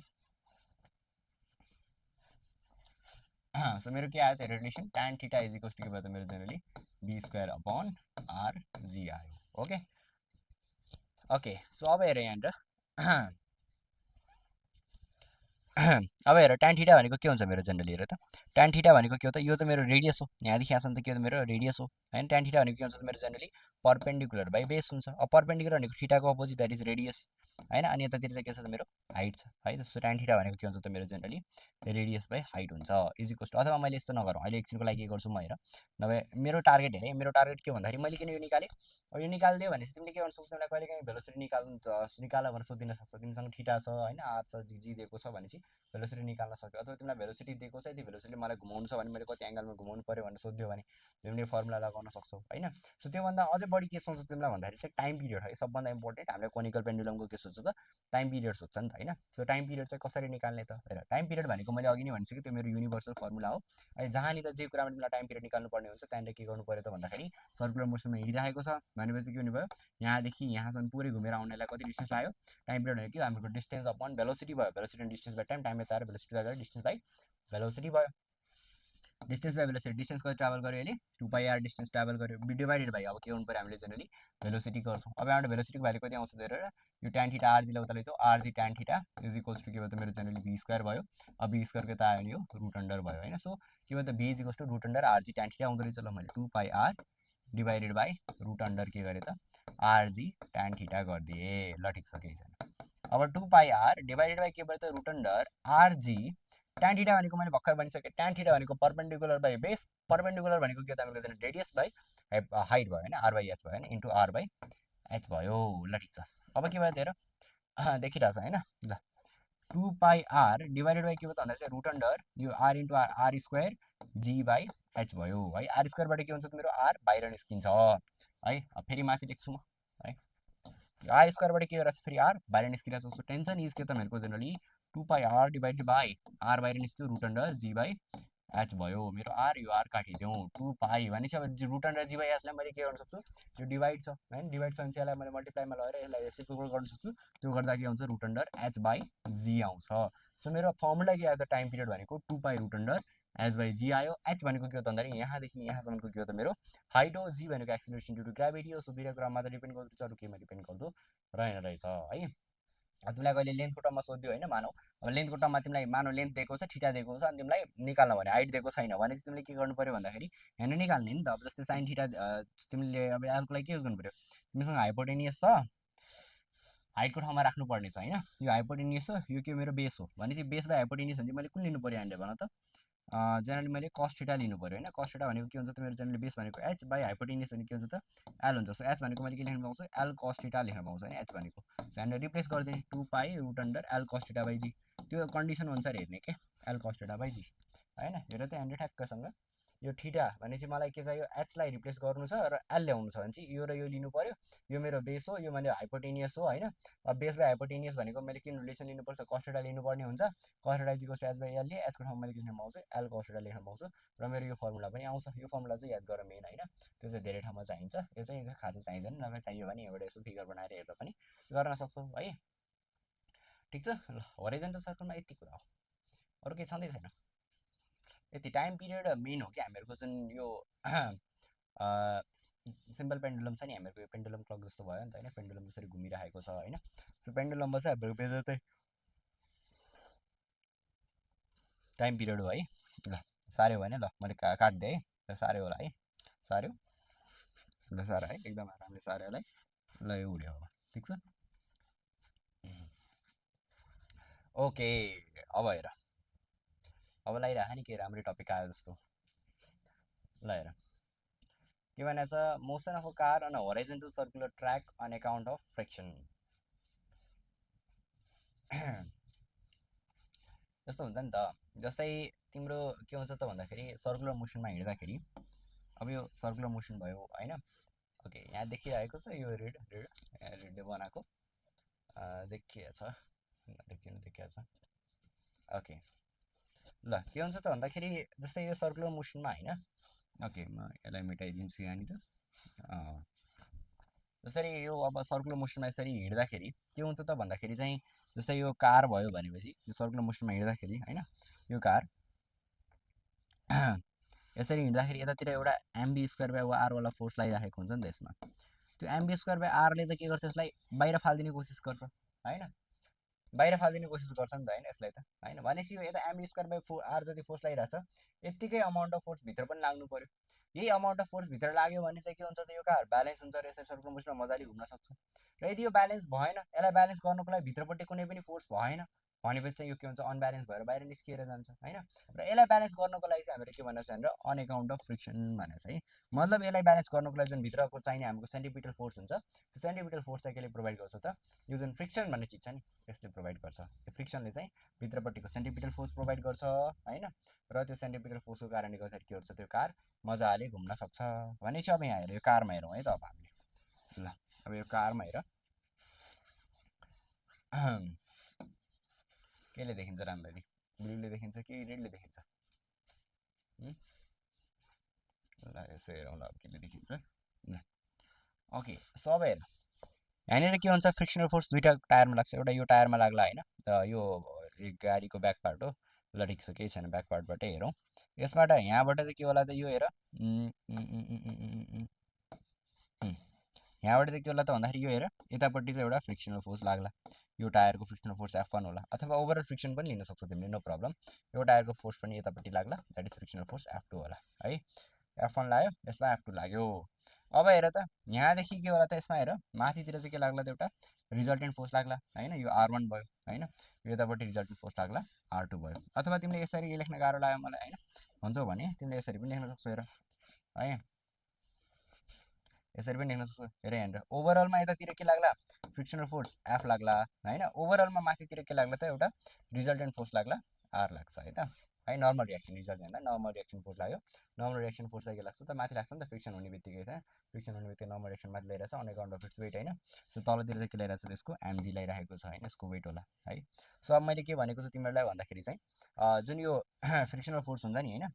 सो मेरो के आयो त relation tan theta is equals to के भयो त मेरो generally v square upon rg आयो ओके। ओके सो अब हेर यहाँनिर अब हेर ट्यान थीटा भनेको के हुन्छ मेरो जेनरली, हेर त ट्यान थीटा भनेको के हो त, यो चाहिँ मेरो रेडियस हो, यहाँदेखि यहाँसम्म त के हो त मेरो रेडियस हो होइन। ट्यान थीटा भनेको के हुन्छ त मेरो जेनरली पर्पेन्डिकुलर बाई बेस हुन्छ। अब पर्पेन्डिकुलर भनेको थीटाको अपोजिट द्याट इज रेडियस हैन। अनि यतातिर चाहिँ के छ त मेरो हाइट छ है। त्यसो tan थीटा भनेको के हुन्छ त मेरो जेनरली रेडियस बाई हाइट हुन्छ इज इक्वल्स टु, अथवा मैले यस्तो नगरौँ अहिले एकछिनको लागि के गर्छु म हेर, नभए मेरो टार्गेट हेरेँ, मेरो टार्गेट के भन्दाखेरि मैले किन यो निकालेँ, अब यो निकालिदियो भनेपछि तिमीले के गर्नु सक्छौ, तिमीलाई कहिले काहीँ भेलोसिटी निकाल भनेर सोधिदिन सक्छ, तिमीसँग थीटा छ हैन, आर छ, जी दिएको छ भनेपछि भेलोसिटी निकाल्न सक्यो। अथवा तिमीलाई भेलोसिटी दिएको छ, यदि भेलोसिटी मलाई घुमाउनु छ भने मैले कति एङ्गलमा घुमाउनु पर्यो भनेर सोध्यो भने तिमीले फर्मुला लगाउन सक्छौ हैन। सो त्योभन्दा अझै बढी के सोध्छ तिमीलाई भन्दाखेरि चाहिँ टाइम पिरियड है सबभन्दा इम्पोर्टेन्ट। हामीले कोनिकल पेन्डुलमको के सोध्छ त टाइम पिरियड सोध्छ नि त हैन। सो टाइम पिरियड चाहिँ कसरी निकाल्ने त, हेर टाइम पिरियड भनेको मैले अघि नै भनिसकेँ त्यो मेरो युनिभर्सल फर्मुला हो। अहिले जहाँनिर जे कुरामा तिमीलाई टाइम पिरियड निकाल्नु पर्ने हुन्छ त्यहाँनिर के गर्नु पर्यो त भन्दाखेरि सर्कुलर मोसनमा हिँडिरहेको छ भनेपछि के हुने भयो, यहाँदेखि यहाँसम्म पुरै घुमेर आउनेलाई कति डिस्टेन्स लाग्यो, टाइम पिरियड भनेको हाम्रो डिस्टेन्स अपन भेलोसिटी भयो, velocity distance by time, time यता भेलोसिटी लगाएर डिस्टेन्स बाई भेलोसिटी भयो। डिस्टेन्स बाई भेलोसिटी, डिस्टेन्स कति ट्राभल गर्यो अहिले 2πr डिस्टेन्स ट्राभल गर्यो, डिभाइडेड बाई अब के गर्नु पर्यो हामीले जेनरली भेलोसिटी गर्छौँ। अब यहाँबाट भेलोसिटीको भ्यालु कति आउँछ हेरेर, यो tan थीटा आरजीलाई उता लैजाऊ, rg tan theta is equals to के भयो त मेरो जेनरली बी स्क्वायर भयो। अब बी स्क्वायरको त आयो नि यो रुट अन्डर भयो हैन। सो के भयो त v is equals to root under RG tan theta आउँदो रहेछ। ल मैले 2πr divided by root under के गरेँ त आरजी tan थीटा गरिदिएँ। ल ठिक छ केही छैन। अब 2πr डिभाइडेड बाई के भयो त root under RG tan theta भनेको मैले भर्खर भनिसकेँ, tan थीटा भनेको पर्पेन्डिकुलर बाई बेस, पर्पेन्डिकुलर भनेको के त हामीले जाने रेडियस बाई हाइट भयो हैन, आर बाई एच भयो हैन, इन्टु आर बाई एच भयो। ल ठिक छ। अब के भयो हेर देखिरहेछ हैन। ल 2πr डिभाइडेड बाई के भयो त भन्दा चाहिँ रुट अन्डर यो r into r, r square g by h भयो है। आर स्क्वायरबाट के हुन्छ त मेरो आर बाहिर निस्किन्छ है। फेरि माथि लेख्छु म है, आर स्क्वायरबाट के गरेर फेरि आर बाहिर निस्किरहेछ। सो टेन्सन इज के त मेरो generally 2πr divided by r बाहिर निस्क्यो root under g by h भयो। मेरो आर यो आर काटिदिउँ, 2π भनेपछि अब रुट अन्डर जी बाई एचलाई मैले के गर्न सक्छु, यो डिभाइड छ हैन, डिभाइड छ भने चाहिँ यसलाई मैले मल्टिप्लाईमा लगेर यसलाई रेसिप्रोकल गर्न सक्छु। त्यो गर्दा के आउँछ रुट अन्डर एच बाई जी आउँछ। सो मेरो फर्मुला के आयो त टाइम पिरियड भनेको 2π रुट अन्डर एच बाई जी आयो। एच भनेको के हो त भन्दाखेरि यहाँदेखि यहाँसम्मको के हो त मेरो हाइट हो, जी भनेको एक्सिलरेसन ड्यु टु ग्राभिटी हो। सो दुईवटा कुरामा त डिपेन्ड गर्दछ, अरू केमा डिपेन्ड गर्दो रहेन रहेछ है। तिमीलाई कहिले लेन्थको टर्ममा सोध्यो होइन, मानौ अब लेन्थको टर्ममा तिमीलाई मानौ लेन्थ दिएको छ, थीटा दिएको छ, अनि तिमीलाई निकाल्न भने हाइट दिएको छैन भने चाहिँ तिमीले के गर्नु पर्यो भन्दाखेरि यहाँनिर निकाल्ने नि त। अब जस्तै साइन थीटा तिमीले अब अर्को लागि के गर्नु पर्यो, तिमीसँग हाइपोटेनियस छ, हाइटको ठाउँमा राख्नुपर्ने छ होइन। यो हाइपोटेनियस हो, यो के मेरो बेस हो भनेपछि बेस बाई हाइपोटेनियस भने मैले कुन लिनु पर्यो यहाँनिर भन त, जेनरली मैले कस थीटा लिनु पर्यो होइन। कस थीटा भनेको के हुन्छ त मेरो जेनरली बेस भनेको एच बाई हाइपोटेनियस भनेको के हुन्छ त एल हुन्छ। सो एच भनेको मैले के लेख्न पाउँछु, एल कस थीटा लेख्न पाउँछु होइन एच भनेको। सो हामीले रिप्लेस गरिदिने 2π root under L cos theta by G, त्यो कन्डिसन अनुसार हेर्ने के एल कस थीटा बाई जी होइन। हेर त यहाँनिर ठ्याक्कसँग यो थीटा भनेपछि मलाई के चाहियो, एचलाई रिप्लेस गर्नु छ र एल ल्याउनु छ भने चाहिँ यो र यो लिनु पर्यो। यो मेरो बेस हो, यो मैले हाइपोटेनियस हो होइन। अब बेस बाई हाइपोटेनियस भनेको मैले किन रिलेसन लिनुपर्छ, कस थीटा लिनुपर्ने हुन्छ। Cos theta is equals to H by L, एचको ठाउँमा मैले लेख्न पाउँछु एल कस थीटा लेख्न पाउँछु र मेरो यो फर्मुला पनि आउँछ। यो फर्मुला चाहिँ याद गर मेन होइन, त्यो चाहिँ धेरै ठाउँमा चाहिन्छ, यो चाहिँ खासै चाहिँदैन। नभए चाहियो भने एउटा यसो फिगर बनाएर हेरेर पनि गर्न सक्छौ है। ठिक छ। ल होराइजन्टल सर्कलमा यति कुरा हो, अरू केही छँदै छैन। यति टाइम पिरियड मेन हो कि हामीहरूको जुन यो सिम्पल पेन्डुलम छ नि हामीहरूको, यो पेन्डुलम क्लक जस्तो भयो नि त होइन, पेन्डुलम जसरी घुमिरहेको छ होइन। सो पेन्डुलममा चाहिँ हाम्रो मेजर चाहिँ टाइम पिरियड हो है। ल साह्रै हो भने ल मैले काटिदिएँ है, ल साह्रै होला है, साह्रो ल साह्रो है, एकदम आरामले साह्रो होला है। ल यो उड्यो अब ठिक छ। ओके अब हेर, अब लगाइराख नि के राम्रै टपिक आयो जस्तो। ल हेर के भनेको छ, motion of a car on horizontal circular track on account of friction. जस्तो हुन्छ नि त, जस्तै तिम्रो के हुन्छ त भन्दाखेरि सर्कुलर मोसनमा हिँड्दाखेरि, अब यो सर्कुलर मोसन भयो होइन। ओके यहाँ देखिरहेको छ यो रेड रेड रेडले बनाएको देखिएको छ, देखिएको छ। ओके ल के हुन्छ त भन्दाखेरि जस्तै यो सर्कुलर मोसनमा होइन, ओके म यसलाई मेटाइदिन्छु यहाँनिर। जसरी यो अब सर्कुलर मोसनमा यसरी हिँड्दाखेरि के हुन्छ त भन्दाखेरि चाहिँ जस्तै यो कार भयो भनेपछि यो सर्कुलर मोसनमा हिँड्दाखेरि होइन, यो कार यसरी हिँड्दाखेरि यतातिर एउटा MB square by Vala force लगाइराखेको हुन्छ नि त यसमा। त्यो एमबी स्क्वायर बाई आरले त के गर्छ, यसलाई बाहिर फालिदिने कोसिस गर्छ होइन। बाहिर फालिदिने कोसिस गर्छ नि त होइन यसलाई त होइन। भनेपछि यो यता एमबी स्क्वायर बाई आर जति फोर्स लागिरहेछ यत्तिकै अमाउन्ट अफ फोर्स भित्र पनि लाग्नु पर्यो। यही अमाउन्ट अफ फोर्स भित्र लाग्यो भने चाहिँ के हुन्छ त यो कार ब्यालेन्स हुन्छ र यसरी सर्कुलर मोसनमा मजाले घुम्न सक्छ। र यदि यो ब्यालेन्स भएन, यसलाई ब्यालेन्स गर्नुको लागि भित्रपट्टि कुनै पनि फोर्स भएन भनेपछि चाहिँ यो के हुन्छ अनब्यालेन्स भएर बाहिर निस्किएर जान्छ होइन। र यसलाई ब्यालेन्स गर्नुको लागि चाहिँ हामीले के भनेको छ भनेर अन एकाउन्ट अफ फ्रिक्सन भनेको छ है। मतलब यसलाई ब्यालेन्स गर्नुको लागि जुन भित्रको चाहिने हाम्रो सेन्टिपिटल फोर्स हुन्छ त्यो सेन्टिपिटल फोर्स चाहिँ केले प्रोभाइड गर्छ त यो जुन फ्रिक्सन भन्ने चिज छ नि यसले प्रोभाइड गर्छ। त्यो फ्रिक्सनले चाहिँ भित्रपट्टिको सेन्टिपिटल फोर्स प्रोभाइड गर्छ होइन। र त्यो सेन्टिपिटल फोर्सको कारणले गर्दाखेरि के हुन्छ त्यो कार मजाले घुम्न सक्छ। भनेपछि अब यहाँ हेर यो कारमा हेरौँ है त अब हामीले। ल अब यो कारमा हेर केले देखिन्छ राम्ररी, ब्लूले देखिन्छ कि रेडले देखिन्छ? ल यसो हेरौँ ल अब केले देखिन्छ। ल ओके सो अब हेर यहाँनिर के हुन्छ फ्रिक्सनल फोर्स दुईवटा टायरमा लाग्छ, एउटा यो टायरमा लाग्ला होइन त यो गाडीको ब्याक पार्ट हो। ल ठिक छ केही छैन ब्याक पार्टबाटै हेरौँ। यसबाट यहाँबाट चाहिँ के होला त यो हेर यहाँबाट चाहिँ के होला त भन्दाखेरि यो हेर यतापट्टि चाहिँ एउटा फ्रिक्सनल फोर्स लाग्ला। यो टायरको फ्रिक्सनल फोर्स F1 होला अथवा ओभरअल फ्रिक्सन पनि लिन सक्छौ तिमीले नो प्रब्लम। यो टायरको फोर्स पनि यतापट्टि लाग्ला that is frictional force F2 होला है। F1 लाग्यो यसमा F2 लाग्यो। अब हेर त यहाँदेखि के होला त यसमा हेर माथितिर चाहिँ के लाग्ला त एउटा रिजल्टेन्ट फोर्स लाग्ला होइन यो R1 भयो होइन। यो यतापट्टि रिजल्टेन्ट फोर्स लाग्ला R2 भयो। अथवा तिमीले यसरी लेख्न गाह्रो लाग्यो मलाई होइन भन्छौ भने तिमीले यसरी पनि लेख्न सक्छौ हेर है। यसरी पनि लेख्न सक्छौ हेर यहाँनिर ओभरअलमा यतातिर के लाग्ला फ्रिक्सनल फोर्स F लाग्ला होइन। ओभरअलमा माथितिर के लाग्ला त एउटा रिजल्टेन्ट फोर्स लाग्ला R लाग्छ है त है। नर्मल रियाक्सन रिजल्ट भन्दा नर्मल रियाक्सन फोर्स लाग्यो। नर्मल रियाक्सन फोर्स के लाग्छ त माथि लाग्छ नि त फ्रिक्सन हुने बित्तिकै त फ्रिक्सन हुने बित्तिकै नर्मल रियाक्सन माथि ल्याइरहेछ on account of its weight होइन। सो तलतिर चाहिँ के ल्याइरहेछ त्यसको एमजी ल्याइरहेको छ होइन यसको वेट होला है। सो अब मैले के भनेको छु तिमीहरूलाई भन्दाखेरि चाहिँ जुन यो फ्रिक्सनल फोर्स हुन्छ नि होइन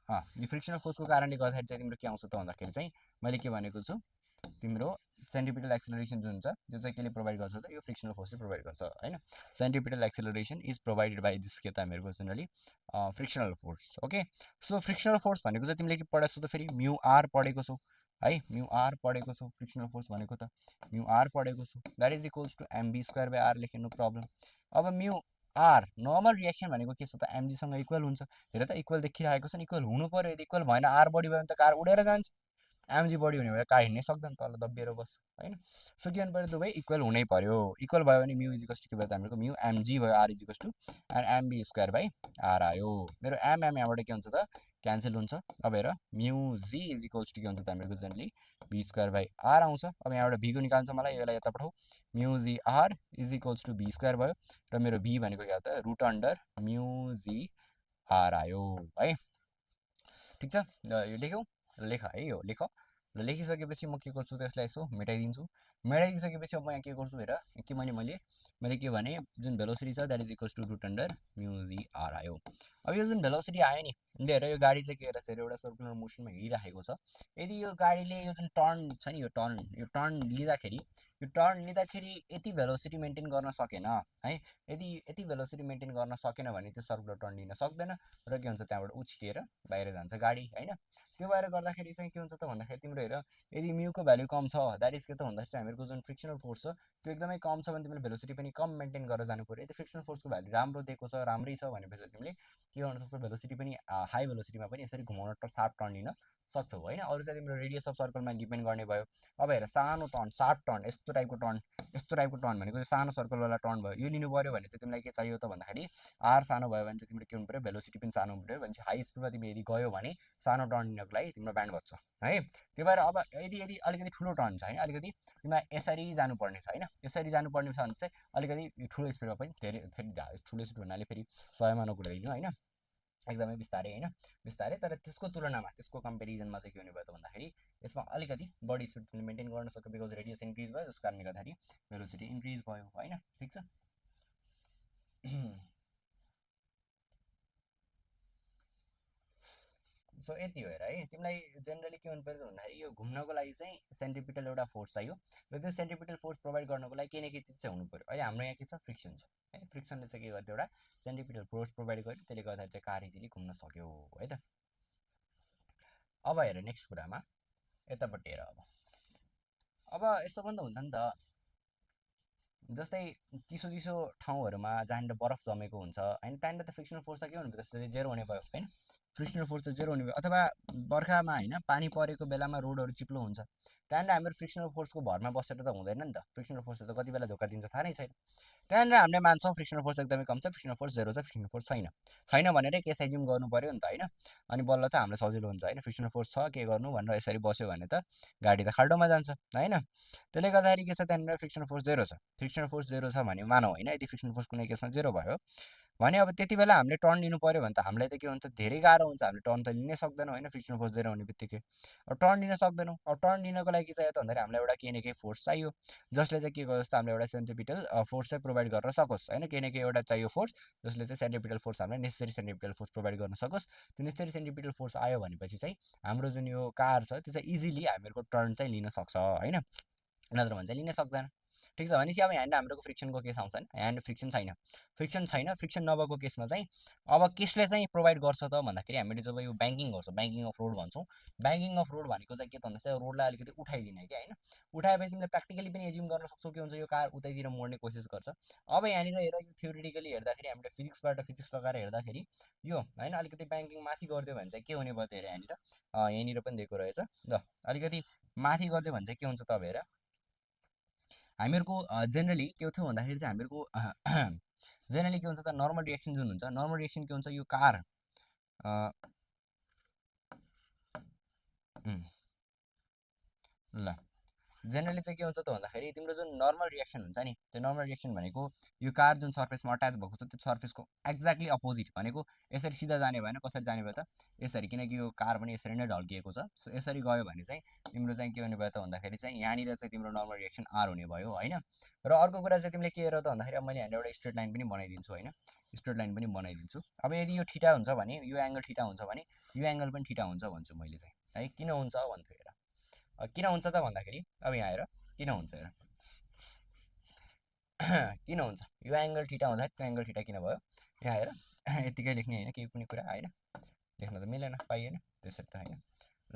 यो फ्रिक्सनल फोर्सको कारणले गर्दाखेरि चाहिँ तिम्रो के आउँछ त भन्दाखेरि चाहिँ मैले के भनेको छु तिम्रो सेन्टिपिटल एक्सेलरेसन जुन हुन्छ त्यो चाहिँ केले प्रोभाइड गर्छ त यो फ्रिक्सनल फोर्सले प्रोभाइड गर्छ होइन। Centripetal acceleration is provided by this के त हामीहरूको generally frictional force okay. So frictional force भनेको चाहिँ तिमीले के पढेको छौ त फेरि म्यु आर पढेको छौ है। म्यु आर पढेको छौ फ्रिक्सनल फोर्स भनेको त म्यु आर पढेको छौ that is equals to MB square by r लेख्नु प्रब्लम। अब म्यु आर नर्मल रियाक्सन भनेको के छ त एमजीसँग इक्वल हुन्छ। हेर त इक्वल देखिरहेको छ नि इक्वल हुनु पर्यो। यदि इक्वल भएन आर बढी भयो भने त कार उडेर जान्छ। एमजी बढी हुने भए कार हिँड्नै सक्दैन तल दबिएर बस्छ होइन। सो के गर्नु पऱ्यो दुवै इक्वल हुनै पर्यो। इक्वल भयो भने म्यु इजिकल्स टु के भयो त हाम्रो म्यु एमजी भयो r equals to and m v square by are आयो। मेरो एम यहाँबाट के हुन्छ त क्यान्सल हुन्छ। अब हेर म्यु जी इज इक्वल्स टु के हुन्छ त हाम्रो generally v square by r आउँछ। अब यहाँबाट भीको निकाल्छ मलाई यसलाई यता पठाऊ mu G R is equals to be square भयो र मेरो बी भनेको क्या त root under mu G are आयो है। ठिक छ यो लेख्यौ लेख है यो लेख। र लेखिसकेपछि म के गर्छु त्यसलाई यसो मेटाइदिन्छु। मेटाइदिइसकेपछि अब म यहाँ के गर्छु हेर के मैले के भने जुन भेलोसिटी छ that is equals to root under mu G are आयो। अब यो जुन भेलोसिटी आयो नि हेर यो गाडी चाहिँ के रहेछ एउटा सर्कुलर मोसनमा हिँडिराखेको छ। यदि यो गाडीले यो जुन टर्न छ नि यो टर्न लिँदाखेरि यति भेलोसिटी मेन्टेन गर्न सकेन है। यदि यति भेलोसिटी मेन्टेन गर्न सकेन भने त्यो सर्कुलर टर्न लिन सक्दैन र के हुन्छ त्यहाँबाट उछिटिएर बाहिर जान्छ गाडी होइन। त्यो भएर गर्दाखेरि चाहिँ के हुन्छ त भन्दाखेरि तिम्रो हेर यदि म्युको भ्याल्यु कम छ द्याट इज के त भन्दाखेरि चाहिँ हामीहरूको जुन फ्रिक्सनल फोर्स छ त्यो एकदमै कम छ भने तिमीले भेलोसिटी पनि कम मेन्टेन गरेर जानु पऱ्यो। यदि फ्रिक्सनल फोर्सको भ्याल्यु राम्रो दिएको छ राम्रै छ भनेपछि तिमीले के गर्न सक्छौ भेलोसिटी पनि हाई भेलोसिटीमा पनि यसरी घुमाउन सार्प टर्न लिन सक्छौ होइन। अरू चाहिँ तिम्रो रेडियस अफ सर्कलमा डिपेन्ड गर्ने भयो। अब हेर सानो टर्न सार्प टर्न यस्तो टाइपको टर्न भनेको सानो सर्कलवाला टर्न भयो यो लिनु पऱ्यो भने चाहिँ तिमीलाई के चाहियो त भन्दाखेरि आर सानो भयो भने चाहिँ तिमीले के हुनु पऱ्यो भेलोसिटी पनि सानो हुनु पऱ्यो भने हाई स्पिडमा तिमी यदि गयो भने सानो टर्न लिनको लागि तिम्रो ब्यान्ड बज्छ है। त्यो भएर अब यदि अलिकति ठुलो टर्न छ होइन अलिकति तिमीलाई यसरी जानुपर्ने छ होइन। यसरी जानुपर्ने छ भने चाहिँ अलिकति ठुलो स्पिडमा पनि फेरि ठुलो स्पिड भन्नाले फेरि 100मा नकुदाइदिनु होइन एकदमै बिस्तारै होइन बिस्तारै। तर त्यसको तुलनामा त्यसको कम्पेरिजनमा चाहिँ के हुने भयो त भन्दाखेरि यसमा अलिकति बडी स्पिड तिमीले मेन्टेन गर्न सक्यो बिकज रेडियस इन्क्रिज भयो जसको कारणले गर्दाखेरि भेलोसिटी इन्क्रिज भयो होइन। ठिक छ सो यति हो हेर है। तिमीलाई जेनरली के हुनु पऱ्यो भन्दाखेरि यो घुम्नको लागि चाहिँ सेन्टिपिटल एउटा फोर्स चाहियो र त्यो सेन्टिपिटल फोर्स प्रोभाइड गर्नको लागि केही न केही चिज चाहिँ हुनु पऱ्यो। अहिले हाम्रो यहाँ के छ फ्रिक्सन छ है। फ्रिक्सनले चाहिँ के गर्यो एउटा सेन्टिपिटल फोर्स प्रोभाइड गर्यो त्यसले गर्दाखेरि चाहिँ कार इजिली घुम्न सक्यो है त। अब हेर नेक्स्ट कुरामा यतापट्टि हेर अब यस्तो पनि त हुन्छ नि त जस्तै चिसो चिसो ठाउँहरूमा जहाँनिर बरफ जमेको हुन्छ होइन, त्यहाँनिर त फ्रिक्सनल फोर्स त के हुनु भयो, त्यसरी जेरो हुने भयो होइन, फ्रिक्सनल फोर्स त जेरो हुने भयो। अथवा बर्खामा होइन पानी परेको बेलामा रोडहरू चिप्लो हुन्छ, त्यहाँनिर हाम्रो फ्रिक्सनल फोर्सको भरमा बसेर त हुँदैन नि त, फ्रिक्सनल फोर्सले त कति बेला धोका दिन्छ थाहा नै छैन। त्यहाँनिर हामीले मान्छौँ फ्रिक्सनल फोर्स एकदमै कम छ, फ्रिक्सनल फोर्स जेरो छ, फ्रिक्सनल फोर्स छैन, छैन भनेर केस एज्युम गर्नु पऱ्यो नि त होइन, अनि बल्ल त हामीलाई सजिलो हुन्छ होइन, फ्रिक्सनल फोर्स छ के गर्नु भनेर यसरी बस्यो भने त गाडी त खाल्डोमा जान्छ होइन। त्यसले गर्दाखेरि के छ, त्यहाँनिर फ्रिक्सनल फोर्स जेरो छ, फ्रिक्सनल फोर्स जेरो छ भने मानौँ होइन, यदि फ्रिक्सनल फोर्स कुनै केसमा जेरो भयो भने अब त्यति बेला हामीले टर्न लिनु पऱ्यो भने त हामीलाई त के हुन्छ, धेरै गाह्रो हुन्छ, हामीले टर्न त लिनै सक्दैनौँ होइन, फ्रिक्सनल फोर्स जेरो हुने बित्तिकै अब टर्न लिन सक्दैनौँ। अब टर्न लिनको लागि चाहियो त भन्दाखेरि हामीलाई एउटा केही न केही फोर्स चाहियो, जसले चाहिँ के गर्छ त हामीलाई एउटा सेन्ट्रिपिटल फोर्स चाहिँ प्रोभाइड गर्न सकोस् होइन, केही न केही एउटा चाहियो फोर्स, जसले चाहिँ सेन्ट्रिपिटल फोर्स हामीलाई नेसेसरी सेन्ट्रिपिटल फोर्स प्रोभाइड गर्न सकोस्। त्यो नेसेसरी सेन्ट्रिपिटल फोर्स आयो भनेपछि चाहिँ हाम्रो जुन यो कार छ त्यो चाहिँ इजिली हामीहरूको टर्न चाहिँ लिन सक्छ होइन, नत्र भने चाहिँ लिन सक्दैन। ठिक छ, भनेपछि अब यहाँनिर हाम्रो फ्रिक्सनको केस आउँछ नि, यहाँनिर फ्रिक्सन छैन, फ्रिक्सन छैन, फ्रिक्सन नभएको केसमा चाहिँ अब केसले चाहिँ प्रोभाइड गर्छ त भन्दाखेरि हामीले जब यो ब्याङ्किङ गर्छौँ, ब्याङ्किङ अफ रोड भन्छौँ, ब्याङ्किङ अफ रोड भनेको चाहिँ के त भन्दा चाहिँ रोडलाई अलिकति उठाइदिने क्या होइन, उठाएपछि तिमीले प्र्याक्टिकली पनि एज्युम गर्न सक्छौ के हुन्छ, यो कार उतैतिर मोड्ने कोसिस गर्छ। अब यहाँनिर हेर, यो थ्योरिटिकली हेर्दाखेरि हामीले फिजिक्सबाट फिजिक्स लगाएर हेर्दाखेरि यो होइन अलिकति ब्याङ्किङ माथि गरिदियो भने चाहिँ के हुने भयो त हेर, यहाँनिर पनि दिएको रहेछ ल, अलिकति माथि गरिदियो भने चाहिँ के हुन्छ त अब हेर, हामीहरूको जेनरली के थियो भन्दाखेरि चाहिँ हामीहरूको जेनरली के हुन्छ त, नर्मल रिएक्सन जुन हुन्छ, नर्मल रिएक्सन के हुन्छ, यो कार ल जेनरली चाहिँ के हुन्छ त भन्दाखेरि तिम्रो जुन नर्मल रिएक्सन हुन्छ नि, त्यो नर्मल रिएक्सन भनेको यो कार जुन सर्फेसमा अट्याच भएको छ त्यो सर्फेसको एक्ज्याक्टली अपोजिट भनेको यसरी सिधा जाने भएन, कसरी जाने भयो त यसरी, किनकि यो कार पनि यसरी नै ढल्किएको छ, सो यसरी गयो भने चाहिँ तिम्रो चाहिँ के हुने भयो त भन्दाखेरि चाहिँ यहाँनिर चाहिँ तिम्रो नर्मल रिएक्सन आर हुने भयो होइन। र अर्को कुरा चाहिँ तिमीले के हेर त भन्दाखेरि अब मैले यहाँनिर एउटा स्ट्रेट लाइन पनि बनाइदिन्छु होइन, स्ट्रेट लाइन पनि बनाइदिन्छु। अब यदि यो ठिटा हुन्छ भने, यो एङ्गल ठिटा हुन्छ भने यो एङ्गल पनि ठिटा हुन्छ भन्छु मैले चाहिँ है, किन हुन्छ भन्छु हेर, किन हुन्छ त भन्दाखेरि अब यहाँ हेर किन हुन्छ हेर किन हुन्छ, यो एङ्गल ठिटा हुँदा त्यो एङ्गल ठिटा किन भयो, यहाँ हेर यतिकै लेख्ने होइन केही पनि कुरा होइन, लेख्न त मिलेन पाइएन त्यसरी त होइन।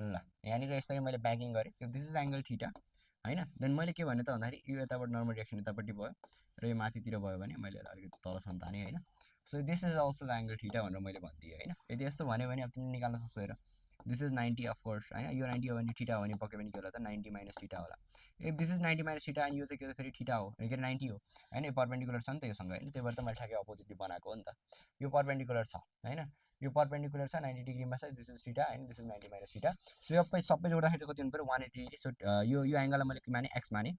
ल यहाँनिर यसरी मैले ब्याङ्किङ गरेँ, दिस इज एङ्गल ठिटा होइन, देन मैले के भने त भन्दाखेरि यो यताबाट नर्मल रिएक्सन यतापट्टि भयो र यो माथितिर भयो भने मैले अलिकति तलसम्म तानेँ होइन, so this is also the angle theta भनेर मैले भनिदिएँ होइन। यदि यस्तो भन्यो भने अब तिमीले निकाल्न सक्छौ हेर, दिस इज 90 अफकोर्स होइन, यो 90 हो भने ठिटा हो भने पक्कै पनि के होला त 90 माइनस ठिटा होला। ए दिस इज 90 माइनस ठिटा अनि यो चाहिँ के फेरि ठिटा हो, के अरे 90 हो होइन, यो पर्पेन्डिकुलर छ नि त योसँग होइन, त्यही भएर त मैले ठ्याक्कै अपोजिटली बनाएको हो नि त, यो पर्पेन्डिकुलर छ होइन, यो पर्पेन्डिकुलर छ 90 डिग्रीमा छ, दिस इज ठिटा होइन, this is 90 minus theta, so सबै जोड्दाखेरि कति हुनु पऱ्यो 180 डिग्री। सो यो एङ्गललाई मैले के माने एक्स माने,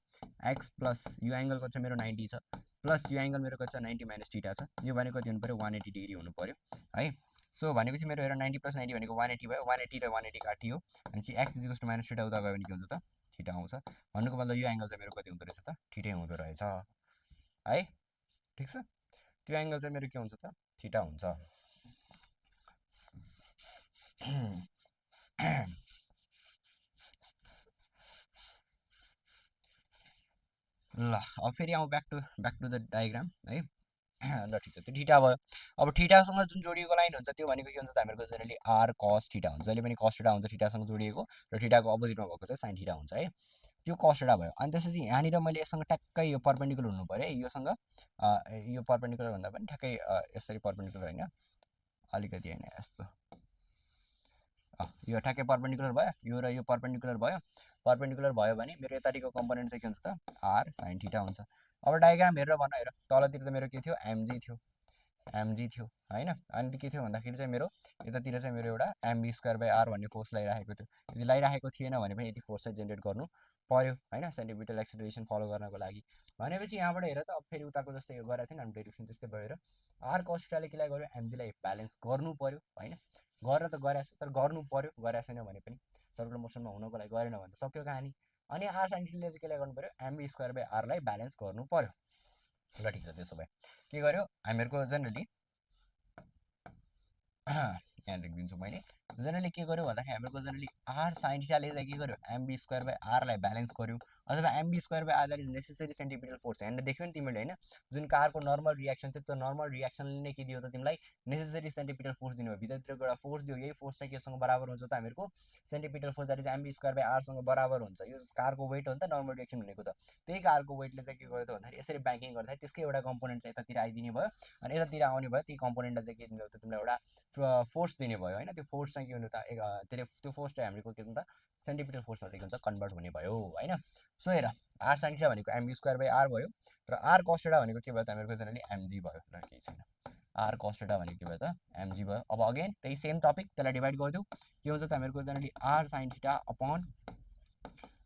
एक्स प्लस यो एङ्गलको चाहिँ मेरो 90 छ प्लस यो एङ्गल मेरो कति छ 90 माइनस ठिटा छ, यो भने कति हुनु पऱ्यो 180 डिग्री हुनु पऱ्यो है। सो भनेपछि मेरो हेर 90 प्लस 90 भनेको 180 भयो, 180 र 180 काटियो भनेपछि एक्स इजिकल्स टु माइनस ठिटा उता गयो भने के हुन्छ त ठिटा आउँछ, भन्नुको मतलब यो एङ्गल चाहिँ मेरो कति हुँदो रहेछ त ठिटै हुँदो रहेछ है। ठिक छ, त्यो एङ्गल चाहिँ मेरो के हुन्छ त ठिटा हुन्छ। ल अब फेरि आउँ ब्याक टु द डायग्राम है। ल ठिक छ, त्यो ठिटा भयो। अब ठिटासँग जुन जोडिएको लाइन हुन्छ त्यो भनेको के हुन्छ त हामीहरूको जेनरली आर कस ठिटा हुन्छ, जहिले पनि कस ठिटा हुन्छ ठिटासँग जोडिएको, र ठिटाको अपोजिटमा भएको चाहिँ साइन ठिटा हुन्छ है, त्यो कस ठिटा भयो। अनि त्यसपछि यहाँनिर मैले यससँग ट्याक्कै यो पर्पेन्डिकुलर हुनु पऱ्यो है, योसँग यो पर्पेन्डिकुलर भन्दा पनि ठ्याक्कै यसरी पर्पेन्डिकुलर होइन, अलिकति होइन यस्तो, यो ठ्याक्कै पर्पेन्डिकुलर भयो, यो र यो पर्पेन्डिकुलर भयो, पर्पेन्डिकुलर भयो भने मेरो यतातिरको कम्पोनेन्ट चाहिँ के हुन्छ त आर साइन ठिटा हुन्छ। अब डायग्राम हेरेर भन हेर, तलतिर त मेरो के थियो एमजी थियो, एमजी थियो होइन, अनि के थियो भन्दाखेरि चाहिँ मेरो यतातिर चाहिँ मेरो एउटा एमबी स्क्वायर बाई आर भन्ने फोर्स लगाइरहेको थियो, यदि लगाइरहेको थिएन भने पनि यति फोर्स चाहिँ जेनेरेट गर्नु पऱ्यो होइन, सेन्टिमिटर एक्सिलरेसन फलो गर्नको लागि। भनेपछि यहाँबाट हेर त अब फेरि उताको जस्तै यो गरेको थिएन हामी डेरिभेसन त्यस्तै भएर आर कस ठिटाले केलाई गर्यो एमजीलाई ब्यालेन्स गर्नु पऱ्यो होइन, गरेर त गरेछ तर गर्नु पऱ्यो, गरेको छैन भने पनि सर्कुलर मोसनमा हुनको लागि गरेन भने त सक्यो कहानी। अनि आर साइन ठिटाले चाहिँ केलाई गर्नु पऱ्यो एमबी स्क्वायर बाई आरलाई ब्यालेन्स गर्नु पऱ्यो। ल ठिक छ, त्यसो भए के गर्यो हामीहरूको जेनरली यहाँ लेखिदिन्छु मैले, जेनरली के गर्यो भन्दाखेरि हामीहरूको जेनरली आर साइन थीटाले चाहिँ के गर्यो एमबी स्क्वायर बाई आरलाई ब्यालेन्स गर्यो अथवा MV square by R that is necessary centripetal force यहाँनिर देख्यो नि तिमीले होइन जुन कारको नर्मल रियाक्सन थियो त्यो नर्मल रियाक्सनले नै के दियो त तिमीलाई नेसेसरी सेन्टिपिटल फोर्स दिनुभयो भित्रतिरको एउटा फोर्स दियो यही फोर्स चाहिँ केसँग बराबर हुन्छ त हामीहरूको centripetal force that is MB square by आरसँग बराबर हुन्छ यो कारको वेट हो नि त नर्मल रियाक्सन भनेको त त्यही कारको वेटले चाहिँ के गर्यो त भन्दाखेरि यसरी ब्याङ्किङ गर्दाखेरि त्यसकै एउटा कम्पोनेन्ट चाहिँ यतातिर आइदिने भयो अनि यतातिर आउने भयो ती कम्पोनेन्टलाई चाहिँ के दिने भयो त तिमीलाई एउटा फोर्स दिने भयो होइन त्यो फोर्स चाहिँ के हुनु त त्यसले त्यो फोर्स चाहिँ हाम्रो के हुन्छ त सेन्टिपिटल फोर्समा चाहिँ के हुन्छ कन्भर्ट हुने भयो होइन सो हेर आर साइन थीटा भनेको एमबी स्क्वायर बाई आर भयो र आर कस थीटा भनेको के भयो त हामीहरूको जेनरली एमजी भयो र केही छैन आर कस थीटा भनेको के भयो त एमजी भयो अब अगेन त्यही सेम टपिक त्यसलाई डिभाइड गरिदिउँ के हुन्छ त हामीहरूको generally r sine theta upon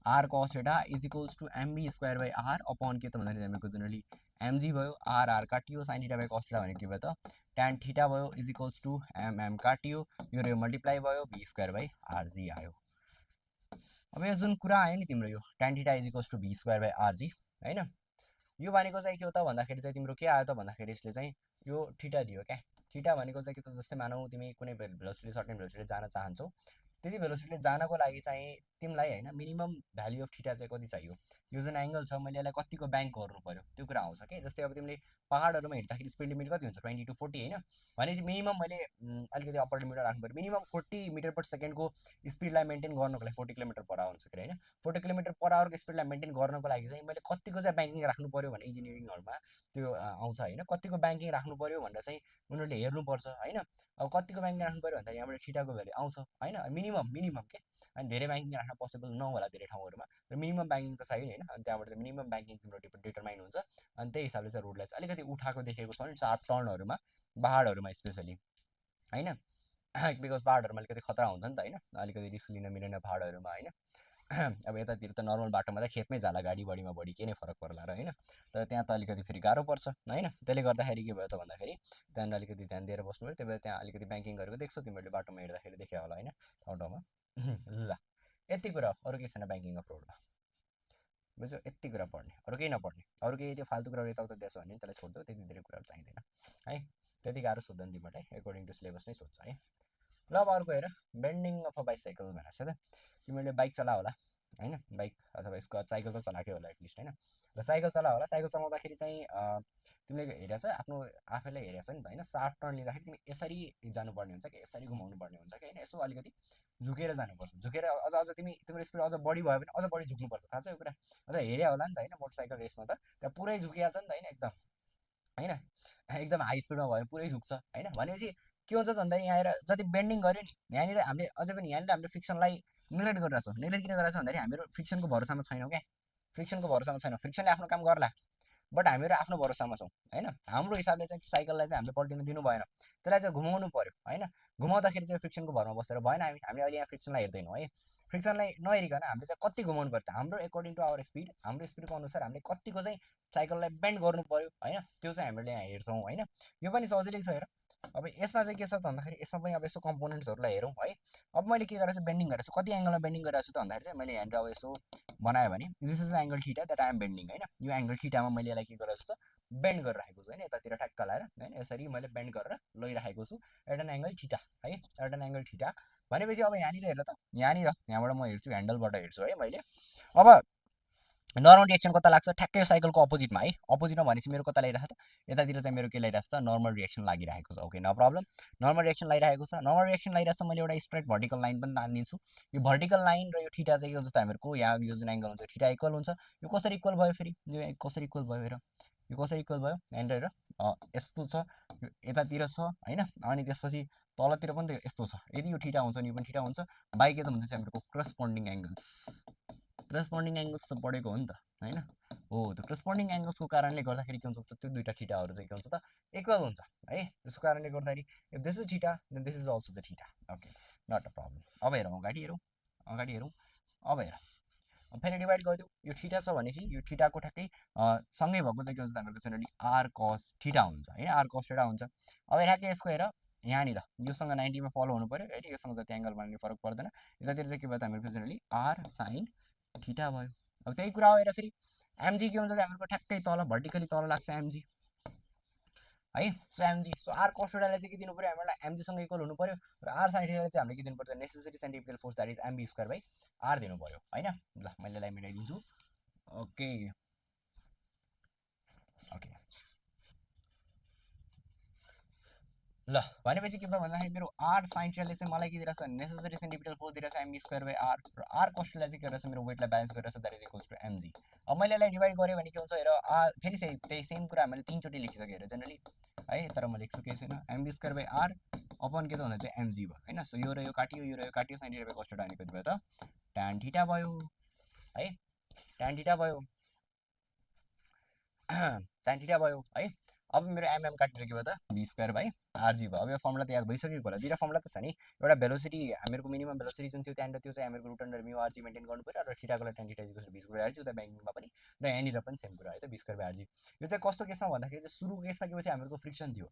r cos theta is equals to MB square by r upon के त भन्दाखेरि हामीहरूको जेनरली एमजी भयो आर आर काटियो sine theta by cos theta भनेको के भयो त tan थीटा भयो इज इक्वल्स टू एम काटियो यो मल्टिप्लाई भयो बी स्क्वायर बाई आरजी आयो अब यो जुन कुरा आयो नि तिम्रो यो tan theta is equals to v square by r g होइन यो भनेको चाहिँ के हो त भन्दाखेरि चाहिँ तिम्रो के आयो त भन्दाखेरि यसले चाहिँ यो थीटा दियो क्या थीटा भनेको चाहिँ के त जस्तै मानौ तिमी कुनै भेलोसिटी सर्टेन भेलोसिटी जान चाहन्छौ त्यति भेलोसिटीले जानको लागि चाहिँ तिमीलाई होइन मिनिमम भ्याल्यु अफ थीटा चाहिँ कति चाहियो यो जुन एङ्गल छ मैले यसलाई कतिको ब्याङ्क गर्नु पर्यो त्यो कुरा आउँछ कि जस्तै अब तिमीले पहाडहरूमा हिँड्दाखेरि स्पिड लिमिट कति हुन्छ 20 to 40 होइन भनेपछि मिनिमम मैले अलिकति अप्पर लिमिट राख्नु पऱ्यो मिनिमम 40 मिटर पर सेकेन्डको स्पिडलाई मेन्टेन गर्नको लागि 40 किलोमिटर पर आवर हुन्छ कि होइन 40 किलोमिटर पर आवरको स्पिडलाई मेन्टेन गर्नको लागि चाहिँ मैले कतिको चाहिँ ब्याङ्किङ राख्नु पऱ्यो भने इन्जिनियरिङहरूमा त्यो आउँछ होइन कतिको ब्याङ्किङ राख्नु पऱ्यो भनेर चाहिँ उनीहरूले हेर्नुपर्छ होइन अब कतिको ब्याङ्किङ राख्नु पऱ्यो भन्दाखेरि यहाँबाट थीटाको भ्याल्यु आउँछ होइन मिनिमम के अनि धेरै ब्याङ्किङ राख्न पोसिबल नहोला धेरै ठाउँहरूमा र मिनिमम ब्याङ्किङ त चाहियो नि होइन अनि त्यहाँबाट चाहिँ मिनिमम ब्याङ्किङ तिम्रो डिटरमाइन हुन्छ अनि त्यही हिसाबले चाहिँ रोडलाई चाहिँ अलिकति उठाएको देखेको छ नि सार्प टर्नहरूमा पहाडहरूमा स्पेसली होइन बिकज पहाडहरूमा अलिकति खतरा हुन्छ नि त होइन अलिकति रिस्क लिन मिलेन पहाडहरूमा होइन अब यतातिर त नर्मल बाटोमा त खेतमै जाला गाडी बढीमा बढी के नै फरक पर्ला र होइन तर त्यहाँ त अलिकति फेरि गाह्रो पर्छ होइन त्यसले गर्दाखेरि के भयो त भन्दाखेरि त्यहाँनिर अलिकति ध्यान दिएर बस्नु पऱ्यो त्यही भएर त्यहाँ अलिकति ब्याङ्किङ गरेको देख्छौ तिमीहरूले बाटोमा हेर्दाखेरि देख्यो होला होइन ठाउँ ठाउँमा ल यति कुरा अरू केही छैन ब्याङ्किङ अफ रोडमा बुझ्यो यति कुरा पढ्ने अरू केही नपढ्ने अरू केही त्यो फाल्तु कुराहरू यताउता दिएछ भने त्यसलाई छोडिदियो त्यति धेरै कुराहरू चाहिँदैन है त्यति गाह्रो सोध्दैन तिमीलाई एकोर्डिङ टु सिलेबस नै सोध्छ है ल अब अर्को हेर बेन्डिङ अफ अ बाइसाइकल भनेको छ त तिमीले बाइक चला होला होइन बाइक अथवा यसको साइकल त चलाएकै होला एटलिस्ट होइन र साइकल चला होला साइकल चलाउँदाखेरि चाहिँ तिमीले हेरेछ आफ्नो आफैलाई हेरेछ नि त होइन सार्प टर्न लिँदाखेरि तिमी यसरी जानुपर्ने हुन्छ कि यसरी घुमाउनु पर्ने हुन्छ कि होइन यसो अलिकति झुकेर जानुपर्छ झुकेर अझ तिमी तिम्रो स्पिड अझ बढी भयो भने अझ बढी झुक्नुपर्छ थाहा छ यो कुरा अझ हेऱ्यो होला नि त होइन मोटरसाइकल रेसमा त त्यहाँ पुरै झुकिहाल्छ नि त होइन एकदम होइन एकदम हाई स्पिडमा भयो पुरै झुक्छ होइन भनेपछि के हुन्छ त भन्दाखेरि यहाँ आएर जति बेन्डिङ गऱ्यो नि यहाँनिर हामीले अझै पनि यहाँनिर हामीले फ्रिक्सनलाई नेग्लेक्ट गरिरहेको छौँ नेग्लेक्ट किन गरिरहेको छौँ भन्दाखेरि हामीहरू फ्रिक्सनको भरोसामा छैनौँ क्या फ्रिक्सनको भरोसामा छैनौँ फ्रिक्सनले आफ्नो काम गर्ला बट हामीहरू आफ्नो भरोसामा छौँ होइन हाम्रो हिसाबले चाहिँ साइकललाई चाहिँ हामीले पल्टिनु दिनु भएन त्यसलाई चाहिँ घुमाउनु पऱ्यो होइन घुमाउँदाखेरि चाहिँ फ्रिक्सनको भरमा बसेर भएन हामीले अहिले यहाँ फ्रिक्सनलाई हेर्दैनौँ है फ्रिक्सनलाई नहेरिकन हामीले चाहिँ कति घुमाउनु पर्छ हाम्रो एकोर्डिङ टु आवर स्पिड हाम्रो स्पिडको अनुसार हामीले कतिको चाहिँ साइकललाई बेन्ड गर्नु पऱ्यो होइन त्यो चाहिँ हामीले यहाँ हेर्छौँ होइन यो पनि सजिलै छ हेर अब यसमा चाहिँ के छ त भन्दाखेरि यसमा पनि अब यसो कम्पोनेन्ट्सहरूलाई हेरौँ है अब मैले के गरेको छु बेन्डिङ गरेको छु कति एङ्गलमा बेन्डिङ गरेको छु त भन्दाखेरि चाहिँ मैले यहाँनिर अब यसो बनायो भने this is angle theta that I am bending होइन यो एङ्गल थीटामा मैले यसलाई के गरेको छु त बेन्ड गरिराखेको छु होइन यतातिर ठ्याक्क लाएर होइन यसरी मैले बेन्ड गरेर लैराखेको छु एट एन एङ्गल थीटा है एट एन एङ्गल थीटा भनेपछि अब यहाँनिर हेर त यहाँबाट म हेर्छु ह्यान्डलबाट हेर्छु है मैले अब नर्मल रिएक्सन कता लाग्छ ठ्याक्कै साइकलको अपोजिटमा है अपोजिटमा भनेपछि मेरो कता ल्याइरहेको छ यतातिर चाहिँ मेरो के ल्याइरहेको छ त नर्मल रिएक्सन लागिरहेको छ okay no problem normal reaction लागिरहेको छ नर्मल रिएक्सन लागिरहेको छ मैले एउटा स्ट्रेट भर्टिकल लाइन पनि तानिदिन्छु यो भर्टिकल लाइन र यो थीटा चाहिँ के हुन्छ त हामीहरूको यहाँ यो जुन एङ्गल हुन्छ थीटा इक्वल हुन्छ यो कसरी इक्वल भयो फेरि यो कसरी इक्वल भयो हेर यो कसरी इक्वल भयो यहाँनिर हेर यस्तो छ यो यतातिर छ होइन अनि त्यसपछि तलतिर पनि त यस्तो छ यदि यो थीटा हुन्छ नि यो पनि थीटा हुन्छ बाई के त हुन्छ चाहिँ हामीहरूको करस्पोन्डिङ एङ्गल्स करस्पोन्डिङ एङ्गल्स त पढेको हो नि त होइन हो त्यो करस्पोन्डिङ एङ्गल्सको कारणले गर्दाखेरि के हुन्छ त्यो दुईवटा थीटाहरू चाहिँ के हुन्छ त इक्वल हुन्छ है त्यसको कारणले गर्दाखेरि if this is theta then this is also the theta okay not a problem अब हेरौँ अगाडि हेरौँ अब हेर फेरि डिभाइड गरिदिउँ यो थीटा छ भनेपछि यो थीटाको ठ्याक्कै सँगै भएको चाहिँ के हुन्छ हामीहरूको जनरली आर कस थीटा हुन्छ होइन आर कस थीटा हुन्छ अब ठ्याक्कै यसको हेर यहाँनिर योसँग 90मा फलो हुनु पऱ्यो होइन योसँग जति एङ्गल बनाउने फरक पर्दैन यतातिर चाहिँ के भयो त हामीहरूको जनरली आर साइन थीटा भयो अब त्यही कुरा हो हेर फेरि एमजी के हुन्छ हामीहरूको ठ्याक्कै तल भर्टिकली तल लाग्छ एमजी है। So m g, so r cos थीटालाई चाहिँ के दिनु पर्यो हामीलाई एमजीसँग इक्वल हुनु पर्यो र आर sin थीटालाई चाहिँ हामीले के दिनु पर्छ necessary centripetal force that is MB square by r दिनु पर्यो हैन। ल मैले यसलाई मिलाइदिन्छु। ओके ओके ल भनेपछि के भयो भन्दाखेरि मेरो आर sin थीटाले चाहिँ मलाई के दिइरहेछ नेसेसरी सेन्ट्रिपिटल फोर्स दिइरहेछ एमबी स्क्वायर बाई आर र आर cos थीटालाई चाहिँ के गरिरहेछ मेरो वेटलाई ब्यालेन्स गरिरहेछ that is equals to m g. अब मैले यसलाई डिभाइड गरेँ भने के हुन्छ हेर फेरि त्यही सेम कुरा मैले 3 चोटि लेखिसकेँ हेर जनरली है, तर म लेख्छु केही छैन m v square by r upon के त भन्दा चाहिँ एमजी भयो हैन। सो यो र यो काटियो यो र यो काटियो sin theta by cos theta अनि कति भयो त tan थीटा भयो है, tan थीटा भयो tan थीटा भयो है। अब मेरो एमएम काटेर के भयो त बी स्क्वायर बाई आरजी भयो। अब यो फर्मुला त याद भइसकेको होला, दुईवटा फर्मुला त छ नि, एउटा भेलोसिटी हामीहरूको मिनिमम भेलोसिटी जुन थियो त्यहाँनिर त्यो चाहिँ हामीहरूको root under mu r g maintain गर्नु पर्यो र थीटाको लागि tan theta equals to be square r g, उता ब्याङ्किङमा पनि र यहाँनिर पनि सेम कुरा है त बी स्क्वायर बाई आरजी। यो चाहिँ कस्तो केसमा भन्दाखेरि चाहिँ सुरुको केसमा के भयो हामीहरूको फ्रिक्सन थियो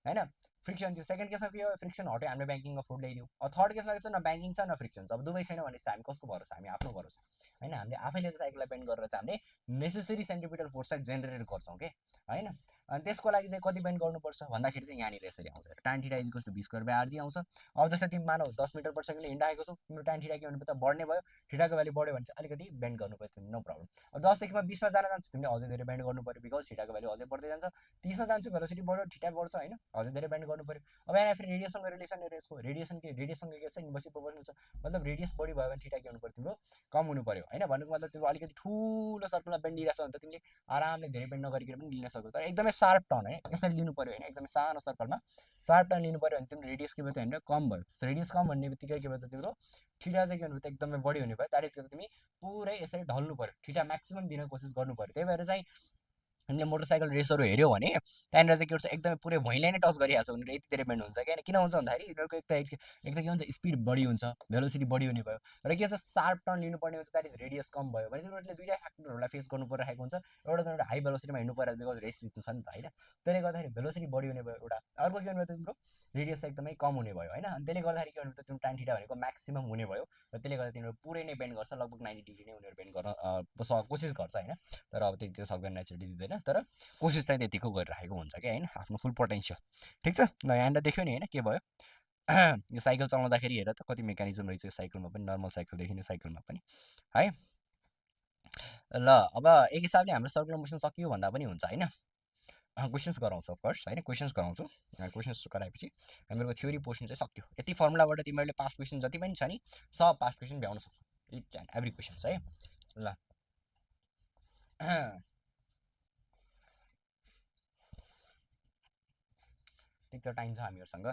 हैन, फ्रिक्सन थियो। सेकेन्ड केसमा के हो फ्रिक्सन हट्यो हामीले ब्याङ्किङमा फ्लुइड ल्याइदियो। अब थर्ड केसमा के छ न ब्याङ्किङ छ न फ्रिक्सन छ। अब दुवै छैन भने चाहिँ हामी कसको भरोसा, हामी आफ्नो भरोसा हैन, हामीले आफैले चाहिँ साइकललाई बेन्ड गरेर चाहिँ हामीले नेसेसरी सेन्ट्रिपिटल फोर्स चाहिँ जेनेरेट गर्छौँ के हैन। अनि त्यसको लागि चाहिँ कति बेन्ड गर्नुपर्छ भन्दाखेरि चाहिँ यहाँनिर यसरी आउँछ tan theta equals to be square by r g आउँछ। अब जस्तै तिमी मानौ 10 मिटर पर सेकेन्डले हिँडाएको छौ, तिम्रो tan थीटा के भन्नु त बढ्ने भयो, थीटाको भ्यालु बढ्यो भने चाहिँ अलिकति बेन्ड गर्नु पर्यो तिमीले, नो प्रब्लम। अब 10 देखि 20 मा जान जान्छ तिमीले अझै धेरै बेन्ड गर्नु पर्यो बिकज थीटाको भ्यालु अझै बढ्दै जान्छ। 30 मा जान्छु भेलोसिटी बढ्यो थीटा बढ्छ हैन, अझै धेरै बेन्ड गर्नु पर्यो। अब यहाँ फेरि रेडियससँग रिलेसन हेर, यसको रेडिएसन के रेडियससँग के छ इन्भर्सली प्रोपोर्सनल छ, मतलब रेडियस बढी भयो भने थीटा के हुनु पर्यो तिम्रो कम हुनु पर्यो हैन। भनेको मतलब तिम्रो अलिकति ठुलो सर्कलमा बेन्ड लिइरहेछ भने त तिमीले आरामले धेरै बेन्ड नगरिकन पनि लिन सक्छौ, तर एकदमै शार्प टर्न है यसरी लिनु पर्यो हैन, एकदमै सानो सर्कलमा शार्प टर्न लिनु पर्यो भने तिम्रो रेडियस के भयो त यहाँनिर कम भयो। रेडियस कम भन्ने बित्तिकै के भयो त तिम्रो थीटा चाहिँ के हुनु भयो त एकदमै बढी हुने भयो, द्याट इज तिमी पुरै यसरी ढल्नु पर्यो, थीटा म्याक्सिमम दिन कोसिस गर्नु पर्यो। त्यही भएर चाहिँ हामीले मोटरसाइकल रेसहरू हेऱ्यो भने त्यहाँनिर चाहिँ के हुन्छ एकदमै पुरै भुइँलाई नै टच गरिहाल्छ उनीहरू, यति धेरै बेन्ड हुन्छ क्या। किन हुन्छ भन्दाखेरि यिनीहरूको एक त के हुन्छ स्पिड बढी हुन्छ, भेलोसिटी बढी हुने भयो र के हुन्छ शार्प टर्न लिनुपर्ने हुन्छ, द्याट इज रेडियस कम भयो भने चाहिँ उनीहरूले दुईवटा फ्याक्टरहरूलाई फेस गर्नु परिरहेको हुन्छ। एउटा त एउटा हाई भेलोसिटीमा हिँड्नु परिरहेको बिकज रेस जित्नु छ नि त होइन, त्यसले गर्दाखेरि भेलोसिटी बढी हुने भयो एउटा, अर्को के भन्नु त तिम्रो रेडियस एकदमै कम हुने भयो होइन। अनि त्यसले गर्दाखेरि के भन्नु त तिम्रो tan थीटा भनेको म्याक्सिमम हुने भयो र त्यसले गर्दा तिनीहरू पुरै नै बेन्ड गर्छ, लगभग 90 डिग्री नै उनीहरू बेन्ड गर्न कोसिस गर्छ होइन। तर अब त्यति त सक्दैन नेचुरली दिँदैन, तर कोसिस चाहिँ त्यतिको गरिरहेको हुन्छ क्या होइन, आफ्नो फुल पोटेन्सियल। ठिक छ ल यहाँनिर देख्यो नि होइन के भयो यो साइकल चलाउँदाखेरि हेर त कति मेकानिजम रहेछ यो साइकलमा पनि, नर्मल साइकलदेखि नै साइकलमा पनि है। ल अब एक हिसाबले हाम्रो सर्कुलर मोसन सकियो भन्दा पनि हुन्छ होइन। क्वेसन्स गराउँछु फर्स्ट होइन, क्वेसन्स गराउँछु। क्वेसन्स गराएपछि हामीहरूको थ्योरी पोर्सन चाहिँ सक्यो। यति फर्मुलाबाट तिमीहरूले पास्ट क्वेसन जति पनि छ नि सब पास्ट क्वेसन भ्याउन सक्छौ, इच एन्ड एभ्री क्वेसन्स है। ल ठिक छ टाइम छ हामीहरूसँग।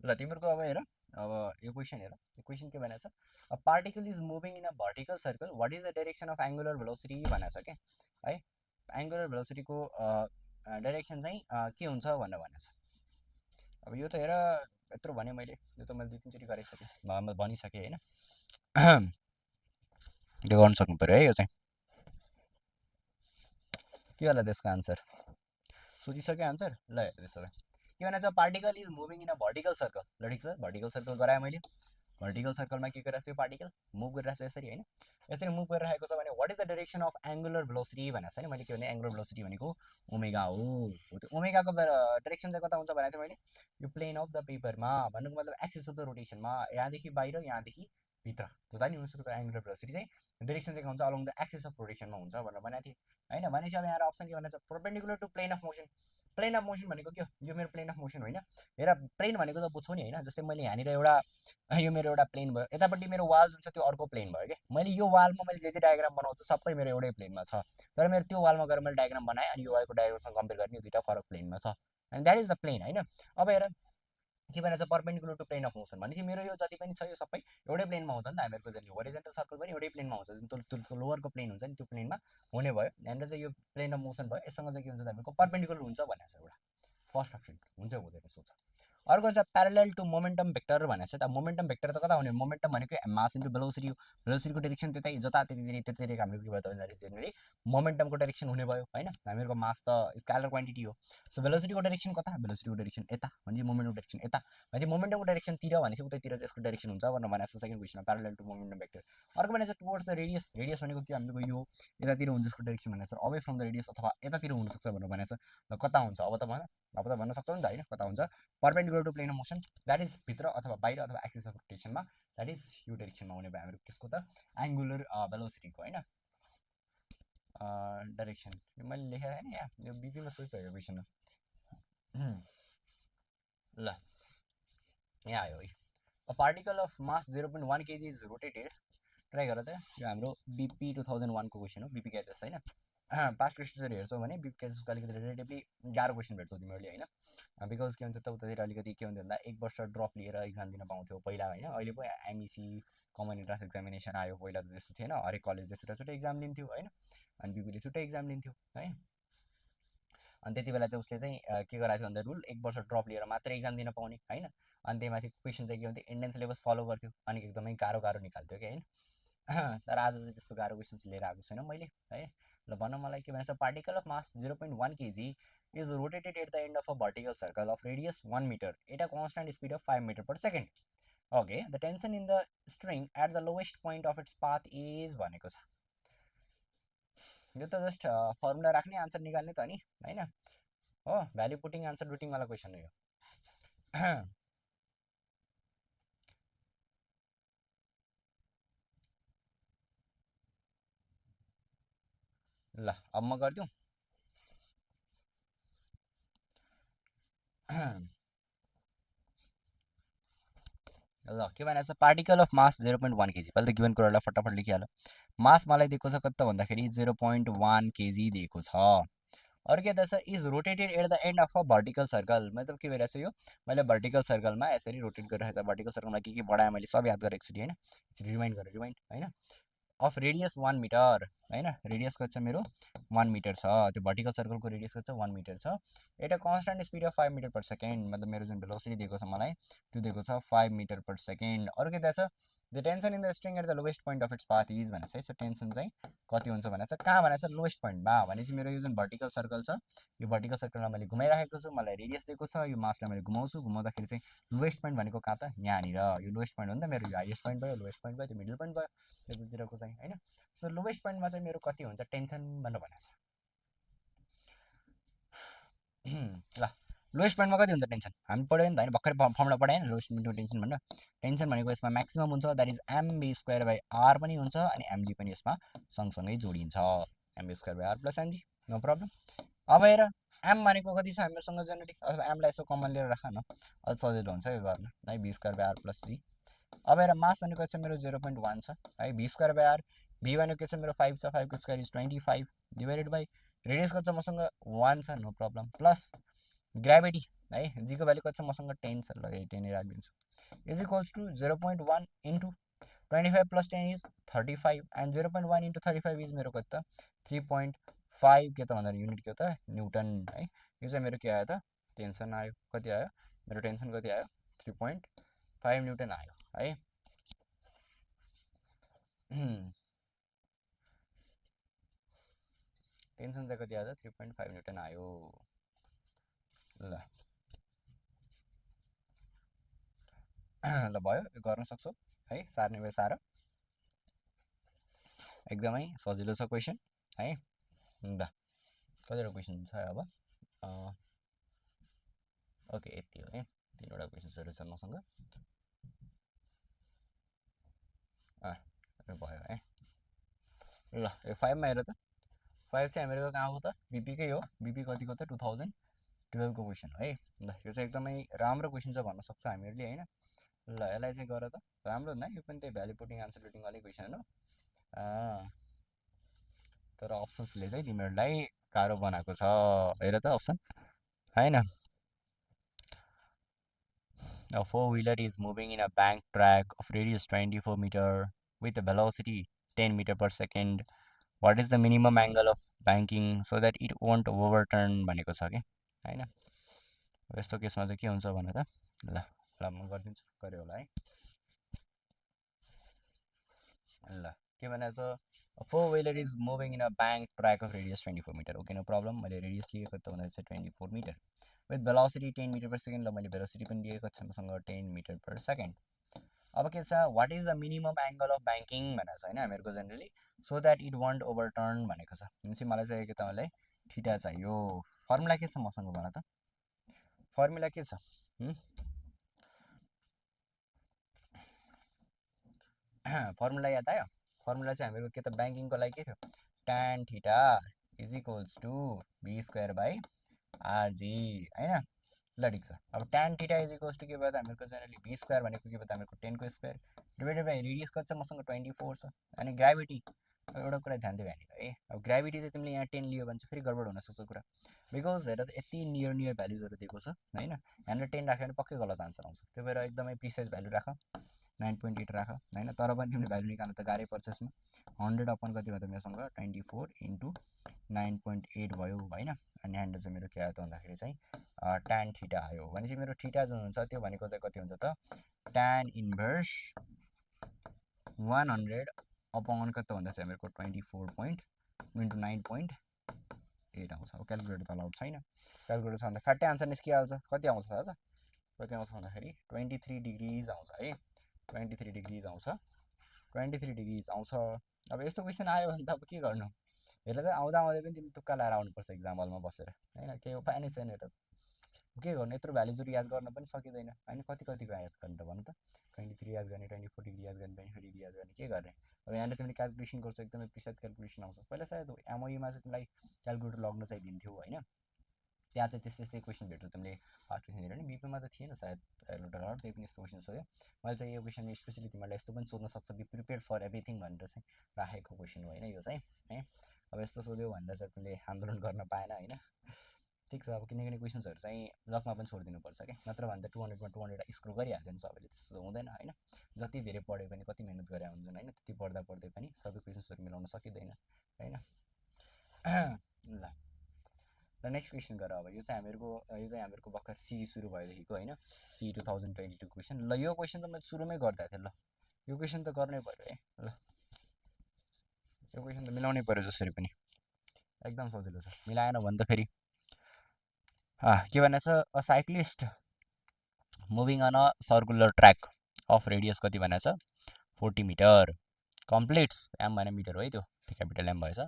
ल तिमीहरूको अब हेर अब यो क्वेसन हेर, यो क्वेसन के भनेको छ a particle is moving in a vertical circle what is the direction of angular velocity भनेको छ क्या है। एङ्गुलर भेलोसिटीको डाइरेक्सन चाहिँ के हुन्छ भनेर भनेको छ। अब यो त हेर यत्रो भने मैले, यो त मैले 2-3 चोटि गरिसकेँ भनिसकेँ होइन, त्यो गर्नु सक्नु पऱ्यो है। यो चाहिँ के होला त्यसको आन्सर सोचिसक्यो आन्सर। ल त्यसो भए के भनेको छ particle is moving in a vertical circle. ल ठिक छ भर्टिकल सर्कल गराएँ मैले, भर्टिकल सर्कलमा के गरिरहेको छ यो पार्टिकल मुभ गरिरहेको छ यसरी होइन, यसरी मुभ गरिरहेको छ भने what is the direction of angular velocity भनेको छ नि मैले। के भने एङ्गुलर भेलोसिटी भनेको ओमेगा हो, त्यो ओमेगाको डाइरेक्सन चाहिँ कता हुन्छ भनेको थिएँ मैले यो प्लेन अफ द पेपरमा, भन्नुको मतलब एक्सिस अफ द रोटेसनमा, यहाँदेखि बाहिर यहाँदेखि भित्र जता नि हुनसक्छ एङ्गुलर भेलोसिटी चाहिँ डाइरेक्सन चाहिँ हुन्छ अलङ द एक्सिस अफ रोटेसनमा हुन्छ भनेर भनेको थिएँ होइन। भनेपछि अब यहाँ अप्सन के भनेको छ perpendicular to plane of motion. Plane of motion भनेको के हो, यो मेरो प्लेन अफ मोसन होइन। हेर प्लेन भनेको त बुझ्छौ नि होइन, जस्तै मैले यहाँनिर एउटा यो मेरो एउटा प्लेन भयो, यतापट्टि मेरो वाल जुन छ त्यो अर्को प्लेन भयो क्या। मैले यो वालमा मैले जे डायग्राम बनाउँछु सबै मेरो एउटै प्लेनमा छ, तर मेरो त्यो वालमा गएर मैले डायग्राम बनाएँ अनि यो वालको डायग्रामसँग कम्पेयर गर्ने दुईवटा फरक प्लेनमा छ and that is the plane होइन। अब हेर के भनेको छ perpendicular to plane of motion भनेपछि मेरो यो जति पनि छ यो सबै एउटै प्लेनमा हुन्छ नि त। हामीहरूको जति होरिजोन्टल सर्कल पनि एउटै प्लेनमा हुन्छ, जुन त्यो लोवरको प्लेन हुन्छ नि त्यो प्लेनमा हुने भयो। यहाँनिर चाहिँ यो प्लेन अफ मोसन भयो, यससँग चाहिँ के हुन्छ त हामीको परपेन्डिकुलर हुन्छ भनेको छ एउटा फर्स्ट अप्सन, हुन्छ हुँदैन सोच। अर्को छ प्यारालेल टु मोमेन्टम भेक्टर भनेको छ। त मोमेन्टम भेक्टर त कता हुने, मोमेन्टम भनेको मास इन्टु भेलोसिटी हो, भेलोसिटीको डाइरेक्सन त्यतै जता त्यतिकै हाम्रो के भयो त भन्दाखेरि जेनरली मोमेन्टमको डाइरेक्सन हुने भयो होइन। हामीहरूको मास त स्केलर क्वान्टिटी हो। सो भेलोसिटीको डाइरेक्सन कता, भेलोसिटीको डाइरेक्सन यता भने मोमेन्टमको डाइरेक्सन यता भने मोमेन्टमको डाइरेक्सनतिर भनेपछि उतैतिर चाहिँ यसको डाइरेक्सन हुन्छ भनेको छ सेकेन्ड क्वेसनमा प्यारालेल टु मोमेन्टम भेक्टर। अर्को भनेको छ टुवर्ड्स द रेडियस, रेडियस भनेको के हाम्रो यो यतातिर हुन्छ यसको डाइरेक्सन भनेको छ, अवे फ्रम द रेडियस अथवा यतातिर हुनसक्छ भनेको छ। ल कता हुन्छ अब त भन्न सक्छौ नि त होइन कता हुन्छ, perpendicular to plane of motion that is भित्र अथवा बाहिर अथवा एक्सिस अफ रोटेसनमा, द्याट इज यो डाइरेक्सनमा हुने भयो हाम्रो त्यसको त एङ्गुलर भेलोसिटीको होइन डाइरेक्सन। मैले लेखेँ होइन यहाँ यो बिपीमा सोचिसकेको क्वेसन हो। ल यहाँ आयो है, a particle of mass 0.1 kg is rotated, try गर त यो हाम्रो बिपी 2001को क्वेसन हो, बिपी क्याचेस होइन। पास्ट क्वेसन्सहरू हेर्छौ भने बिपी क्याचेसको अलिकति रिलेटिभली गाह्रो क्वेसन भेट्छौ तिमीहरूले होइन, बिकज के हुन्छ त उतातिर अलिकति के हुन्थ्यो भन्दा 1 वर्ष ड्रप लिएर इक्जाम दिन पाउँथ्यो पहिला होइन। अहिले पो एमइसी कमन इन्ट्रान्स एक्जामिनेसन आयो, पहिला त त्यस्तो थिएन, हरेक कलेजले छुट्टा छुट्टै इक्जाम लिन्थ्यो होइन, अनि बिपीले छुट्टै इक्जाम लिन्थ्यो है। अनि त्यति बेला चाहिँ उसले चाहिँ के गराएको थियो भन्दा रुल 1 वर्ष ड्रप लिएर मात्रै इक्जाम दिन पाउने होइन। अनि त्यही माथि क्वेसन चाहिँ के हुन्थ्यो इन्डियन सिलेबस फलो गर्थ्यो अनि एकदमै गाह्रो गाह्रो निकाल्थ्यो कि होइन। तर आज चाहिँ त्यस्तो गाह्रो क्वेसन्स लिएर आएको छैन मैले है। ल भन मलाई के भन्छ, particle of mass 0.1 kg is rotated at the end of a vertical circle of radius 1 metre at a constant speed of 5 metre per second. Okay, the tension in the string at the lowest point of its path is भनेको छ। यो त just formula राख्ने answer निकाल्ने त नि होइन हो, भ्याल्यु पुटिङ आन्सर रुटिङवाला क्वेसन हो यो। ल अब म गरिदिउँ। ल के भनेको छ, पार्टिकल अफ मास 0.1 kg, पहिला त गिभन कुरालाई फटाफट लेखिहाल। मास मलाई दिएको छ कति भन्दाखेरि 0.1 kg दिएको छ। अरू के छ, is rotated at the end of a vertical circle, मतलब के भइरहेको छ यो, मैले भर्टिकल सर्कलमा यसरी रोटेट गरिरहेको छ। भर्टिकल सर्कलमा के बढाएँ मैले सब याद गरेको छु होइन, रिमाइन्ड गरेँ रिमाइन्ड होइन। अफ रेडियस 1 मिटर होइन, रेडियस कति छ मेरो 1 मिटर छ, त्यो भर्टिकल सर्कलको रेडियस कति छ 1 मिटर छ, एउटा constant speed of 5 metre per second, मतलब मेरो जुन भेलोसिटी दिएको छ मलाई त्यो दिएको छ 5 मिटर पर सेकेन्ड। अरू के दिएको छ, the tension in the string at the lowest point of its path is भनेको छ है। सो टेन्सन चाहिँ कति हुन्छ भनेको छ, कहाँ भनेको छ लोवेस्ट पोइन्टमा, भनेपछि मेरो यो जुन भर्टिकल सर्कल छ यो भर्टिकल सर्कलमा मैले घुमाइराखेको छु, मलाई रेडियस दिएको छ, यो मासलाई मैले घुमाउँछु, घुमाउँदाखेरि चाहिँ लोवेस्ट पोइन्ट भनेको कहाँ त यहाँनिर, यो लोवेस्ट पोइन्ट हो नि त मेरो, यो हाइएस्ट पोइन्ट भयो, लोवेस्ट पोइन्ट भयो, त्यो मिडल पोइन्ट भयो त्यतातिरको चाहिँ होइन। सो लोवेस्ट पोइन्टमा चाहिँ मेरो कति हुन्छ टेन्सन भनेर भनेको छ। ल लोवेस्ट पोइन्टमा कति हुन्छ टेन्सन हामी पढ्यो नि त होइन, भर्खरै फर्मुला पढाएन लोवेस्ट पोइन्टको टेन्सन भनेर। टेन्सन भनेको यसमा म्याक्सिमम हुन्छ, that is MB square by r पनि हुन्छ अनि एमजी पनि यसमा सँगसँगै जोडिन्छ, m v square by are plus m g, no problem. अब हेर एम भनेको कति छ हामीहरूसँग जेनरली, अथवा एमलाई यसो कमन लिएर राख न, अझ सजिलो हुन्छ यो गर्न है, V square by are plus G. अब हेर मास भनेको चाहिँ मेरो 0.1 छ है, V square by R, V भनेको के छ मेरो 5 छ, 5 को square is 25 divided by radius कति छ मसँग 1 छ, नो प्रब्लम, प्लस ग्राभिटी है, जीको भ्यालु कति छ मसँग 10 छ, ल 10 राखिदिन्छु, is equals to 0.1 into 25 plus 10 is 35 and 0.1 into 35 is मेरो कति त 3.5 के त भन्दा युनिट के हो त न्युटन है। यो चाहिँ मेरो के आयो त टेन्सन आयो, कति आयो मेरो टेन्सन कति आयो 3.5 न्युटन आयो है। टेन्सन चाहिँ कति आयो त 3.5 न्युटन आयो। ल ल भयो, यो गर्न सक्छौ है, सार्ने भयो सार, एकदमै सजिलो छ क्वेसन है। ल कतिवटा क्वेसन छ अब, ओके यति हो है, 3वटा क्वेसन्सहरू छ मसँग, भयो है। ल यो 5मा हेर त, 5 चाहिँ हामीहरूको कहाँको त बिपीकै हो, बिपी कतिको त 2012को क्वेसन हो है। ल यो चाहिँ एकदमै राम्रो क्वेसन छ भन्न सक्छ हामीहरूले होइन। ल यसलाई चाहिँ गर त, राम्रो हुँदैन यो पनि त्यही भ्याल्यु पुटिङ आन्सर पुटिङ वाले क्वेसन हो, तर अप्सन्सले चाहिँ तिमीहरूलाई गाह्रो बनाएको छ, हेर त अप्सन होइन। A four-wheeler is moving in a bank track of radius 24 meter with a velocity 10 meter per second. What is the minimum angle of banking so that it won't overturn भनेको छ कि होइन। यस्तो केसमा चाहिँ के हुन्छ भने त, ल ल म गरिदिन्छु, गऱ्यो होला है। ल के भनेको छ, four wheeler is moving in a bank track of radius 24 metre. Okay no problem, मैले रेडियस लिएको त हुँदैछ 24 metre with velocity 10 metre per second. ल मैले भेलोसिटी पनि लिएको छ मसँग 10 मिटर पर सेकेन्ड। अब के छ, what is the minimum angle of banking भनेको छ होइन हामीहरूको generally, so that it won't overturn भनेको छ। भनेपछि मलाई चाहिँ के तपाईँलाई ठिटा चाहियो। फर्मुला के छ मसँग भन त, फर्मुला के छ? फर्मुला याद आयो? फर्मुला चाहिँ हामीहरूको के त ब्याङ्किङको लागि के थियो, tan theta is equals to be square by r g होइन। ल ठिक छ, अब tan theta is equals to के भयो त हामीहरूको जेनरली बी स्क्वायर भनेको के भयो त हामीहरूको 10 को स्क्वायर डिभाइडेड बाई रेडियस कति छ मसँग 24 छ। अनि ग्राभिटी, एउटा कुरा ध्यान दियो यहाँनिर है, अब ग्राभिटी चाहिँ तिमीले यहाँ 10 लियो भने चाहिँ फेरि गडबड हुनसक्छ कुरा, बिकज हेर त यति नियर नियर भ्याल्युजहरू दिएको छ होइन। यहाँनिर 10 राख्यो भने पक्कै गलत आन्सर आउँछ, त्यही भएर एकदमै प्रिसाइज भ्याल्यु राख, 9.8 राख होइन। तर पनि तिमीले भ्याल्यु निकाल्नु त गाह्रै पर्छ यसमा। 100 अपन कति भयो त मेरोसँग 24 इन्टु 9.8 भयो होइन। अनि यहाँनिर चाहिँ मेरो के आयो त भन्दाखेरि चाहिँ tan थीटा आयो। भनेपछि मेरो थीटा जुन हुन्छ त्यो भनेको चाहिँ कति हुन्छ त, tan इन्भर्स 100 अपन कति भन्दा चाहिँ मेरो 24 इन्टु 9.8 आउँछ। अब क्यालकुलेटर त अलाउड छैन, क्यालकुलेटर छ भने त फ्याट्टै आन्सर निस्किहाल्छ। कति आउँछ थाहा छ, कति आउँछ भन्दाखेरि 23 डिग्रिज आउँछ है, 23 डिग्रिज आउँछ, 23 डिग्रिज आउँछ। अब यस्तो क्वेसन आयो भने त अब के गर्नु, हेर त आउँदा आउँदै पनि तिमी तुक्का लगाएर आउनुपर्छ एक्जाम हलमा बसेर होइन, केही उपाय नै छैन। हेर के गर्नु, यत्रो भ्याल्युजहरू याद गर्न पनि सकिँदैन होइन, कतिको याद गर्ने त भन्नु त, 23 याद गर्ने, 24 डिग्री याद गर्ने, 24 डिग्री याद गर्ने, के गर्ने। अब यहाँनिर तिमीले क्यालकुलेसन गर्छौ एकदमै प्रिसाइज क्यालकुलेसन आउँछ। पहिला सायद एमओयूमा चाहिँ तिमीलाई क्यालकुलेटर लग्न चाहिँ दिन्थ्यो होइन, त्यहाँ चाहिँ त्यस्तै त्यस्तै क्वेसन भेट्छौ तिमीले फर्स्ट क्वेसन हेऱ्यो भने। बिपीमा त थिएन सायद क्यालकुलेटर, त्यही पनि यस्तो क्वेसन सोध्यो। मैले चाहिँ यो क्वेसन स्पेसली तिमीलाई यस्तो पनि सोध्न सक्छ, बी प्रिपेयर फर एभ्रिथिङ भनेर चाहिँ राखेको क्वेसन हो होइन यो चाहिँ है। अब यस्तो सोध्यो भनेर चाहिँ तिमीले आन्दोलन गर्न पाएन होइन, ठिक छ। अब किनकि क्वेसन्सहरू चाहिँ लकमा पनि छोडिदिनुपर्छ क्या, नत्र भने त 200मा 200 स्कोर गरिहाल्थ्यो नि सबैले, त्यस्तो हुँदैन होइन। जति धेरै पढे पनि कति मिहिनेत गरे हुन्छन् होइन, त्यति पढ्दा पढ्दै पनि सबै क्वेसन्सहरू मिलाउन सकिँदैन होइन। ल र नेक्स्ट क्वेसन गर। अब यो चाहिँ हामीहरूको भर्खर सी सुरु भएदेखिको होइन, सी 2022 क्वेसन। ल यो क्वेसन त मैले सुरुमै गर्दा थिएँ, ल यो क्वेसन त गर्नै पऱ्यो है। ल यो क्वेसन त मिलाउनै पऱ्यो जसरी पनि, एकदम सजिलो छ, मिलाएन भने त फेरि के भनेको छ, a cyclist moving on a circular track of radius कति भनेको छ 40 मिटर कम्प्लिट्स, एम भने मिटर हो है, त्यो क्यापिटल एम भएछ,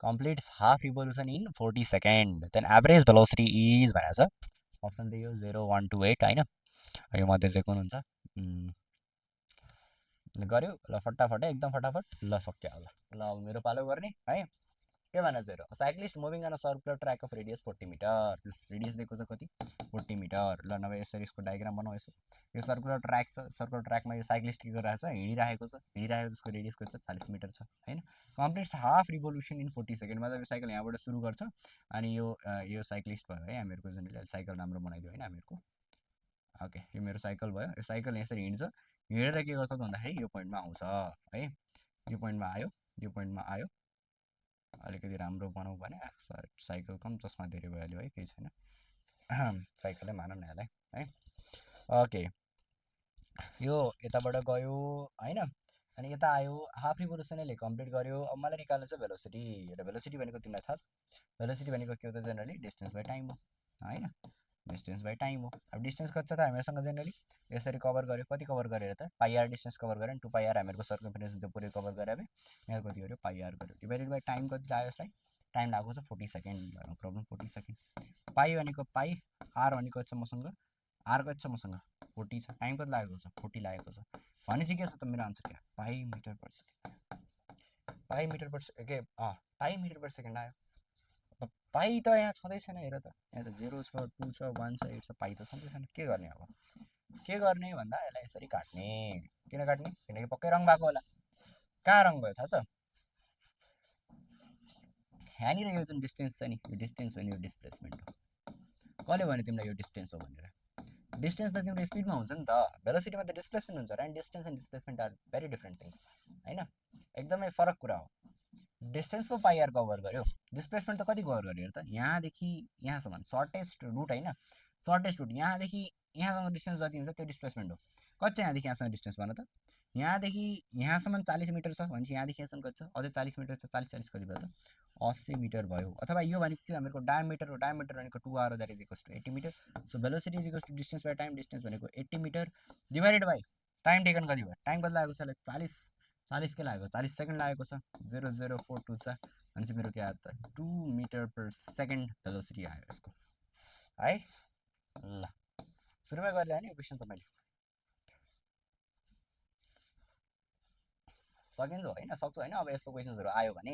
completes half revolution in 40 second, then average velocity is भनेको छ। अप्सन त्यही हो 0, 1, 2, 8 होइन। यो मध्ये चाहिँ कुन हुन्छ, गऱ्यो ल फटाफट एकदम फटाफट, ल सक्यो होला। ल मेरो पालो गर्ने है, के भनेको छ हेर, cyclist moving on a circular track of radius 40 metre, radius दिएको छ कति 40 मिटर। ल नभए यसरी यसको डायग्राम बनाऊ, यसो यो सर्कुलर ट्र्याक छ, सर्कुलर ट्र्याकमा यो साइक्लिस्ट के गरिरहेको छ, हिँडिरहेको छ, जसको रेडियस कति छ 40 मिटर छ होइन। कम्प्लिट्स हाफ रिभोल्युसन इन 40 सेकेन्ड, मतलब यो साइकल यहाँबाट सुरु गर्छ अनि यो साइक्लिस्ट भयो है हामीहरूको, जुन साइकल राम्रो बनाइदियो होइन हामीहरूको। ओके यो मेरो साइकल भयो, यो साइकल यसरी हिँड्छ, हिँडेर के गर्छ त भन्दाखेरि यो पोइन्टमा आउँछ है, यो पोइन्टमा आयो, यो पोइन्टमा आयो। अलिकति राम्रो बनाऊ भने साइकल कम जसमा धेरै भइहाल्यो है, केही छैन, साइकलै मानौँ न यसलाई है। ओके यो यताबाट गयो होइन, अनि यता आयो, हाफ रिभोल्युसन यसले कम्प्लिट गर्यो। अब मलाई निकाल्नु छ भेलोसिटी, र भेलोसिटी भनेको तिमीलाई थाहा छ, भेलोसिटी भनेको के हो त जेनरली डिस्टेन्स बाई टाइम हो होइन, डिस्टेन्स बाई टाइम हो। अब डिस्टेन्स कति छ त हामीहरूसँग जेनरली, यसरी कभर गर्यो, कति कभर गरेर त पाइआर डिस्टेन्स कभर गऱ्यो नि, 2πr हामीहरूको सर्कमफरेन्स त्यो पुरै कभर गरे अब यहाँ कति गर्यो पाइआर गर्यो, डिभाइडेड बाई टाइम कति लाग्यो यसलाई, टाइम लागेको छ 40 सेकेन्ड, नो प्रब्लम 40 सेकेन्ड। पाई भनेको पाई, आर भनेको छ मसँग, आर कति छ मसँग 40 छ, टाइम कति लागेको छ 40 लागेको छ। भनेपछि के छ त मेरो आन्सर क्या, पाई मिटर पर सेकेन्ड, पाई मिटर पर के पाई मिटर पर सेकेन्ड आयो। पाई त यहाँ छँदै छैन, हेर त यहाँ त 0 छ, 2 छ, 1 छ, 8 छ, पाई त छँदै छैन। के गर्ने अब, के गर्ने भन्दा यसलाई यसरी काट्ने, किन काट्ने, किनकि पक्कै रङ भएको होला। कहाँ रङ भयो थाहा छ, यहाँनिर यो जुन डिस्टेन्स छ नि, यो डिस्टेन्स हो नि, यो डिस्प्लेसमेन्ट हो। कसले भन्यो तिमीलाई यो डिस्टेन्स हो भनेर, डिस्टेन्स त तिम्रो स्पिडमा हुन्छ नि त, भेलोसिटीमा त डिस्प्लेसमेन्ट हुन्छ र distance and displacement are very different things होइन, एकदमै फरक कुरा हो। डिस्टेन्स पो पाइआर कभर गर्यो, डिस्प्लेसमेन्ट त कति कभर गर्यो त, यहाँदेखि यहाँसम्म सर्टेस्ट रुट होइन, सर्टेस्ट रुट यहाँदेखि यहाँसम्म डिस्टेन्स जति हुन्छ त्यो डिस्प्लेसमेन्ट हो। कति छ यहाँदेखि यहाँसम्म डिस्टेन्स भन त। यहाँदेखि यहाँसम्म 40 मिटर छ भनेपछि यहाँदेखि यहाँसम्म कति छ, अझै 40 मिटर छ। 40 कति भयो त, 80 मिटर भयो। अथवा यो भनेको के हामीहरूको डायमिटर हो। डायमिटर भनेको 2r that is equals to 80 metre. So velocity is equals to distance by time. Distance भनेको 80 metre divided by time taken कति भयो। टाइम कति लागेको छ, 40 के लागेको, 40 सेकेन्ड लागेको छ। 0042 छ भनेपछि मेरो के आयो त, 2 मिटर पर सेकेन्ड भेलोसिटी आयो यसको है। ल सुरुमै गर्दा नि यो क्वेसन त मैले सकिन्छ होइन, सक्छु होइन। अब यस्तो क्वेसन्सहरू आयो भने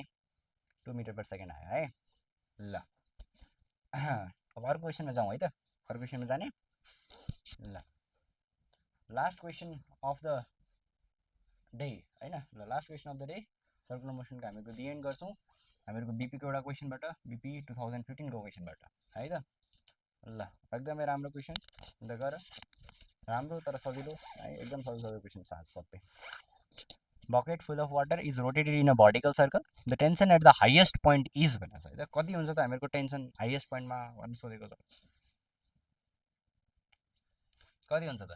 2 मिटर पर सेकेन्ड आयो है। ल अब अर्को क्वेसनमा जाउँ है त। अर्को क्वेसनमा जाने। ल last question of the day होइन। ल last question of the day circular मोसनको हामीहरूको दि एन्ड गर्छौँ हामीहरूको बिपीको एउटा क्वेसनबाट, बिपी 2015को क्वेसनबाट है त। ल एकदमै राम्रो क्वेसन अन्त गर, राम्रो तर सजिलो है, एकदम सजिलो क्वेसन छ आज सबै। Bucket full of water is rotated in a vertical circle, the tension at the highest point is भनेको छ है त। कति हुन्छ त हामीहरूको टेन्सन हाइएस्ट पोइन्टमा भन्नु सोधेको छ, कति हुन्छ त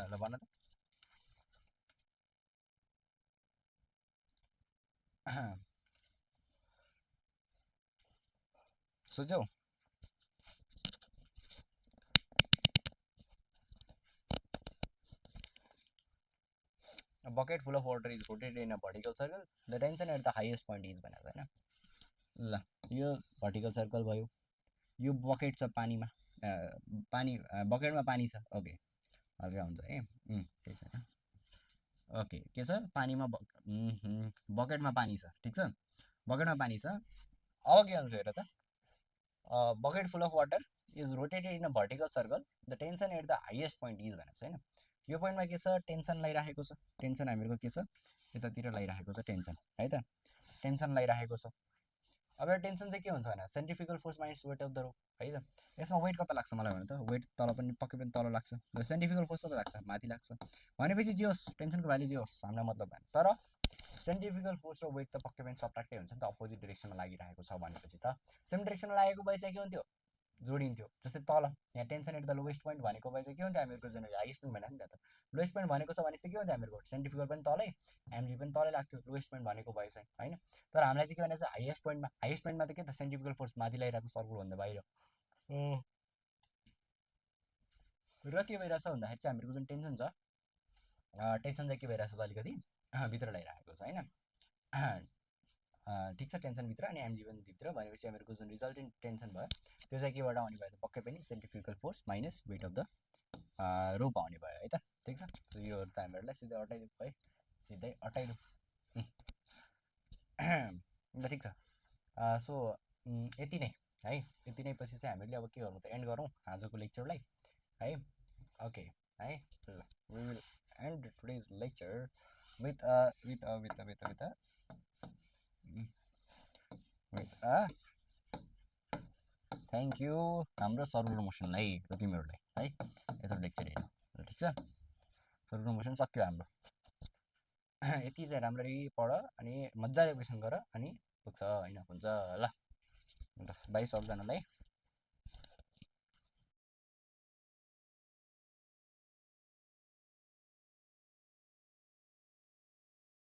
ल भन त। सोचौ। A bucket full of water is rotated in a vertical circle. The tension at the highest point is भनेको हैन। ल यो भर्टिकल सर्कल भयो, यो बकेट छ पानीमा, पानी बकेटमा पानी छ। ओके हल्का हुन्छ है, केही छैन। ओके के छ, पानीमा बकेटमा पानी छ, ठिक छ। बकेटमा पानी छ। अब के हुन्छ हेर त, bucket full of water is rotated in a vertical circle, the tension at the highest point is भनेको छ होइन। यो पोइन्टमा के छ, टेन्सन लगाइराखेको छ। टेन्सन हामीहरूको के छ, यतातिर लगाइराखेको छ टेन्सन है त। टेन्सन लगाइराखेको छ। अब यो टेन्सन चाहिँ के हुन्छ भने centrifugal force minus weight of the rope है त। यसमा वेट कता लाग्छ मलाई भने त, वेट तल पनि पक्कै पनि तल लाग्छ। र सेन्ट्रिफिकल फोर्स कता लाग्छ, माथि लाग्छ। भनेपछि जे होस् टेन्सनको भ्याल्यु जे होस् हामीलाई मतलब भएन, तर सेन्ट्रिफिकल फोर्स र वेट त पक्कै पनि सब्ट्र्याक्टै हुन्छ नि त, अपोजिट डिरेक्सनमा लागिरहेको छ भनेपछि त। सेम डिरेक्सनमा लागेको भए चाहिँ के हुन्थ्यो, जोडिन्थ्यो। जस्तै तल यहाँ tension at the lowest point भनेको भए चाहिँ के हुन्थ्यो हामीहरूको, जेनरली हाइएस्ट पोइन्ट भनेको नि त। लोवेस्ट पोइन्ट भनेको छ भने चाहिँ के हुन्थ्यो हामीहरूको, सेन्ट्रिफिकल पनि तलै, एमजी पनि तलै लाग्थ्यो लोवेस्ट पोइन्ट भनेको भए चाहिँ होइन। तर हामीलाई चाहिँ के भनेको छ, हाइएस्ट पोइन्टमा। हाइएस्ट पोइन्टमा त के त सेन्ट्रिफिकल फोर्स माथि लगाइरहेको छ सर्कलभन्दा बाहिर। र के भइरहेछ भन्दाखेरि चाहिँ हामीहरूको जुन टेन्सन छ, टेन्सन चाहिँ के भइरहेछ त अलिकति भित्र लगाइरहेको छ होइन। ठिक छ, टेन्सनभित्र अनि एमजी पनि भित्र भनेपछि हामीहरूको जुन रिजल्टेन्ट टेन्सन भयो त्यो चाहिँ केबाट आउने भयो त, पक्कै पनि centrifugal force minus weight of the rope आउने भयो है त। ठिक छ। सो योहरू त हामीहरूलाई सिधै अटाइदिउँ है, सिधै अटाइदिउँ। ल ठिक छ। सो यति नै है, यति नै पछि चाहिँ हामीले अब के गरौँ त, एन्ड गरौँ आजको लेक्चरलाई है। ओके है, ल we will end today's lecture with thank you हाम्रो सर्कुलर मोसनलाई र तिमीहरूलाई है। यत्रो लेक्चर हेर्नु ल, ठिक छ। सर्कुलर मोसन सक्यो हाम्रो। यति चाहिँ राम्ररी पढ अनि मजाले क्वेसन गर अनि पुग्छ होइन, हुन्छ। ल बाई सबजनालाई।